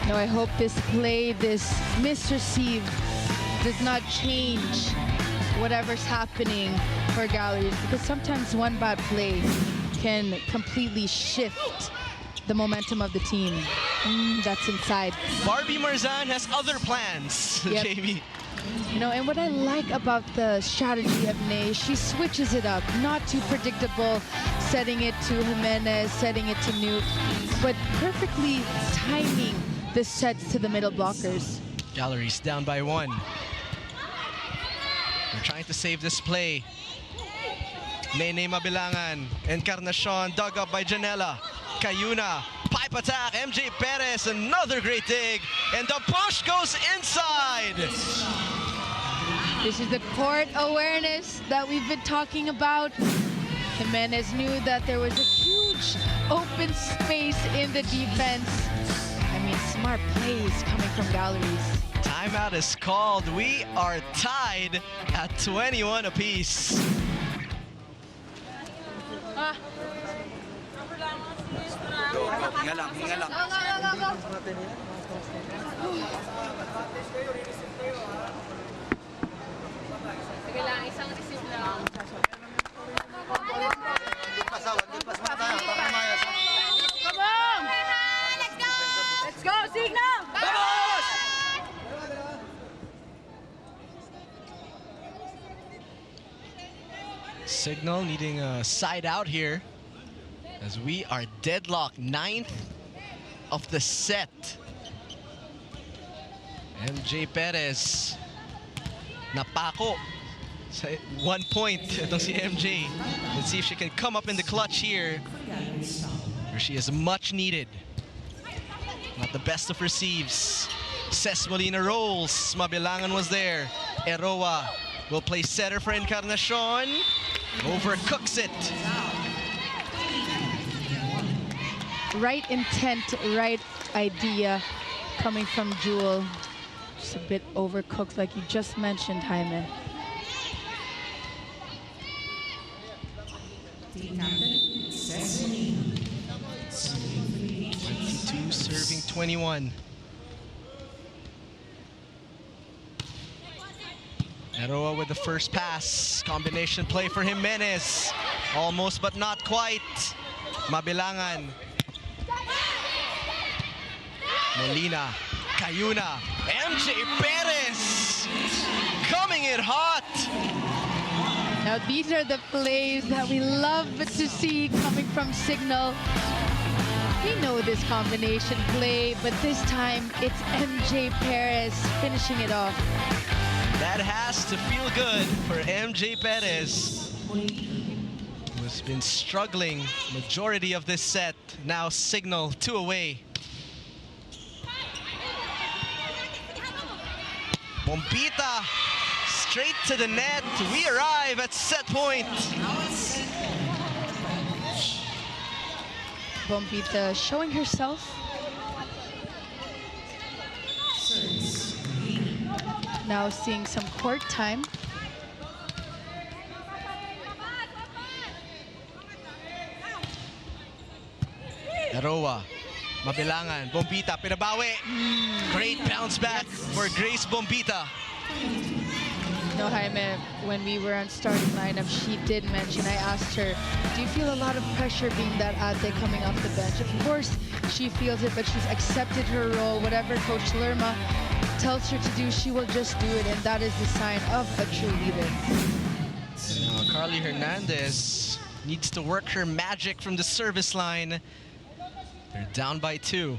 Now I hope this play, this misreceive, does not change whatever's happening for Galeries, because sometimes one bad play can completely shift the momentum of the team. That's inside. Barbie Marzan has other plans, Yep. JB. You know, and what I like about the strategy of Ney, she switches it up, not too predictable, setting it to Jimenez, setting it to Newt, but perfectly timing the sets to the middle blockers. Galeries down by 1. They're trying to save this play. Nene Mabilangan, Encarnacion dug up by Janela. Cayuna, pipe attack, MJ Perez, another great dig, and the push goes inside. This is the court awareness that we've been talking about. Jimenez knew that there was a huge open space in the defense. I mean, smart plays coming from Galeries. Timeout is called. We are tied at 21 apiece. Hinga lang. Come on! Let's go, Cignal! Cignal needing a side out here as we are deadlocked. 9th of the set. MJ Perez napako sa 1 point itong si MJ. Let's see if she can come up in the clutch here, where she is much needed. Not the best of receives. Ces Molina rolls. Mabilangan was there. Eroa will play setter for Encarnacion. Overcooks it. Right intent, right idea coming from Jewel. Just a bit overcooked, like you just mentioned, Jaime. Team captain, Ces Molina. 22 serving 21. Aroa with the first pass. Combination play for Jimenez. Almost but not quite. Mabilangan. Molina. Cayuna. MJ Perez. Coming in hot. Now these are the plays that we love to see coming from Cignal. We know this combination play, but this time it's MJ Perez finishing it off. That has to feel good for MJ Perez, who's been struggling majority of this set. Now Cignal 2 away. Bombita straight to the net. We arrive at set point. Bombita showing herself. Now seeing some court time. Aroa, Mabilangan, Bombita, pinabawi. Great bounce back for Grace Bombita. No, Jaime, when we were on starting lineup, she did mention, I asked her, do you feel a lot of pressure being that ate coming off the bench? Of course, she feels it, but she's accepted her role. Whatever Coach Lerma tells her to do, she will just do it, and that is the sign of a true leader. Now, Carly Hernandez needs to work her magic from the service line. They're down by 2.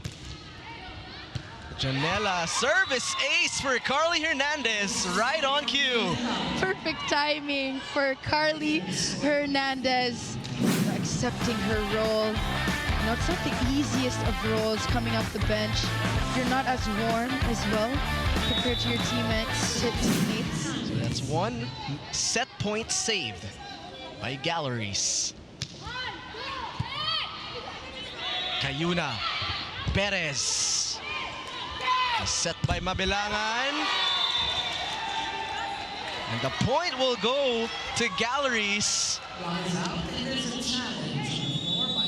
Janela, service ace for Carly Hernandez, right on cue. Perfect timing for Carly Hernandez, accepting her role. You know, it's not the easiest of roles coming off the bench. You're not as warm as well compared to your teammates. So that's 1 set point saved by Galeries. Cayuna, Perez. Set by Mabilangan. And the point will go to Galeries.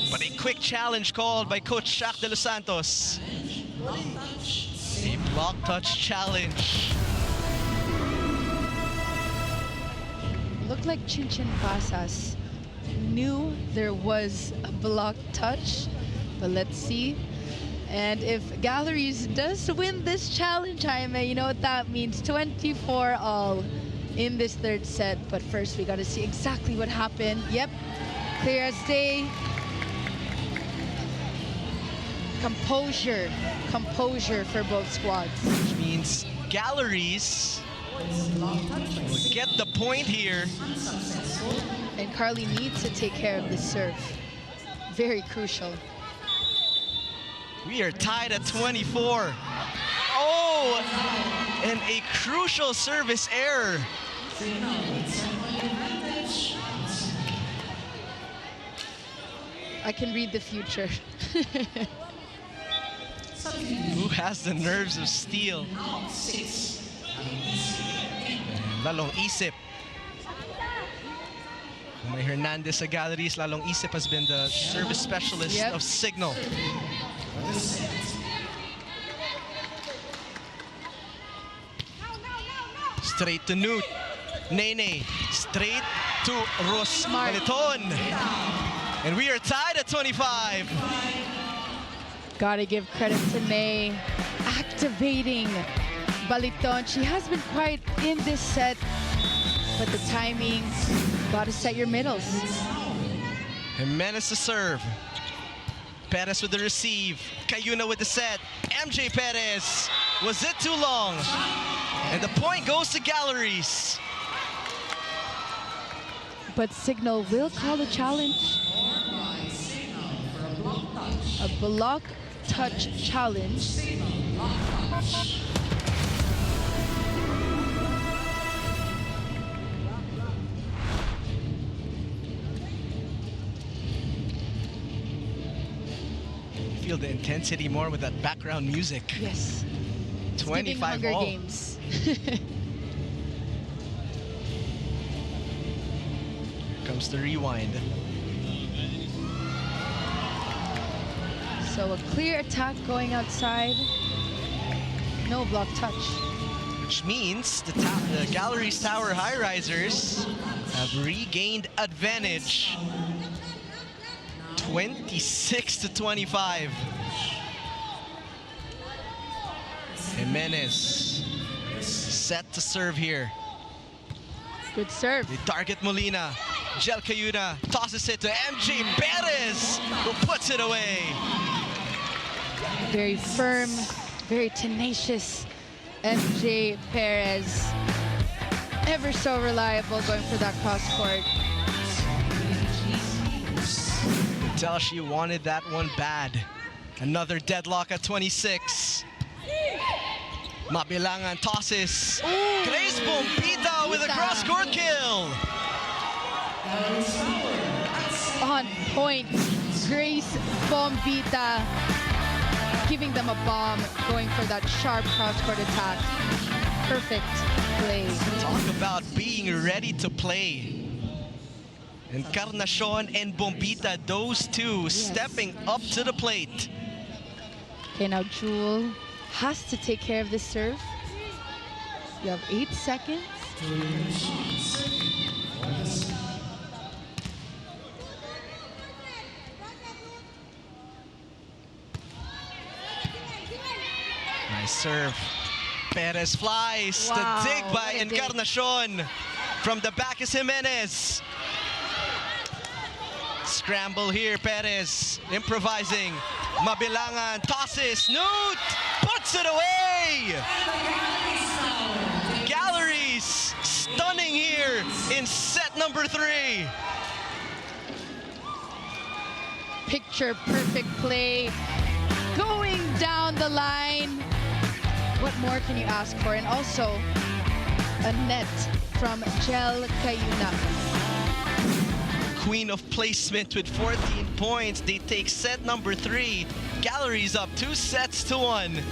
But a quick challenge called by Coach Shaq de los Santos. A block touch challenge. Looked like Chinchin Pasas knew there was a block touch, but let's see. And if Galeries does win this challenge, Jaime, you know what that means. 24-all in this third set. But first, we got to see exactly what happened. Yep, clear as day. Composure for both squads. Which means Galeries will get the point here. And Carly needs to take care of this serve. Very crucial. We are tied at 24. Oh, and a crucial service error. I can read the future. Who has the nerves of steel? Lalong isip. May Hernandez sa Galeries. Lalong isip has been the service specialist of Cignal. Straight to Newt. Nene. Straight to Ros Baliton. And we are tied at 25. Gotta give credit to Nay. Activating Baliton. She has been quiet in this set, but the timing, gotta set your middles. Jimenez to serve. Perez with the receive. Cayuna with the set. MJ Perez. Was it too long? And the point goes to Galeries. But Cignal will call a challenge. A block touch challenge. Feel the intensity more with that background music. Yes. 25 Hunger all. Games. Here comes the rewind. So a clear attack going outside. No block touch. which means the Galeries Tower Highrisers have regained advantage. 26-25. Jimenez set to serve here. Good serve. They target Molina. Jel Cayuna tosses it to MJ Perez, who puts it away. Very firm, very tenacious MJ Perez. Ever so reliable going for that cross court. You could tell she wanted that one bad. Another deadlock at 26. Mabilangan tosses. Grace Bombita with a cross-court kill. On point, Grace Bombita giving them a bomb, going for that sharp cross-court attack. Perfect play. Talk about being ready to play. Encarnacion and Bombita, those two stepping up to the plate. Okay, now Jewel has to take care of this serve. You have 8 seconds. Nice serve. Perez flies. Wow, The dig by what a dig. Encarnacion. From the back is Jimenez. Scramble here, Perez improvising. Mabilangan tosses. Newt puts it away. Galleries stunning here in set number 3. Picture perfect play. Going down the line. What more can you ask for? And also a net from Jel Cayuna. Queen of placement with 14 points. They take set number 3. Galleries up 2-1.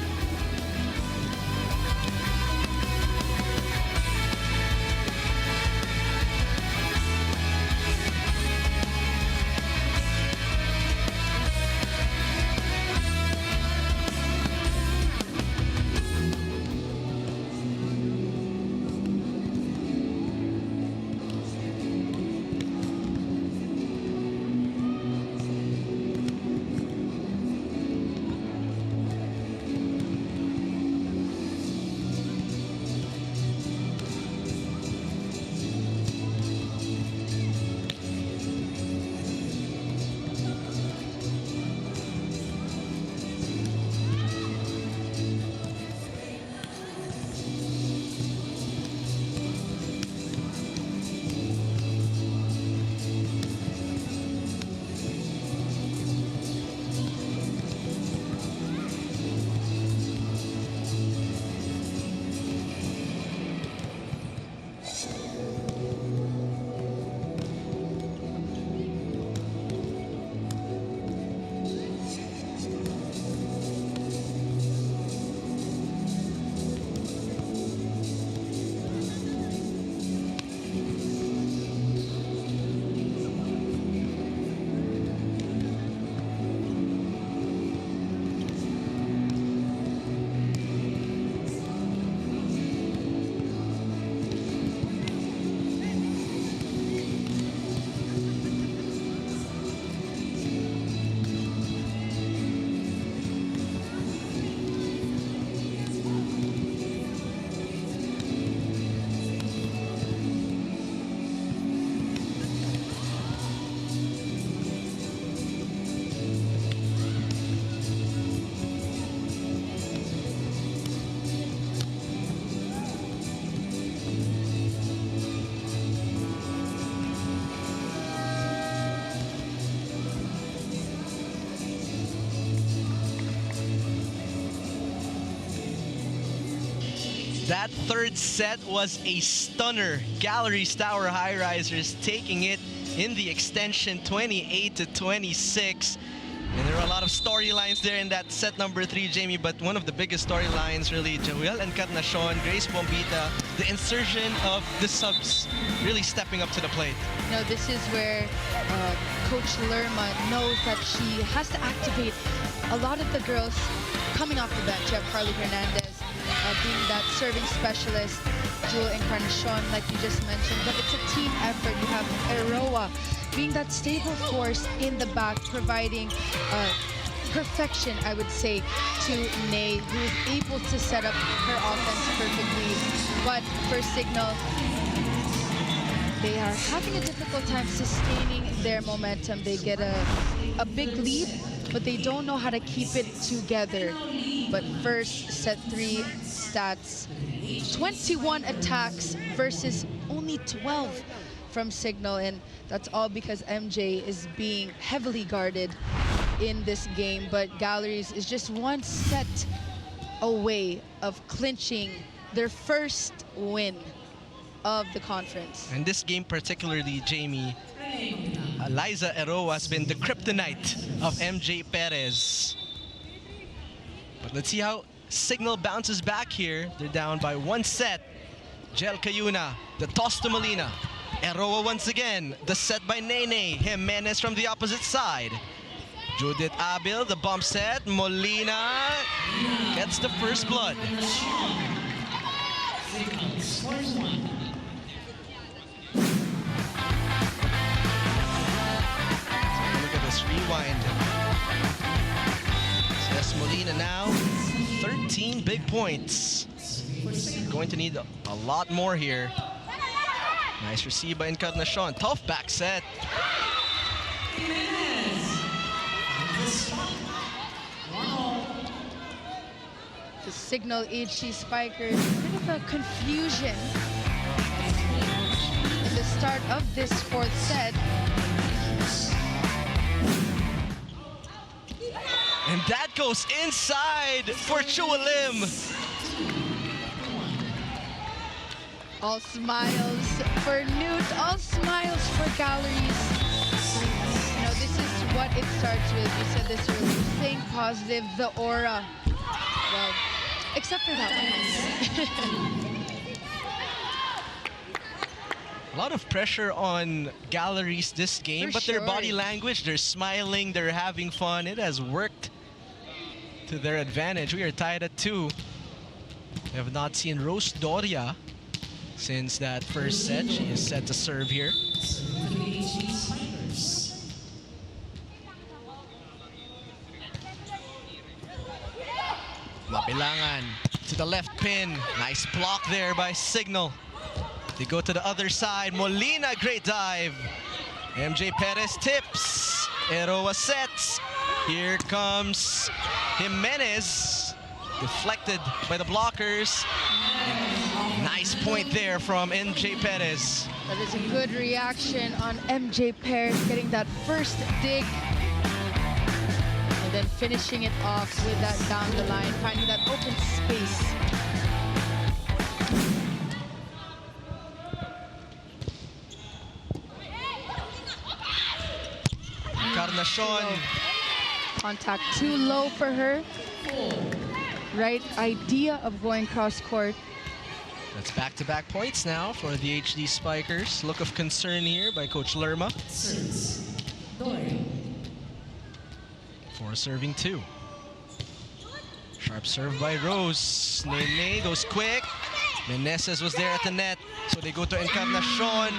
That third set was a stunner. Galeries Tower Highrisers taking it in the extension 28-26. And there were a lot of storylines there in that set number 3, Jamie, but one of the biggest storylines really, Joel Encarnacion, Grace Bombita, the insertion of the subs really stepping up to the plate. You know, this is where Coach Lerma knows that she has to activate a lot of the girls coming off the bench. You have Carly Hernandez, being that serving specialist, Jewel Encarnacion, like you just mentioned. But it's a team effort. You have Eroa being that stable force in the back, providing perfection, I would say, to Ney, who is able to set up her offense perfectly. But for Cignal, they are having a difficult time sustaining their momentum. They get a big lead, but they don't know how to keep it together. But first set 3 stats, 21 attacks versus only 12 from Cignal, and that's all because MJ is being heavily guarded in this game. But Galeries is just one set away of clinching their first win of the conference. And this game particularly, Jamie, Liza Eroa has been the kryptonite of MJ Perez. But let's see how Cignal bounces back here. They're down by 1 set. Jel Cayuna, the toss to Molina. Eroa once again, the set by Nene. Jimenez from the opposite side. Judith Abil, the bump set. Molina gets the first blood. Rewind. Says Molina now, 13 big points. Going to need a lot more here. Nice receive by Encarnacion. Tough back set. The Cignal HD Spikers, a bit of a confusion in the start of this 4th set. And that goes inside for Chua Lim. All smiles for Newt, all smiles for Galeries. You know, this is what it starts with. You said this earlier, staying positive, the aura. Well, except for that one. A lot of pressure on Galeries this game, but their body language, they're smiling, they're having fun. It has worked to their advantage. We are tied at 2. We have not seen Rose Doria since that first set. She is set to serve here. Mabilangan to the left pin. Nice block there by Cignal. They go to the other side. Molina, great dive. MJ Perez tips. Eroa sets. Here comes Jimenez. Deflected by the blockers. Nice point there from MJ Perez. That is a good reaction on MJ Perez, getting that first dig. And then finishing it off with that down the line, finding that open space. Encarnacion. Contact too low for her. Right idea of going cross court. That's back-to-back points now for the HD Spikers. Look of concern here by Coach Lerma. For serving 2. Sharp serve by Rose. Nene goes quick. Meneses was there at the net. So they go to Encarnacion.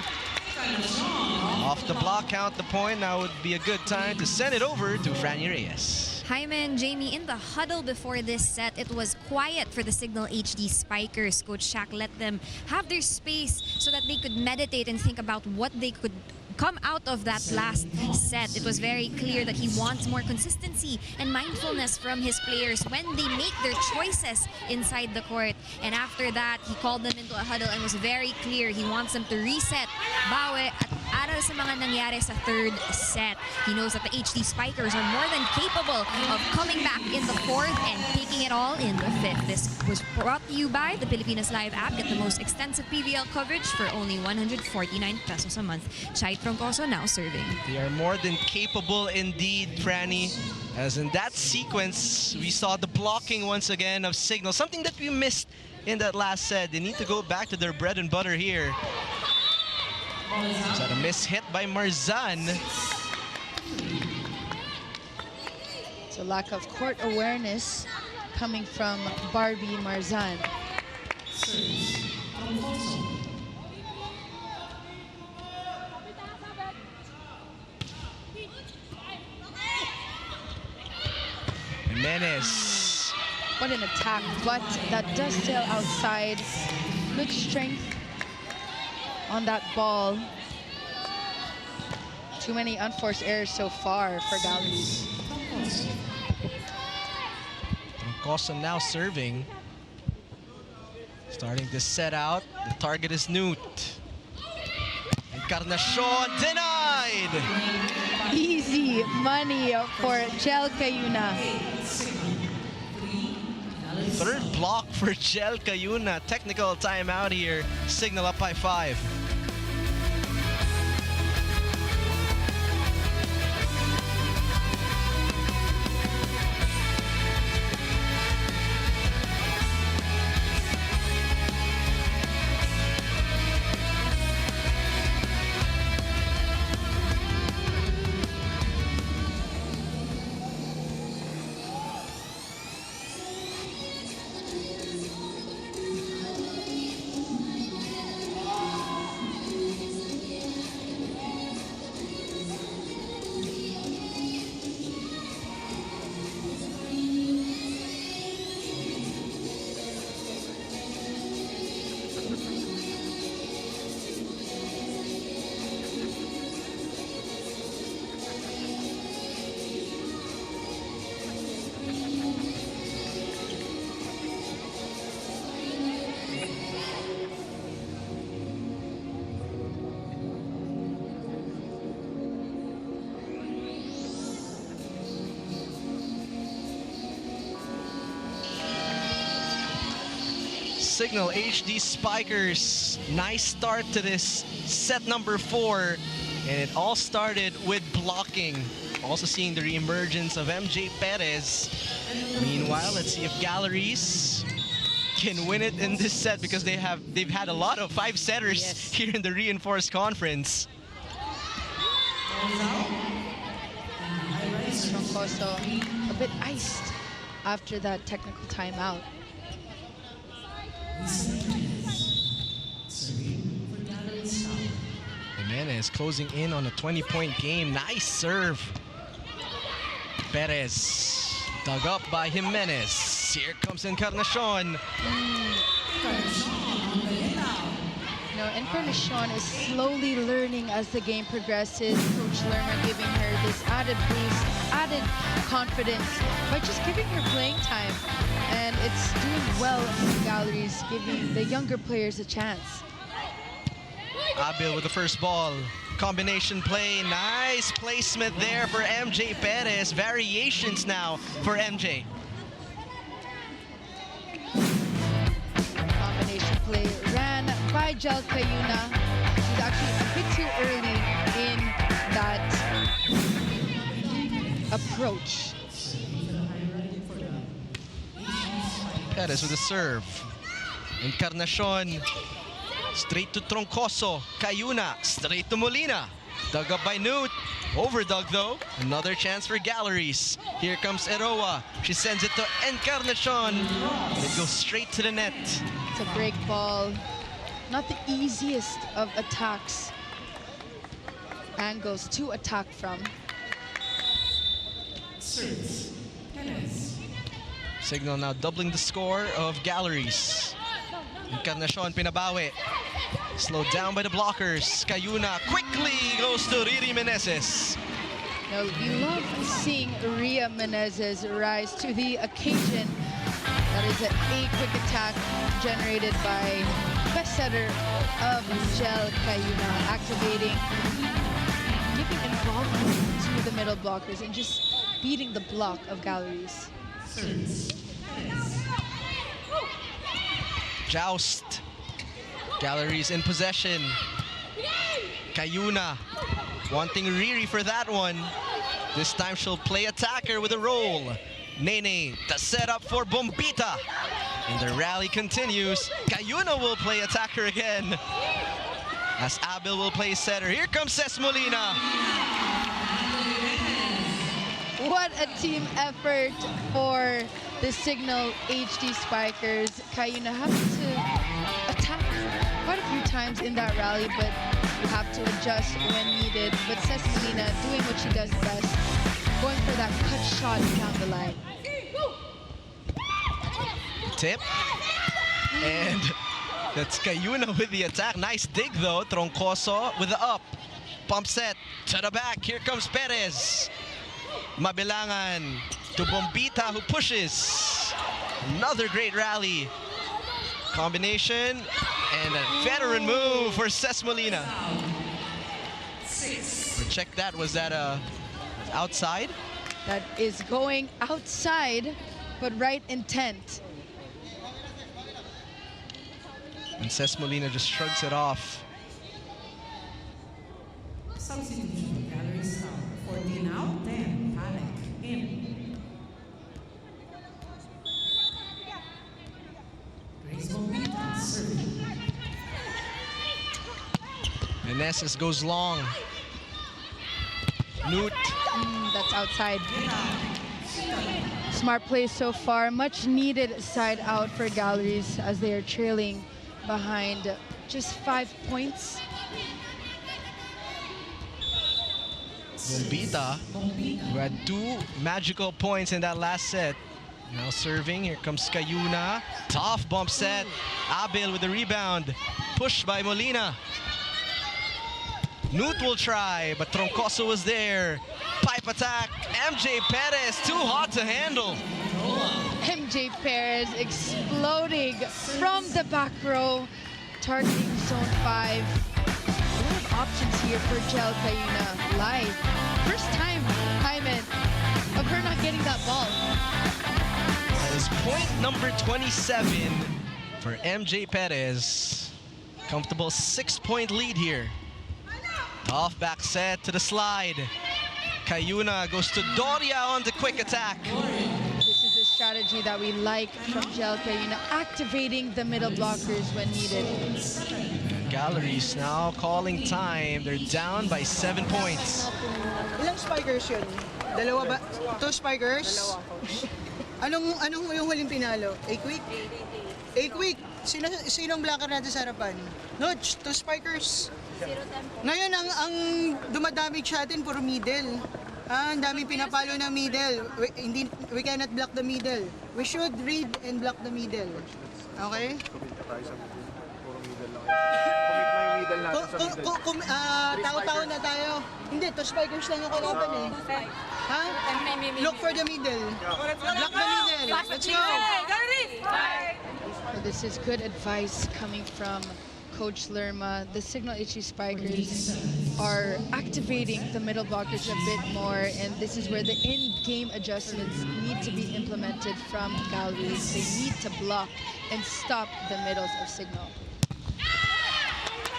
Off the block, count the point. Now would be a good time to send it over to Franny Reyes. Hyman, Jamie, in the huddle before this set, it was quiet for the Cignal HD Spikers. Coach Shaq let them have their space so that they could meditate and think about what they could come out of that last set. It was very clear that he wants more consistency and mindfulness from his players when they make their choices inside the court. And after that, he called them into a huddle and was very clear he wants them to reset, bawi, at aral sa mga nangyari sa 3rd set. He knows that the HD Spikers are more than capable of coming back in the 4th and taking it all in the 5th. This was brought to you by the Pilipinas Live app. Get the most extensive PVL coverage for only 149 pesos a month. Chai Troncoso now serving. They are more than capable indeed, Franny. As in that sequence, we saw the blocking once again of Cignal. Something that we missed in that last set. They need to go back to their bread and butter here. Is that a miss hit by Marzan? It's a lack of court awareness coming from Barbie Marzan. Jimenez. What an attack, but that does sail outside. Good strength on that ball. Too many unforced errors so far for Galeries. Troncoso now serving. Starting to set out. The target is Newt. Encarnacion denied. Easy money for Jel Cayuna. Third block for Jel Cayuna. Technical timeout here. Cignal up by 5. Cignal HD Spikers. Nice start to this set number 4. And it all started with blocking. Also seeing the reemergence of MJ Perez. Meanwhile, let's see if Galeries can win it in this set because they've had a lot of 5-setters here in the reinforced conference. Troncoso a bit iced after that technical timeout. Jimenez closing in on a 20-point game. Nice serve. Perez dug up by Jimenez. Here comes Encarnacion. Encarnacion is slowly learning as the game progresses. Coach Lerner giving her this added boost, added confidence by just giving her playing time. And it's doing well in the Galeries, giving the younger players a chance. Abil with the first ball. Combination play. Nice placement there for MJ Perez. Variations now for MJ. Combination play ran by Jel Cayuna. She's actually a bit too early in that approach. Perez with the serve. Encarnacion. Straight to Troncoso. Cayuna. Straight to Molina. Dug up by Newt. Overdug though. Another chance for Galeries. Here comes Eroa. She sends it to Encarnacion. And it goes straight to the net. It's a break ball. Not the easiest of attacks. Angles to attack from. Cignal now doubling the score of Galeries. Encarnacion pinabawi. Slowed down by the blockers. Cayuna quickly goes to Riri Menezes. Now, you love seeing Ria Menezes rise to the occasion. That is a quick attack generated by best setter of Jel Cayuna, activating, giving involvement to the middle blockers and just beating the block of Galeries. Joust. Galeries in possession. Cayuna wanting Riri for that one. This time she'll play attacker with a roll. Nene, the setup for Bombita. And the rally continues. Cayuna will play attacker again. As Abil will play setter. Here comes Ces Molina. What a team effort for the Cignal HD Spikers. Cayuna having to attack quite a few times in that rally, but you have to adjust when needed. But Ces Molina doing what she does best, going for that cut shot down the line. Tip. And that's Cayuna with the attack. Nice dig though. Troncoso with the up. Pump set to the back. Here comes Perez. Mabilangan to Bombita who pushes. Another great rally. Combination and a veteran move for Ces Molina. Check that. Was that outside? That is going outside, but right intent. And Ces Molina just shrugs it off. Substitution, Galeries Tower. 14 out, 10. Panic in. Grace Bombita serving. Meneses goes long. Newt. That's outside. Smart play so far. Much needed side out for Galleries as they are trailing behind just 5 points. Bombita, who had 2 magical points in that last set. Now serving, here comes Cayuna. Tough bump set. Abel with the rebound. Pushed by Molina. Newt will try, but Troncoso was there. Pipe attack. MJ Perez, too hot to handle. MJ Perez exploding from the back row, targeting zone 5. A lot of options here for Jel Cayuna. Live. First time, Hyman, of her not getting that ball. That is point number 27 for MJ Perez. Comfortable 6-point lead here. Off back set to the slide. Cayuna goes to Doria on the quick attack. This is a strategy that we like from Jel Cayuna, activating the middle blockers when needed. Galleries now calling time. They're down by 7 points. Ilang spikers yun? Dalawa ba? 2 spikers? Anong yung huling pinalo? A-quick? A-quick. Sinong blocker natin sa harapan? Nudge, 2 spikers. Ngayon, ang dumadamage sa atin, puro middle. Ang daming pinapalo ng middle. We cannot block the middle. We should read and block the middle. Okay? Tao-tao na tayo. Hindi, 2 spikers lang ang kalaban eh. Ha? Look for the middle. Block the middle. Let's go! So this is good advice coming from Coach Lerma. The Cignal HD Spikers are activating the middle blockers a bit more, and this is where the in-game adjustments need to be implemented from Galeries. They need to block and stop the middles of Cignal.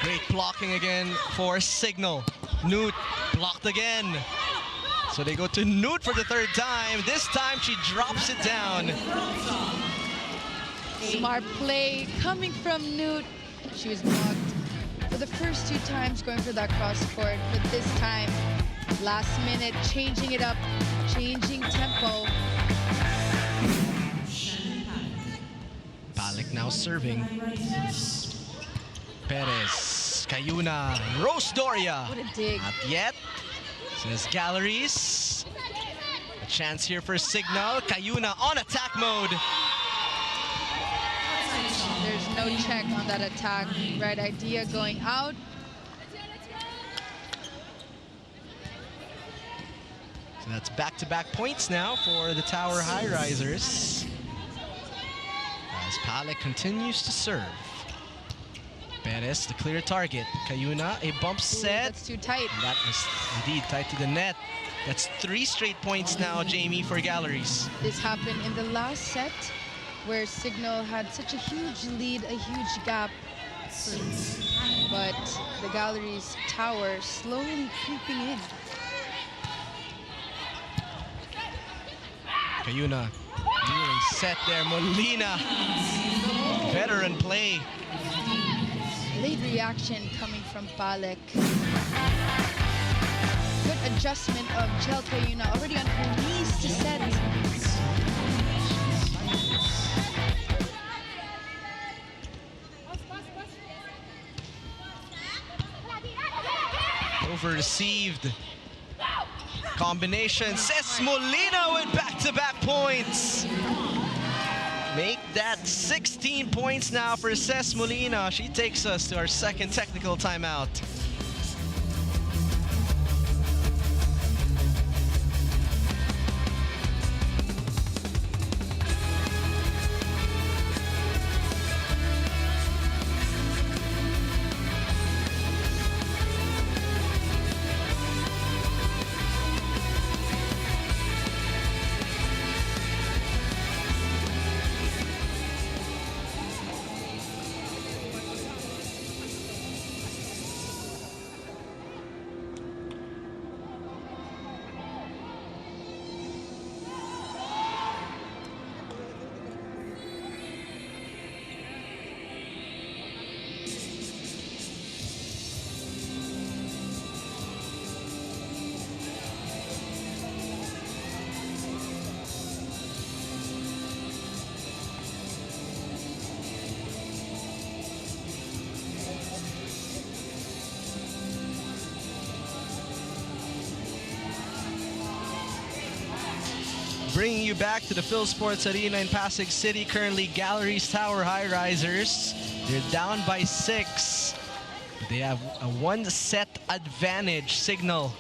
Great blocking again for Cignal. Newt blocked again. So they go to Newt for the 3rd time. This time she drops it down. Smart play coming from Newt. She was blocked for the first 2 times going for that cross court, but this time, last minute, changing it up, changing tempo. Balik now serving. Perez, Cayuna, Rose Doria. What a dig. Not yet, says Galleries. A chance here for Cignal. Cayuna on attack mode. There's no check on that attack. Right idea going out. So that's back-to-back points now for the Tower Highrisers. As Palek continues to serve. Perez, the clear target. Cayuna, a bump set. That's too tight. And that was indeed tight to the net. That's 3 straight points now, Jamie, for Galleries. This happened in the last set, where Cignal had such a huge lead, a huge gap. But the Galleries Tower slowly creeping in. Cayuna, being set there. Molina, veteran play. Late reaction coming from Palek. Good adjustment of Jel Cayuna, already on her knees to set. Over received. Combination. Ces Molina with back-to-back points. make that 16 points now for Ces Molina. She takes us to our second technical timeout. Bringing you back to the Phil Sports Arena in Pasig City, currently Galeries Tower Highrisers. They're down by 6. They have a 1-set advantage. Cignal,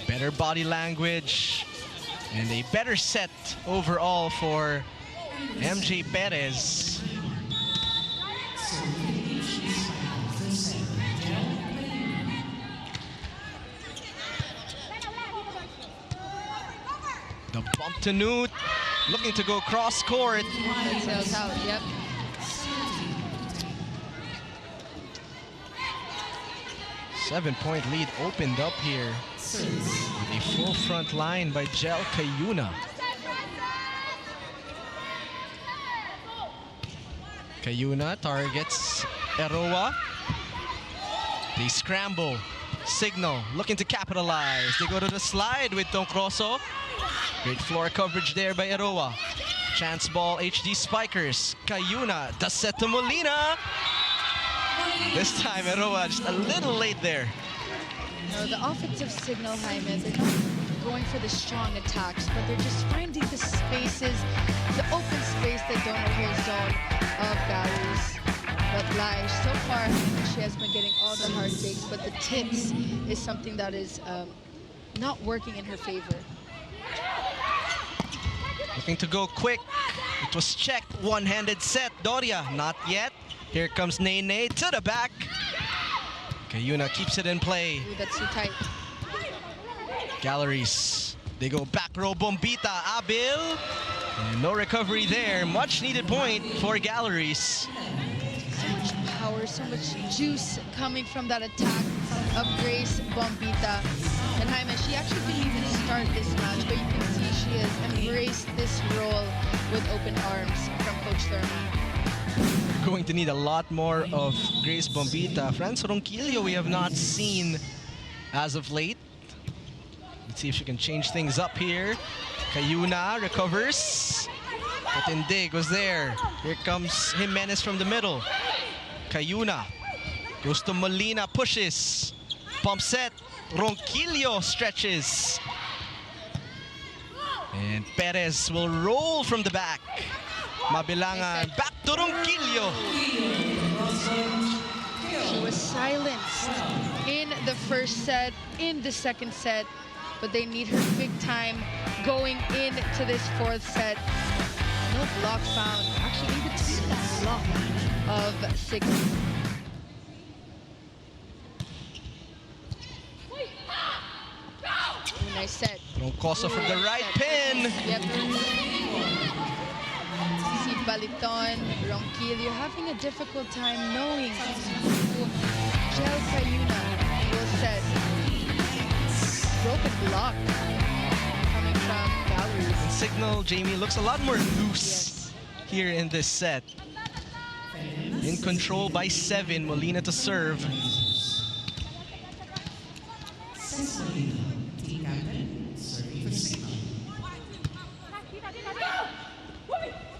better body language, and a better set overall for MJ Perez. The bump to Newt, looking to go cross court. Sails out, yep. Seven-point lead opened up here with a full front line by Jel Cayuna. Cayuna targets Eroa. They scramble. Cignal looking to capitalize. They go to the slide with Toncroso. Great floor coverage there by Eroa. Chance ball, HD Spikers. Cayuna does set to Molina. This time Eroa just a little late there. No, the offensive Cignal, Jaime, they're not going for the strong attacks, but they're just finding the spaces, the open space they don't adhere zone of Galeries. But Lai, so far, she has been getting all the hard takes, but the tips is something that is not working in her favor. Looking to go quick. It was checked. One-handed set. Doria, not yet. Here comes Nene to the back. Cayuna keeps it in play. Ooh, that's too tight. Galeries. They go back row. Bombita. Abil. And no recovery there. Much needed point for Galeries. So much power, so much juice coming from that attack of Grace Bombita. And Jaime, she actually didn't even start this match, but you can see she has embraced this role with open arms from Coach Thurman. Going to need a lot more of Grace Bombita. Franz Ronquillo we have not seen as of late. Let's see if she can change things up here. Cayuna recovers. Katindig was there. Here comes Jimenez from the middle. Cayuna goes to Molina, pushes. Pump set. Ronquillo stretches. And Perez will roll from the back. Mabilangan back to Ronquillo. She was silenced in the first set, in the second set, but they need her big time going into this fourth set. No block found, actually in between that block of Cignal. Nice set. Troncoso from the right pin. Yep. Si Baliton, Ronquillo having a difficult time knowing who Jel Cayuna will set. Broken block coming from Galeries. And Cignal, Jamie, looks a lot more loose here in this set. In control by 7, Molina to serve.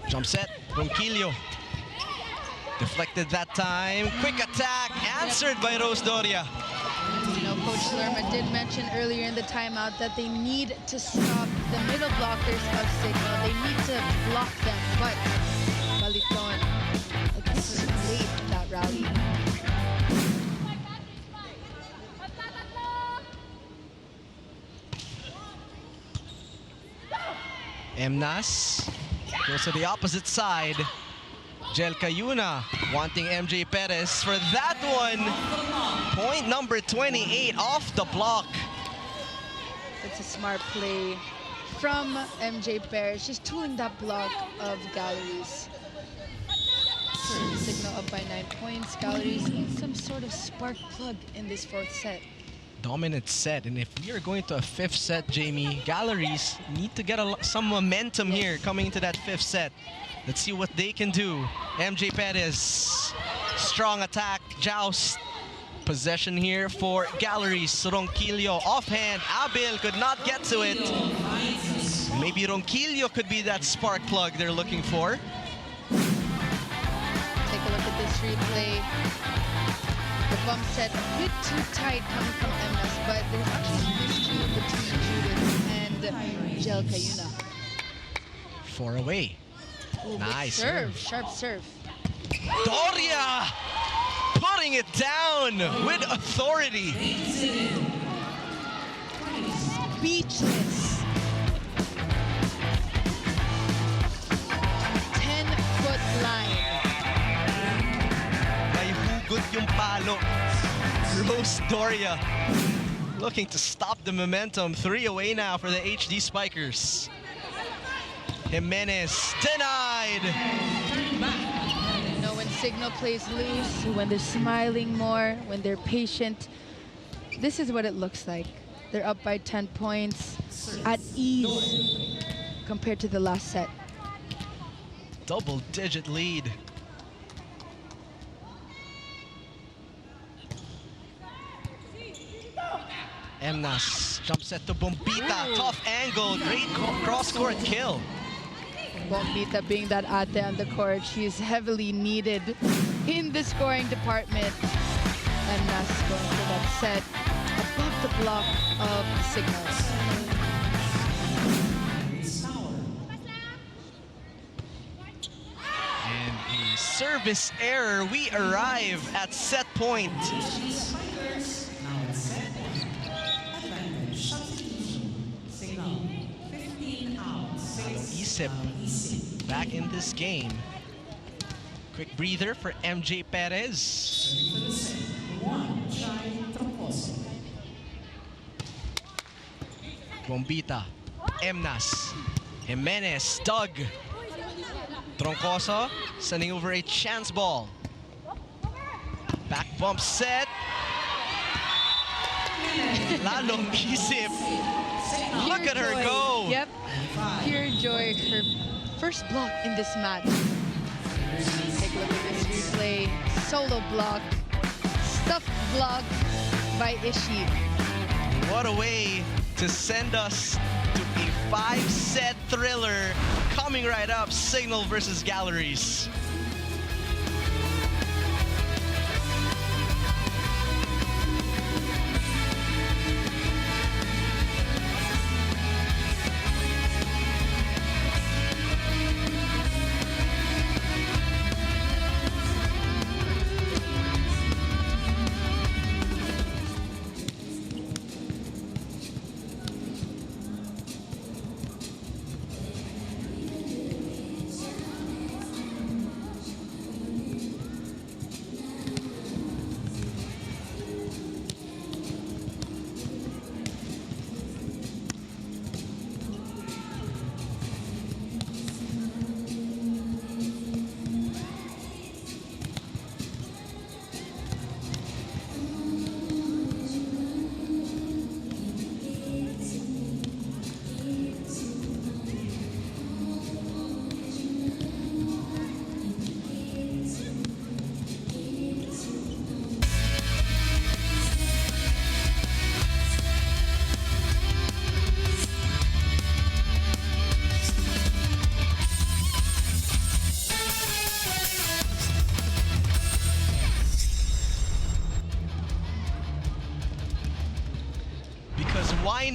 Jump set, Ronquillo. Deflected that time. Quick attack, answered by Rose Doria. You know, Coach Coach Lerma did mention earlier in the timeout that they need to stop the middle blockers of Cignal. They need to block them, but Baliton, this is late in that rally. Emnas goes to the opposite side. Jelka Yuna wanting MJ Perez for that one. Point number 28 off the block. It's a smart play from MJ Perez, just tooling that block of Galeries. Cignal up by 9 points. Galeries need some sort of spark plug in this fourth set. Dominant set, and if we are going to a fifth set, Jamie, Galeries need to get some momentum here coming into that fifth set. Let's see what they can do. MJ Perez, strong attack, joust. Possession here for Galeries. Ronquillo offhand. Abel could not get to it. Maybe Ronquillo could be that spark plug they're looking for. Take a look at this replay. The bump set a bit too tight coming from Emnas, but there's actually history between Judith and Jelka Yuna. 4 away. Ooh, nice serve, sharp serve. Doria putting it down with authority. Speechless. 10-foot line. May hugot yung palo. Rose Doria looking to stop the momentum. 3 away now for the HD Spikers. Jimenez denied. You know, when Cignal plays loose, when they're smiling more, when they're patient, this is what it looks like. They're up by 10 points at ease compared to the last set. Double-digit lead. Emnas jump set to Bombita. Tough angle. Great cross-court kill. Bombita being that ate on the court, she's heavily needed in the scoring department. And Nas going for that set above the block of the Signals. And a service error. We arrive at set point. Isip back in this game. Quick breather for MJ Perez. Bombita, Emnas, Jimenez, Doug. Troncoso sending over a chance ball. Back bump set. Lalong Isip. Look at her go. Yep, pure joy. Her first block in this match. Take a look at this replay. Solo block, stuffed block by Ishi. What a way to send us to a 5-set thriller coming right up. Cignal versus Galeries.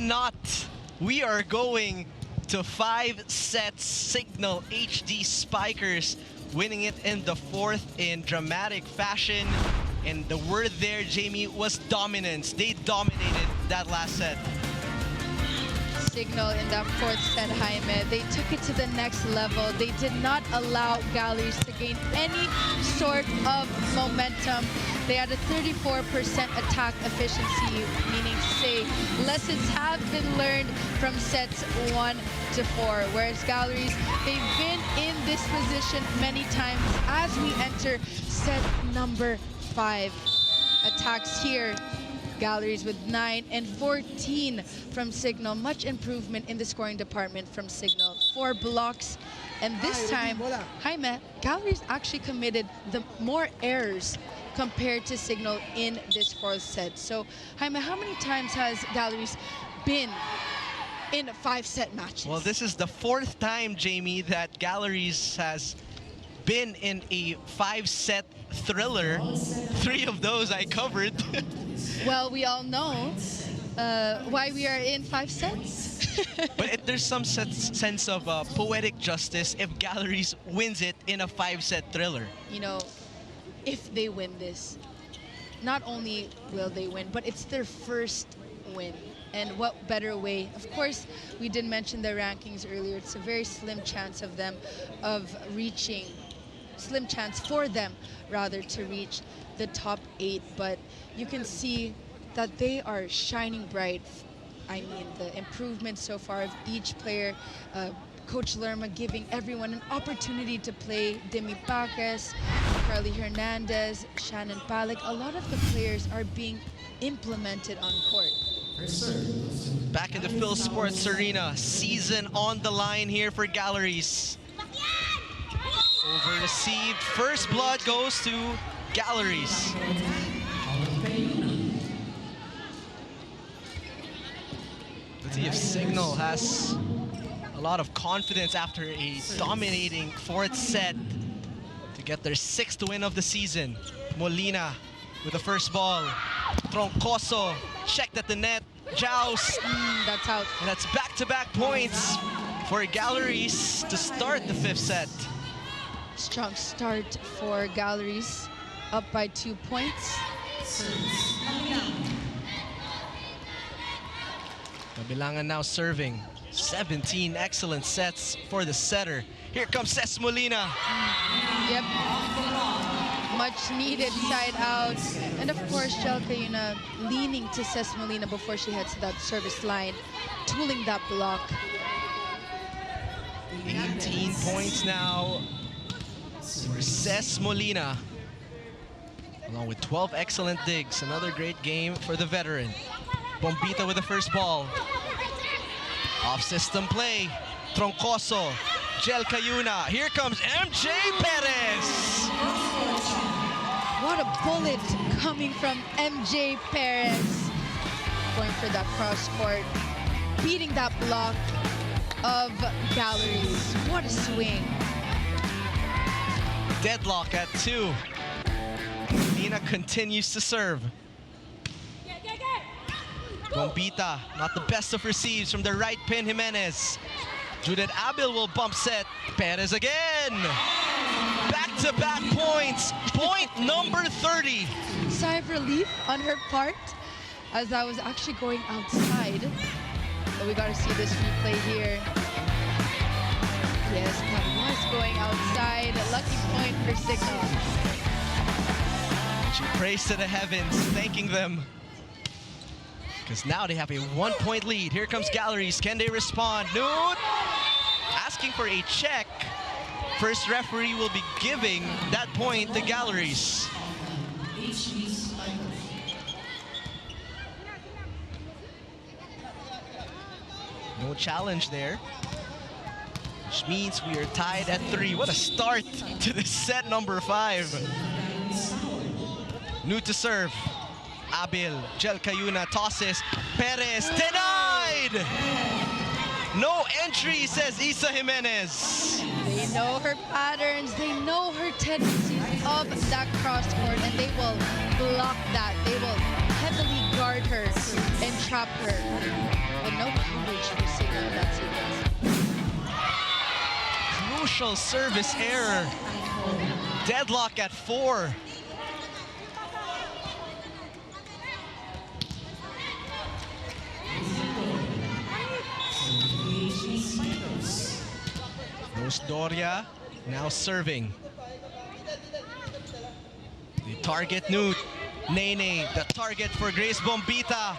not. We are going to 5 sets. Cignal HD Spikers winning it in the 4th in dramatic fashion. And the word there, Jamie, was dominance. They dominated that last set. Cignal in that 4th set, Jaime. They took it to the next level. They did not allow Galeries to gain any sort of momentum. They had a 34% attack efficiency, meaning to say lessons have been learned from sets 1 to 4. Whereas Galeries, they've been in this position many times as we enter set number 5. Attacks here. Galeries with 9 and 14 from Cignal. Much improvement in the scoring department from Cignal. 4 blocks. And this time, Jaime, Galeries actually committed the more errors compared to Cignal in this 4th set. So, Jaime, how many times has Galeries been in 5-set matches? Well, this is the 4th time, Jamie, that Galeries has been in a 5-set thriller. 3 of those I covered. Well, we all know why we are in 5 sets. But there's some sense of poetic justice if Galeries wins it in a 5-set thriller. You know, if they win this, not only will they win, but it's their first win. And what better way? Of course, we did mention the rankings earlier. It's a very slim chance of them of reaching, slim chance for them, rather, to reach the top 8. But you can see that they are shining bright. I mean, the improvement so far of each player. Coach Lerma giving everyone an opportunity to play. Demi Paques, Carly Hernandez, Shannon Palik. A lot of the players are being implemented on court. Back in the Phil Sports Arena, season on the line here for Galeries. Over received, first blood goes to Galeries. Let's see if Cignal has a lot of confidence after a dominating 4th set to get their 6th win of the season. Molina with the first ball. Troncoso checked at the net. Joust. That's out. And that's back-to-back points for Galeries to start the 5th set. Strong start for Galeries, up by 2 points. Kabilangan now serving. 17 excellent sets for the setter. Here comes Ces Molina. Yep. Much needed side out. And of course, Chalcayuna leaning to Ces Molina before she heads to that service line, tooling that block. 18 points now for Ces Molina, along with 12 excellent digs. Another great game for the veteran. Bombita with the first ball. Off-system play. Troncoso, Chalcayuna. Here comes MJ Perez. What a bullet coming from MJ Perez. Going for that cross court, beating that block of Galeries. What a swing. Deadlock at 2. Nina continues to serve. Bombita, not the best of receives from the right pin, Jimenez. Judith Abil will bump set. Perez again. Back-to-back points. Point number 30. Sigh of relief on her part, as I was actually going outside. But we got to see this replay here. Yes, that was going outside. A lucky point for Cignal. She prays to the heavens, thanking them, because now they have a 1-point lead. Here comes Galeries. Can they respond? Noon asking for a check. First referee will be giving that point to Galeries. No challenge there, which means we are tied at 3. What a start to this set number 5. New to serve. Abil, Chalcayuna tosses. Perez denied. No entry, says Isa Jimenez. They know her patterns. They know her tendencies of that cross court, and they will block that. They will heavily guard her and trap her. But no coverage for Cignal. That's it. Crucial service error. Deadlock at 4. Rose Doria now serving. The target Newt. Nene, the target for Grace Bombita.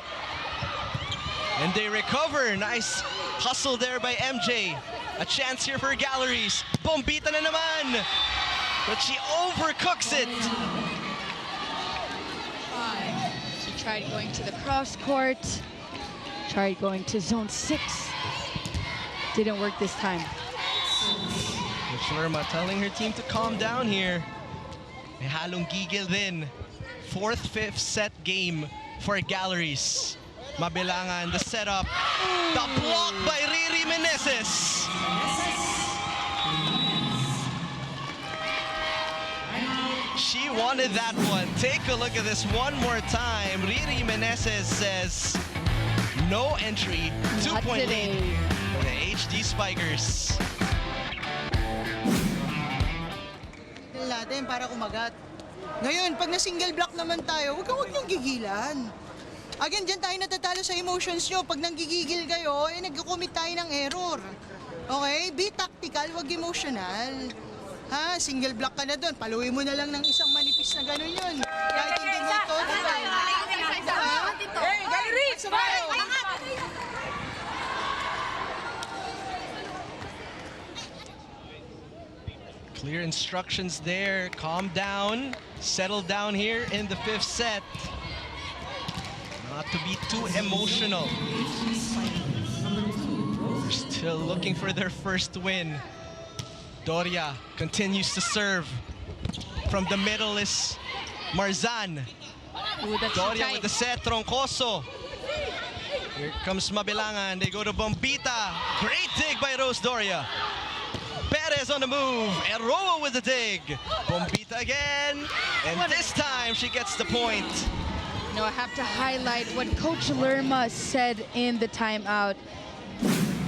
And they recover. Nice hustle there by MJ. A chance here for Galleries. Bombita na naman. But she overcooks it. She tried going to the cross court. Tried going to zone 6. Didn't work this time. Coach Lerma telling her team to calm down here. May halong gigil din. 4th, 5th set game for Galleries. Mabilangan, the setup. The block by Riri Meneses. She wanted that one. Take a look at this one more time. Riri Meneses says, no entry. 2-point lead for the HD Spikers. Natin para kumagat. Ngayon, pag na-single block naman tayo, huwag niyong gigilan. Again, dyan tayo natatalo sa emotions nyo. Pag nanggigigil kayo, nag-commit tayo ng error. Okay? Be tactical, huwag emotional. Ha? Single block ka na doon. Paluin mo na lang ng isang manipis na gano'n yun. Kahit hindi mo ito. Hey, Galeries! Fight! Clear instructions there. Calm down. Settle down here in the 5th set. Not to be too emotional. They're still looking for their first win. Doria continues to serve. From the middle is Marzan. Doria with the set. Troncoso. Here comes Mabilangan. They go to Bombita. Great dig by Rose Doria. Perez on the move. Eroa with the dig. Bombita again. And this time she gets the point. No, I have to highlight what Coach Lerma said in the timeout.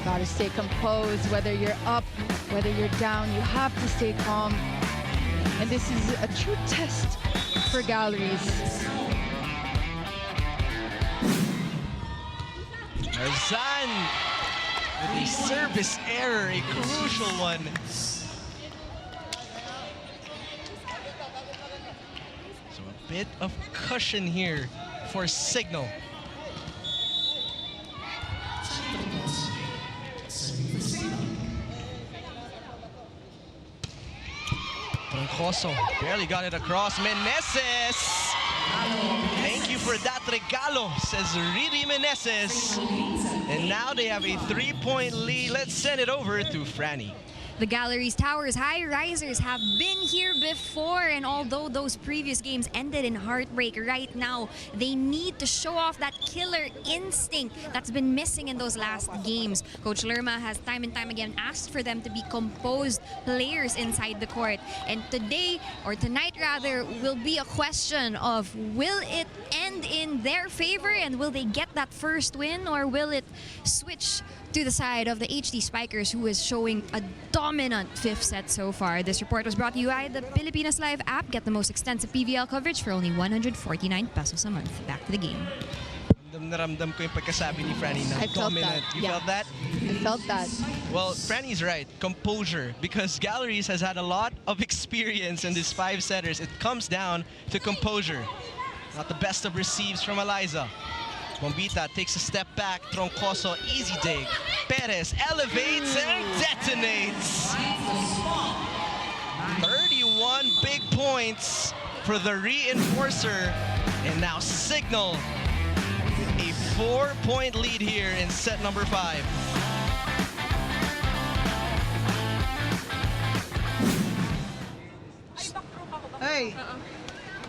Gotta stay composed, whether you're up, whether you're down, you have to stay calm. And this is a true test for Galleries. Marzan with a service error, a crucial one. So a bit of cushion here for Cignal. Troncoso barely got it across. Meneses. Thank you for that regalo, says Riri Meneses. And now they have a 3-point lead. Let's send it over to Franny. The Galeries Tower Highrisers have been here before, and although those previous games ended in heartbreak, right now they need to show off that killer instinct that's been missing in those last games. Coach Lerma has time and time again asked for them to be composed players inside the court. And today, or tonight rather, will be a question of will it end in their favor and will they get that first win, or will it switch to the side of the HD Spikers, who is showing a dominant 5th set so far. This report was brought to you by the Pilipinas Live app. Get the most extensive PVL coverage for only 149 pesos a month. Back to the game. Ramdam na ramdam ko yung pagkasabi ni Franny na I felt dominant. that. You Yeah. felt that? I felt that. Well, Franny's right. Composure. Because Galleries has had a lot of experience in these 5-setters. It comes down to composure. Not the best of receives from Eliza. Bombita takes a step back. Troncoso, easy dig. Perez elevates and detonates. 31 big points for the reinforcer. And now Cignal, a 4-point lead here in set number 5. Hey,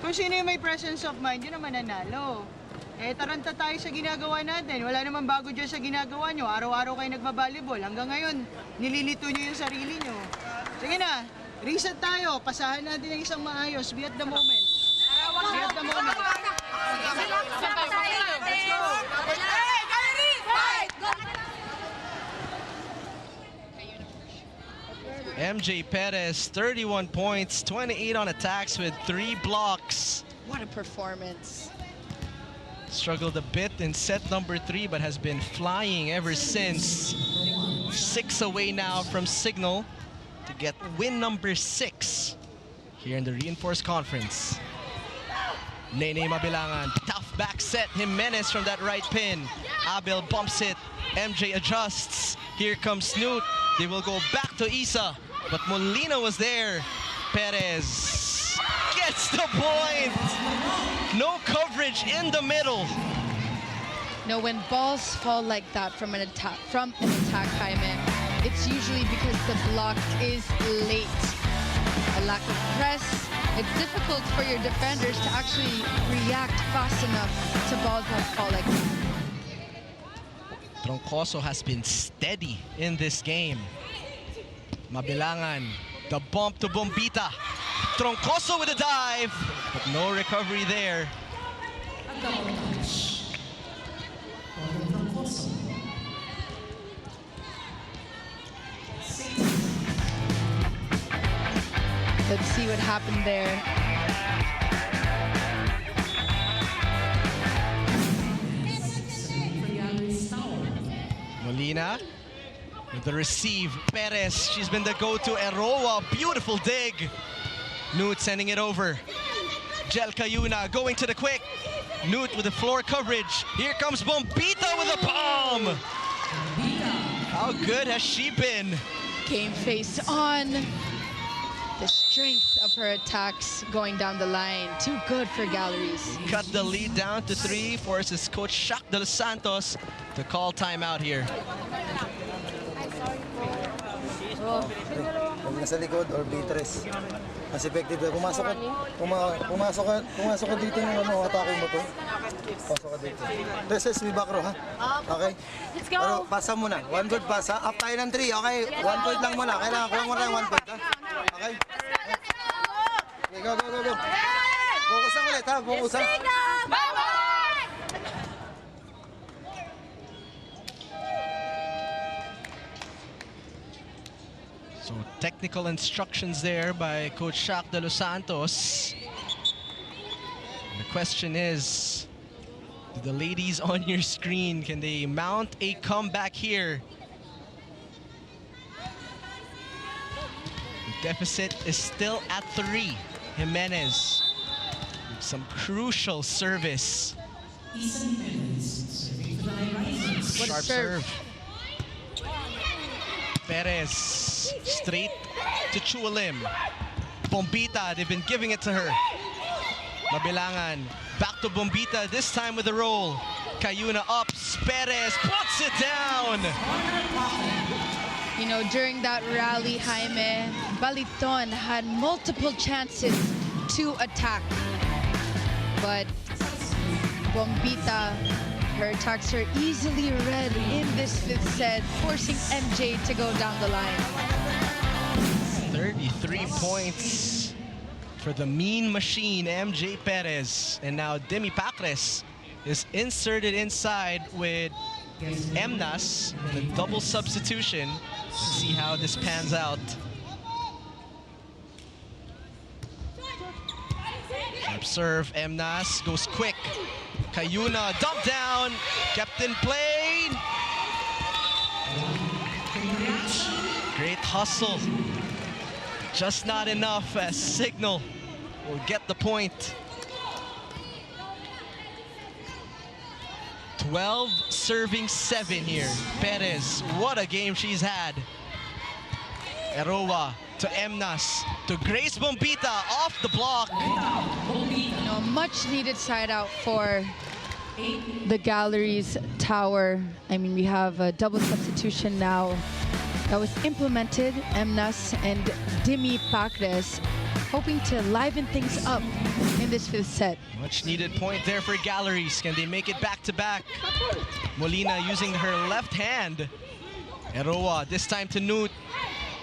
kung sino yung may presence of mind, yun ang mananalo. Eh, taranta tayo sa ginagawa natin. Wala namang bago dyan sa ginagawa nyo. Araw-araw kayo nagbabalibol. Hanggang ngayon, nililito nyo yung sarili nyo. Sige na, reset tayo. Pasahan natin ang isang maayos. Be at the moment. Be at the moment. MJ Perez, 31 points, 28 on attacks with 3 blocks. What a performance. Struggled a bit in set number 3, but has been flying ever since. 6 away now from Cignal to get win number 6 here in the Reinforced Conference. Nene Mabilangan, tough back set. Jimenez from that right pin. Abel bumps it. MJ adjusts. Here comes Snoot. They will go back to Isa, but Molina was there. Perez gets the point. No coverage in the middle. No, when balls fall like that from an attack, Jaime, it's usually because the block is late. A lack of press. It's difficult for your defenders to actually react fast enough to balls that fall like that. Troncoso has been steady in this game. Mabilangan, the bump to Bombita. Troncoso with a dive, but no recovery there. Let's see what happened there. Molina with the receive. Perez, she's been the go-to. Eroa, beautiful dig. Newt sending it over. Jel Cayuna going to the quick. Newt with the floor coverage. Here comes Bombita with a palm. How good has she been? Game face on. The strength of her attacks going down the line. Too good for Galeries. Cut the lead down to 3. Forces Coach Shaq de los Santos to call timeout here. Huwag na sa likod or B3. Mas effective na. Pumasok ka dito yung atake mo to. Pasok ka dito. Reses, may back row, ha? Okay? Let's go. Pero pasa muna. 1 good pass, ha? Up tayo ng 3, okay? 1 point lang muna. Kailangan kuha mo na yung 1 point, ha? Okay? Okay, go. Focus lang ulit, ha? Focus lang. So technical instructions there by Coach Shaq de los Santos. And the question is, do the ladies on your screen, can they mount a comeback here? The deficit is still at 3. Jimenez with some crucial service. Sharp serve. Perez straight to Chualim. Bombita, they've been giving it to her. Mabilangan back to Bombita, this time with the roll. Cayuna ups, Perez puts it down. You know, during that rally, Jaime, Baliton had multiple chances to attack. But Bombita, her attacks are easily read in this 5th set, forcing MJ to go down the line. 33 points for the mean machine, MJ Perez. And now Demi Pacres is inserted inside with Emnas in a double substitution. Let's see how this pans out. Sharp serve, Emnas goes quick. Cayuna, dump down, Captain Plane. Great hustle. Just not enough as Cignal will get the point. 12 serving 7 here. Perez, what a game she's had. Eroa to Emnas, to Grace Bombita off the block. You know, much needed side out for the Galeries Tower. I mean, we have a double substitution now that was implemented. Emnas and Demi Pacres hoping to liven things up in this 5th set. Much needed point there for Galeries. Can they make it back to back? Molina using her left hand. Eroa, this time to Newt.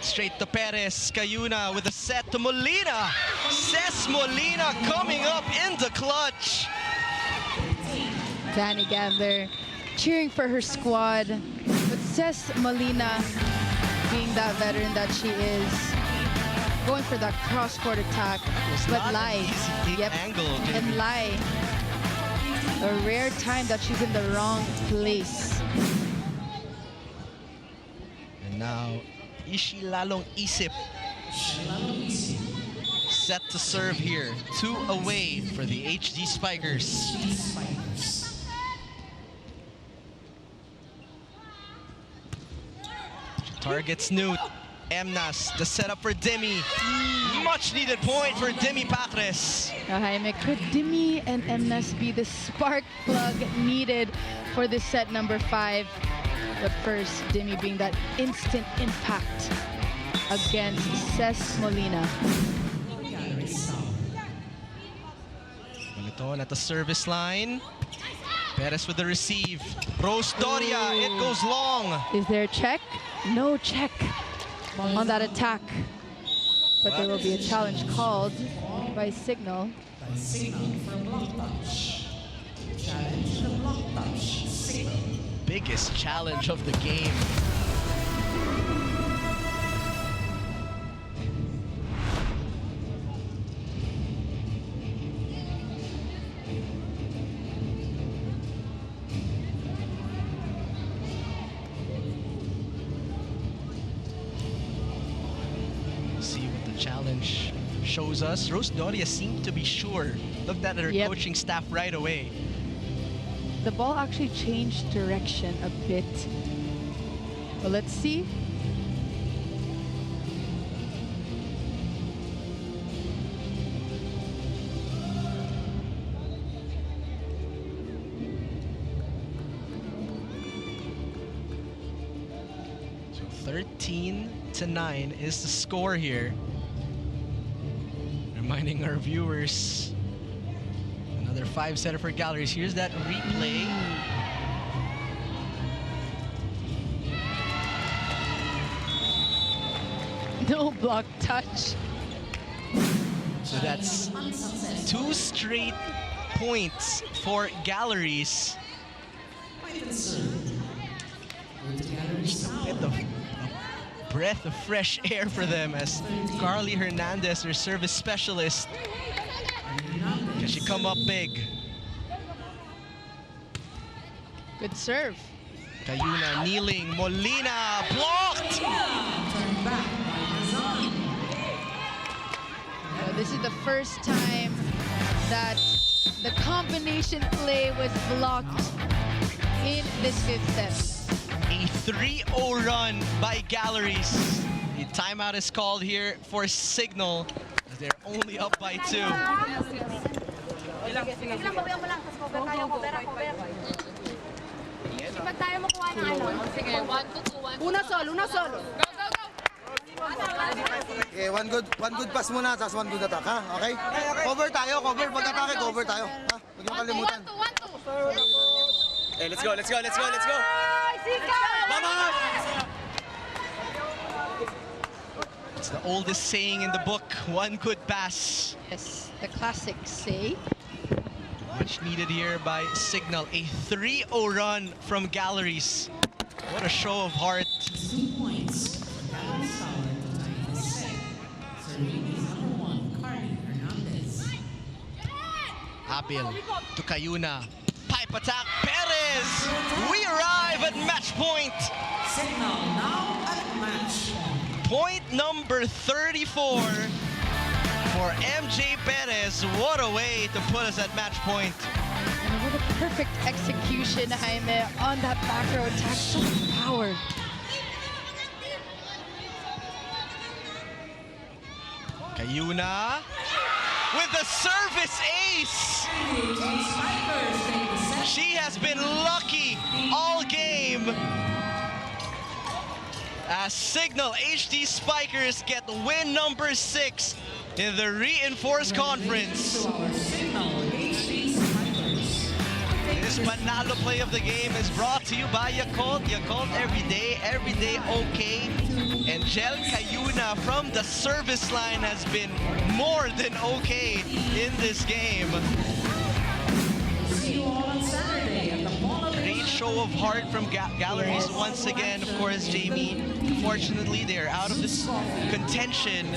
Straight to Perez. Cayuna with a set to Molina. Ces Molina coming up in the clutch. Danny Gander cheering for her squad. But Cess Molina, being that veteran that she is, going for that cross-court attack. But not Lai, an easy angle, JB. and Lai, a rare time that she's in the wrong place. And now, Ishi Lalong Isip set to serve here. 2 away for the HD Spikers. Targets Newt. Emnas, the setup for Demi. Much needed point for Demi Pacres. Jaime, could Demi and Emnas be the spark plug needed for this set number 5? But first, Demi being that instant impact against Cess Molina. Militon at the service line. Perez with the receive. Rose Doria, it goes long. Is there a check? No check on that attack. But there will be a challenge called by Cignal. Biggest challenge of the game. See what the challenge shows us. Rose Doria seemed to be sure. Looked at her coaching staff right away. The ball actually changed direction a bit. But let's see. So 13-9 is the score here. Reminding our viewers, another 5-setter for Galeries. Here's that replay. No block touch. So that's 2 straight points for Galeries. Just a bit of a breath of fresh air for them as Carly Hernandez, their service specialist, can she come up big? Good serve. Cayuna kneeling, Molina blocked! This is the first time that the combination play was blocked in this 5th set. A 3-0 run by Galeries. The timeout is called here for Cignal as they're only up by 2. Una solo. Okay, one good pass muna, tapos one good attack, ha? Okay? Cover tayo, cover. Pag-atake, cover tayo. Ha? Huwag niyo kalimutan. Hey, let's go. Vamos! It's the oldest saying in the book, one good pass. Yes, the classic say. Much needed here by Cignal. A 3-0 run from Galeries. What a show of heart. 2 points. Galeries Tower, 9-6. Serving number 1, Carly Hernandez. Abil to Cayuna. Pipe attack, Perez! We arrive at match point. Cignal now at match. Point number 34 for MJ Perez. What a way to put us at match point. And what a perfect execution, Jaime, on that back row attack. So much power. Cayuna with the service ace. She has been lucky all game as Cignal HD Spikers get win number 6 in the reinforced conference. This Panalo play of the game is brought to you by Yakult. Yakult every day okay. And Jel Cayuna from the service line has been more than okay in this game. See you all on Saturday show of heart from Galleries once again. Of course, Jamie, unfortunately, they are out of this contention.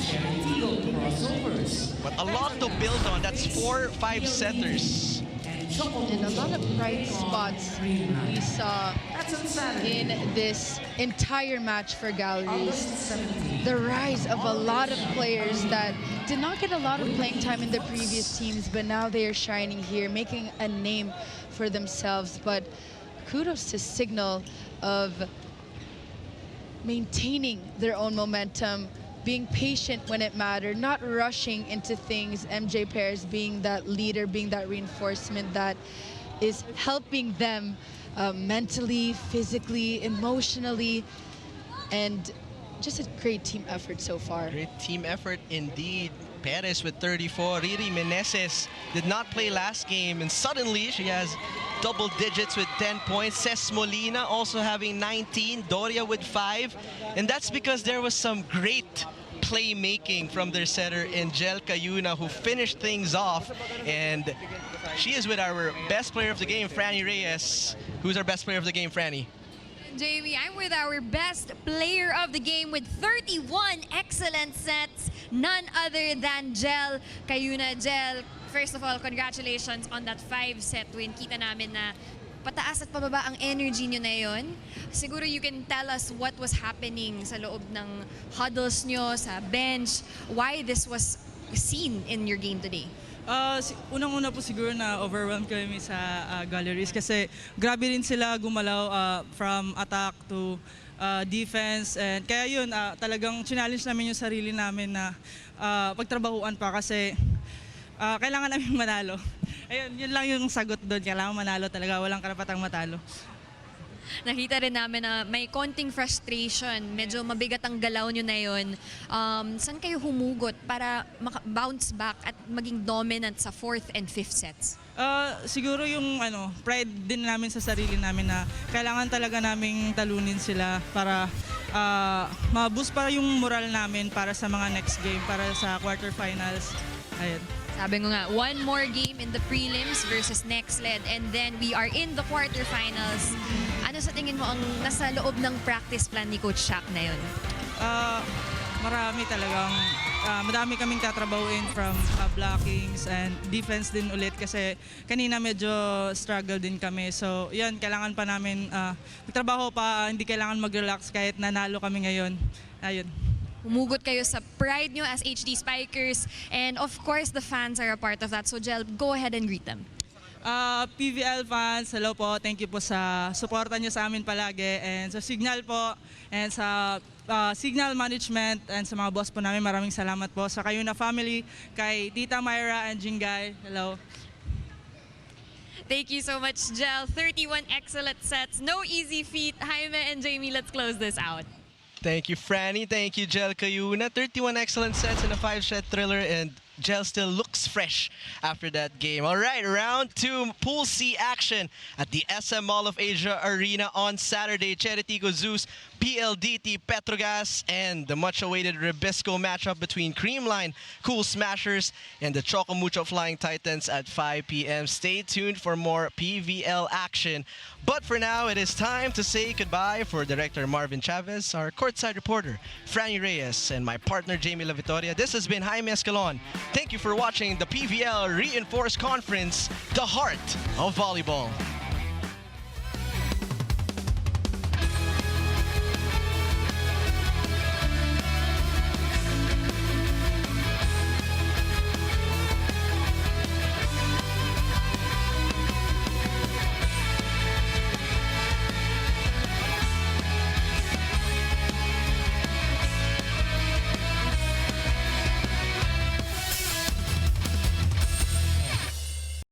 But a lot to build on. That's 4 5-setters. And a lot of bright spots we saw in this entire match for Galleries. The rise of a lot of players that did not get a lot of playing time in the previous teams, but now they are shining here, making a name for themselves. But kudos to Cignal of maintaining their own momentum, being patient when it mattered, not rushing into things. MJ Pairs being that leader, being that reinforcement that is helping them mentally, physically, emotionally, and just a great team effort so far. Great team effort indeed. Perez with 34. Riri Meneses did not play last game, and suddenly she has double digits with 10 points. Ces Molina also having 19. Doria with 5. And that's because there was some great playmaking from their setter Angel Cayuna, who finished things off. And she is with our best player of the game, Franny Reyes. Who's our best player of the game, Franny? Jamie, I'm with our best player of the game with 31 excellent sets. None other than Jel Cayuna. Jel, first of all, congratulations on that 5-set win. Kita namin na pataas at pababa ang energy nyo na yun. Siguro you can tell us what was happening sa loob ng huddles nyo, sa bench, why this was seen in your game today. Unang-una po siguro na overwhelmed kami sa Galleries kasi grabe rin sila gumalaw from attack to defense, and kaya yun talagang challenge namin yung sarili namin na pagtrabahuan pa kasi kailangan namin manalo. Ayun, yun lang yung sagot doon, kailangan manalo talaga, walang karapatang matalo. Nakita rin namin na may konting frustration, medyo mabigat ang galaw nyo na yun. Saan kayo humugot para bounce back at maging dominant sa 4th and 5th sets? Siguro yung pride din namin sa sarili namin na kailangan talaga naming talunin sila para ma-boost para yung moral namin para sa mga next game, para sa quarterfinals. Ayun. Sabi ko nga, one more game in the prelims versus next led, and then we are in the quarterfinals. Ano sa tingin mo ang nasa loob ng practice plan ni Coach Shaq na yun? Marami talagang, madami kaming tatrabahuin from blockings and defense din ulit kasi kanina medyo struggle din kami. So yan, kailangan pa namin magtrabaho pa, hindi kailangan mag-relax kahit nanalo kami ngayon. Ayun. Humugot kayo sa pride nyo as HD Spikers, and of course the fans are a part of that. So Jel, go ahead and greet them. PVL fans, hello po. Thank you po sa suporta nyo sa amin palagi, and sa Cignal po, and sa Cignal Management, and sa mga boss po namin, maraming salamat po. Sa Cayuna family, kay Tita Myra and Jingay, hello. Thank you so much, Jel. 31 excellent sets, no easy feat. Jaime and Jamie, let's close this out. Thank you, Franny. Thank you, Jel Cayuna. 31 excellent sets in a 5-set thriller, and Jel still looks fresh after that game. All right, round 2 Pool C action at the SM Mall of Asia Arena on Saturday. Cheritico Zeus, PLDT Petrogas, and the much-awaited Ribisco matchup between Creamline Cool Smashers and the Chocomucho Flying Titans at 5 p.m. Stay tuned for more PVL action. But for now, it is time to say goodbye for Director Marvin Chavez, our courtside reporter Franny Reyes, and my partner Jamie La Victoria. This has been Jaime Escalon. Thank you for watching the PVL Reinforced Conference, the heart of volleyball.